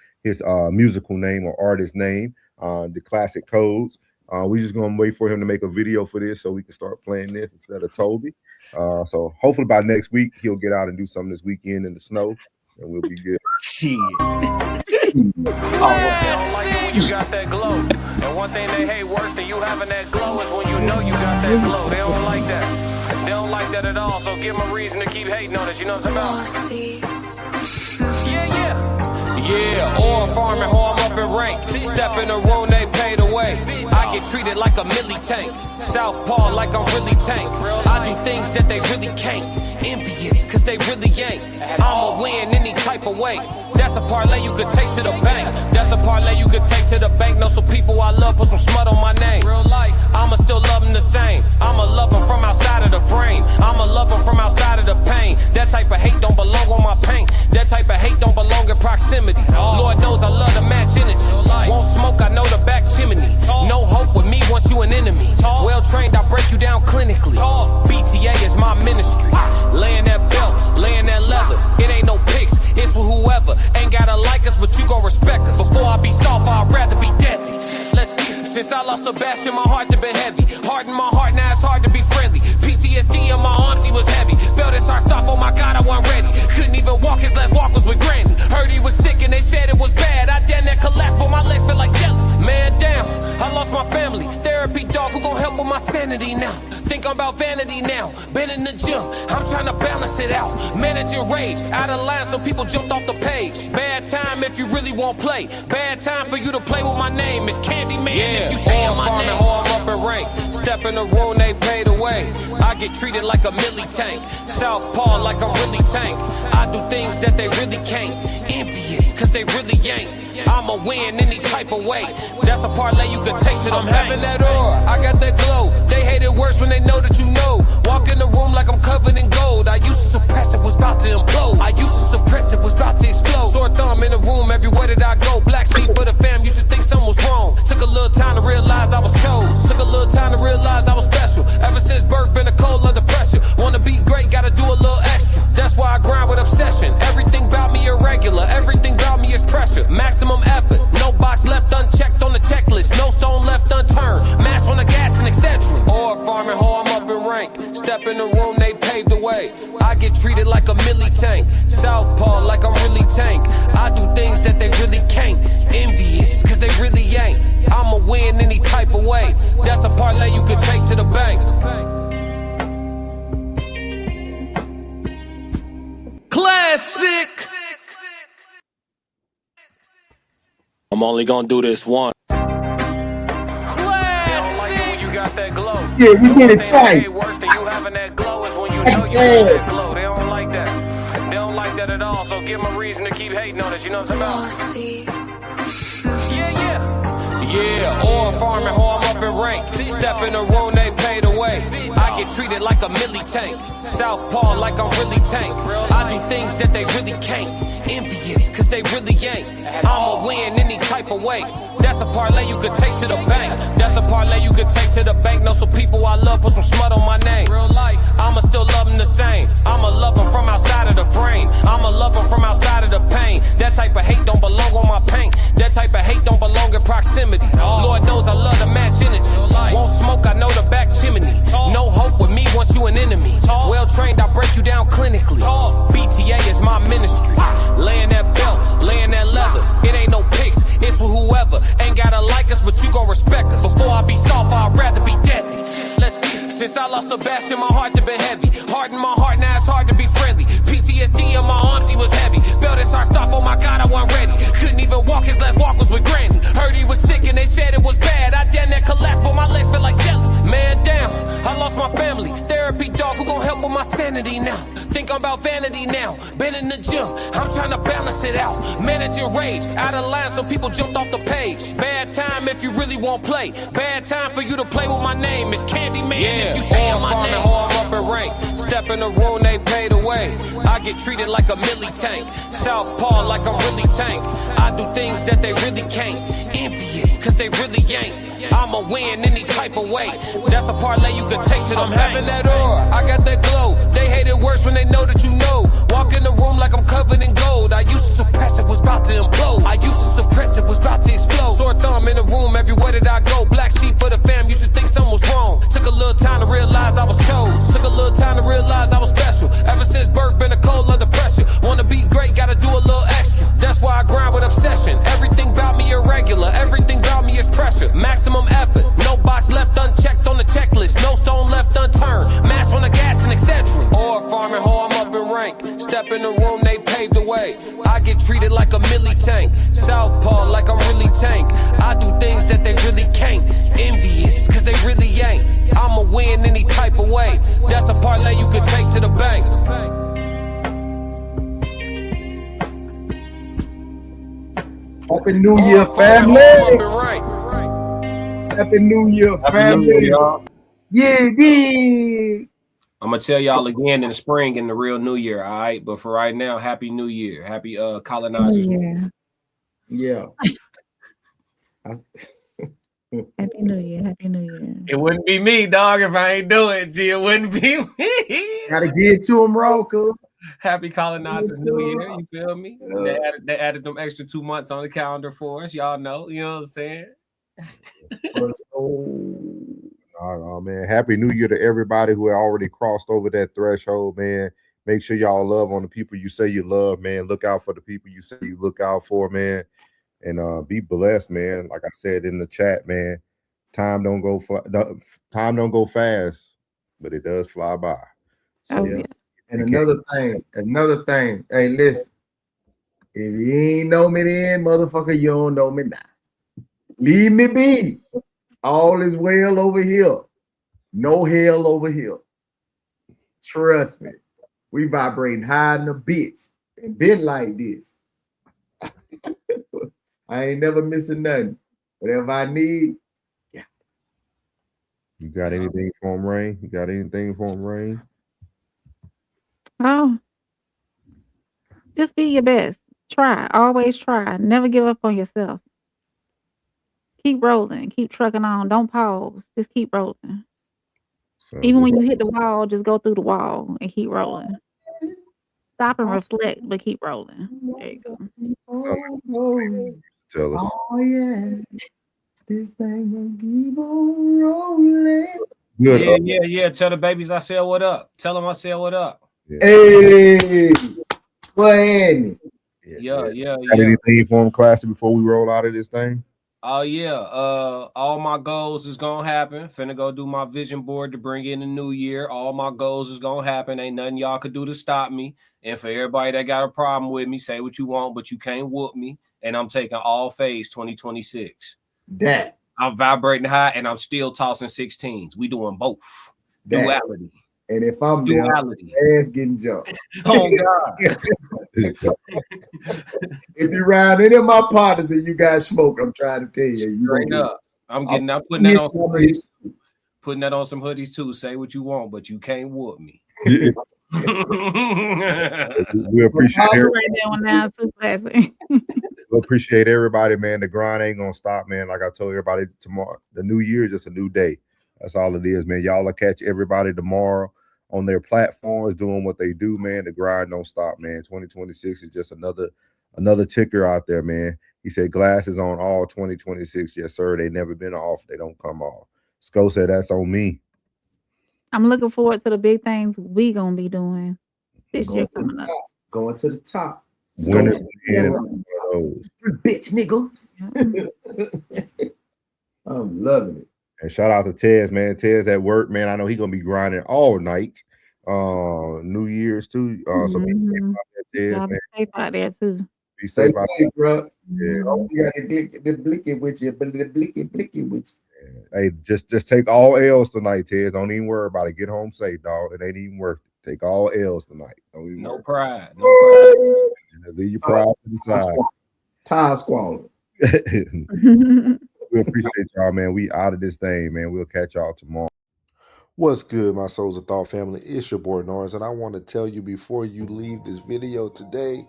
[SPEAKER 3] musical name or artist name, The Classic Codes. We just gonna wait for him to make a video for this so we can start playing this instead of Toby. So hopefully by next week he'll get out and do something this weekend in the snow, and we'll be good.
[SPEAKER 5] Shit. You got that glow. And one thing they hate worse than you having that glow is when you know you got that glow. They don't like that. They don't like that at all. So give them a reason to keep hating on it. You know what I'm talking about? Yeah.
[SPEAKER 1] farming, ho, I'm up in rank. Step in the room, they pay the way. I get treated like a milli tank. Southpaw like I'm really tank. I do things that they really can't. Envious, cause they really ain't. I'ma win any type of way. That's a parlay you could take to the bank. That's a parlay you could take to the bank. Know some people I love, put some smut on my name. I'ma still love them the same. I'ma love them from outside of the frame. I'ma love them from outside of the pain. That type of hate don't belong on my paint. That type of hate don't belong in proximity. Lord knows I love to match energy. Won't smoke, I know the back chimney. No hope with me once you an enemy. Well trained, I break you down clinically. BTA is my ministry. Laying that belt, laying that leather. It ain't no pics, it's with whoever. Ain't gotta like us, but you gon' respect us. Before I be soft, I'd rather be deadly. Let's get it. Since I lost Sebastian, my heart has been heavy. Heart in my heart, now it's hard to be friendly. PTSD in my arms, he was heavy. Felt his heart stop, oh my God, I wasn't ready. Couldn't even walk, his last walk was with Granny. Heard he was sick and they said it was bad. I damn that collapsed, but my legs feel like jelly. Man down, I lost my family. Therapy dog, who gon' help with my sanity now? Think I'm about vanity now. Been in the gym, I'm trying to balance it out. Managing rage, out of line, so people jumped off the page. Bad time if you really won't play. Bad time for you to play with my name. It's Candyman if you say my name. Ho, I'm up in rank. Step in the room, they pay the way. I get treated like a milli tank. Southpaw like I'm really tank. I do things that they really can't. Envious, cause they really ain't. I'ma win any type of way. That's a parlay you could take to them. I'm having that aura, I got that glow. They hate it worse when they know that you know. Walk in the room like I'm covered in gold. I used to suppress it, was about to implode. I used to suppress it, was about to explode. Sore thumb in the room, everywhere that I go. Black sheep for the fam, used to think something was wrong. Took a little time to realize I was chose. Took a little time to realize I was special. Ever since birth, been a cold under pressure. Wanna be great, gotta do a little extra. That's why I grind with obsession. Everything about me irregular, everything about me is pressure. Maximum effort, no box left unchecked on the checklist. No stone left unturned, mash on the gas and etc. Or farming, ho, I'm up in rank. Step in the room, they pave the way. I get treated like a milli tank. Southpaw like I'm really tank. I do things that they really can't. Envious, cause they really ain't. I'ma win any type of way. That's a parlay you could take to the bank. Classic. I'm only gonna do this one.
[SPEAKER 4] Yeah, we did it twice.
[SPEAKER 1] Worse than you having that glow is when you know you have that glow. They don't like that. They don't like that at all. So give them a reason to keep hating on it. You know what I'm talking about? Yeah, or farming, ho, I'm up in rank. Step in the room, they pay the way. I get treated like a milli tank. Southpaw like I'm really tank. I do things that they really can't. Envious, cause they really ain't. I'ma win any type of way. That's a parlay you could take to the bank. That's a parlay you could take to the bank. Know some people I love, put some smut on my name. I'ma still love them the same. I'ma love them from outside of the frame. I'ma love them from outside of the pain. That type of hate don't belong on my paint. That type of hate don't belong in proximity. Lord knows I love to match energy. Won't smoke, I know the back chimney. No hope with me once you an enemy. Well trained, I break you down clinically. BTA is my ministry. Laying that belt, laying that leather. It ain't no pics, it's with whoever. Ain't gotta like us, but you gon' respect us. Before I be soft, I'd rather be deadly. Let's get it. Since I lost Sebastian, my heart has been heavy. Heart in my heart, now it's hard to be friendly. PTSD in my arms, he was heavy. Felt his heart stop, oh my God, I wasn't ready. Couldn't even walk, his last walk was with Granny. Heard he was sick and they said it was bad. I damn that collapsed, but my legs feel like jelly. Man down, I lost my family. Therapy dog, who gon' help with my sanity now? Think I'm about vanity now. Been in the gym, I'm trying to balance it out. Managing rage, out of line, so people jumped off the page. Bad time if you really won't play. Bad time for you to play with my name. It's Candyman if you say my name. Ho, I'm up in rank. Step in the room, they pay the way. I get treated like a milli tank. Southpaw like I'm really tank. I do things that they really can't. Envious, cause they really ain't. I'ma win any type of way. That's a parlay you could take to them. I'm having that aura, I got that glow. They hate it worse when they know that you know. Walk in the room like I'm covered in gold. I used to suppress it, was about to implode. I used to suppress it, was about to explode. Sore thumb in the room, everywhere that I go. Black sheep for the fam, used to think something was wrong. Took a little time to realize I was chose. Took a little time to realize I was special. Ever since birth, been a cold under pressure. Wanna be great, gotta do a little extra. That's why I grind with obsession. Everything about me irregular, everything about me is pressure. Maximum effort, no box left unchecked on the checklist. No stone left unturned, mash on the gas and etc. Or farming, ho, I'm up in rank. Step in the room, they pave the way. I get treated like a milli tank. Southpaw like I'm really tank. I do things that they really can't. Envious, cause they really ain't. I'ma win any type of way. That's a parlay you can take to the bank.
[SPEAKER 4] Happy New Year, family. Happy New Year, family. Yeah, big.
[SPEAKER 5] I'm gonna tell y'all again in the spring in the real New Year, all right? But for right now, Happy New Year. Happy colonizers.
[SPEAKER 4] Yeah.
[SPEAKER 2] Happy New Year. Happy New Year.
[SPEAKER 5] It wouldn't be me, dog, if I ain't do it, G. It wouldn't be me.
[SPEAKER 4] Gotta get to him, Roku.
[SPEAKER 5] Happy colonizers New Year, you feel me? They added them extra 2 months on the calendar for us. Y'all know, you know what I'm saying?
[SPEAKER 3] Oh man, Happy New Year to everybody who had already crossed over that threshold, man. Make sure y'all love on the people you say you love, man. Look out for the people you say you look out for, man. And be blessed, man. Like I said in the chat, man, time don't go fast, but it does fly by. So,
[SPEAKER 4] yeah. And another thing. Hey, listen. If you ain't know me then, motherfucker, you don't know me now. Leave me be. All is well over here. No hell over here. Trust me. We vibrating high in the bitch. And been like this. I ain't never missing nothing. Whatever I need, yeah.
[SPEAKER 3] You got anything for him, Rain? You got anything for him, Rain?
[SPEAKER 2] Oh, just be your best. Try. Always try. Never give up on yourself. Keep rolling. Keep trucking on. Don't pause. Just keep rolling. So even when you hit the wall, just go through the wall and keep rolling. Stop and reflect, but keep rolling. There you go.
[SPEAKER 3] Tell us.
[SPEAKER 4] Oh yeah, this thing will keep on rolling.
[SPEAKER 3] Good.
[SPEAKER 5] Yeah. Tell the babies I said what up. Tell them I said what up.
[SPEAKER 4] Hey, what Andy?
[SPEAKER 5] Yeah.
[SPEAKER 3] Got anything for him, classy, before we roll out of this thing?
[SPEAKER 5] Oh yeah. All my goals is gonna happen. Finna go do my vision board to bring in the new year. All my goals is gonna happen. Ain't nothing y'all could do to stop me. And for everybody that got a problem with me, say what you want, but you can't whoop me. And I'm taking all phase 2026.
[SPEAKER 4] That
[SPEAKER 5] I'm vibrating high and I'm still tossing 16s. We doing both. Duality.
[SPEAKER 4] And if I'm
[SPEAKER 5] duality,
[SPEAKER 4] there, ass getting jumped.
[SPEAKER 5] Oh God.
[SPEAKER 4] If you ride any of my partners and you guys smoke, I'm trying to tell you.
[SPEAKER 5] Straight up. I'm putting that on some hoodies. Putting that on some hoodies too. Say what you want, but you can't whoop me.
[SPEAKER 3] We appreciate everybody. We appreciate everybody, man. The grind ain't gonna stop, man. Like I told everybody tomorrow, the new year is just a new day. That's all it is, man. Y'all will catch everybody tomorrow on their platforms doing what they do, man. The grind don't stop, man. 2026 is just another ticker out there, man. He said glasses on all 2026. Yes, sir. They never been off. They don't come off. Sco said that's on me.
[SPEAKER 2] I'm looking forward to the big things we gonna be doing this year coming up.
[SPEAKER 4] Going to the top.
[SPEAKER 3] Winners
[SPEAKER 4] bitch nigga. I'm loving it.
[SPEAKER 3] And shout out to Tez, man. Tez at work, man. I know he's gonna be grinding all night. New Year's too. So be Tez, man.
[SPEAKER 2] Safe out there too.
[SPEAKER 3] Be safe out there,
[SPEAKER 4] bro. Yeah. Oh, you got the blicky with you, but the blicky with you.
[SPEAKER 3] Hey, just take all L's tonight, Tez. Don't even worry about it. Get home safe, dog. It ain't even worth it. Take all L's tonight.
[SPEAKER 5] No pride. No pride.
[SPEAKER 3] Leave your pride to the side.
[SPEAKER 4] Tire squalor.
[SPEAKER 3] We appreciate y'all, man. We out of this thing, man. We'll catch y'all tomorrow. What's good, my Souls of Thought family? It's your boy Norris, and I want to tell you before you leave this video today,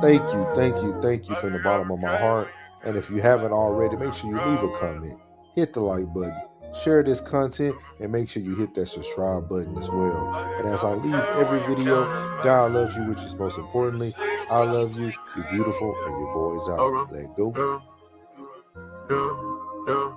[SPEAKER 3] thank you from the bottom of my heart. And if you haven't already, make sure you leave a comment, hit the like button, share this content, and make sure you hit that subscribe button as well. And as I leave every video, God loves you, which is most importantly, I love you. You're beautiful, and your boy's out. Let go.
[SPEAKER 6] Yeah.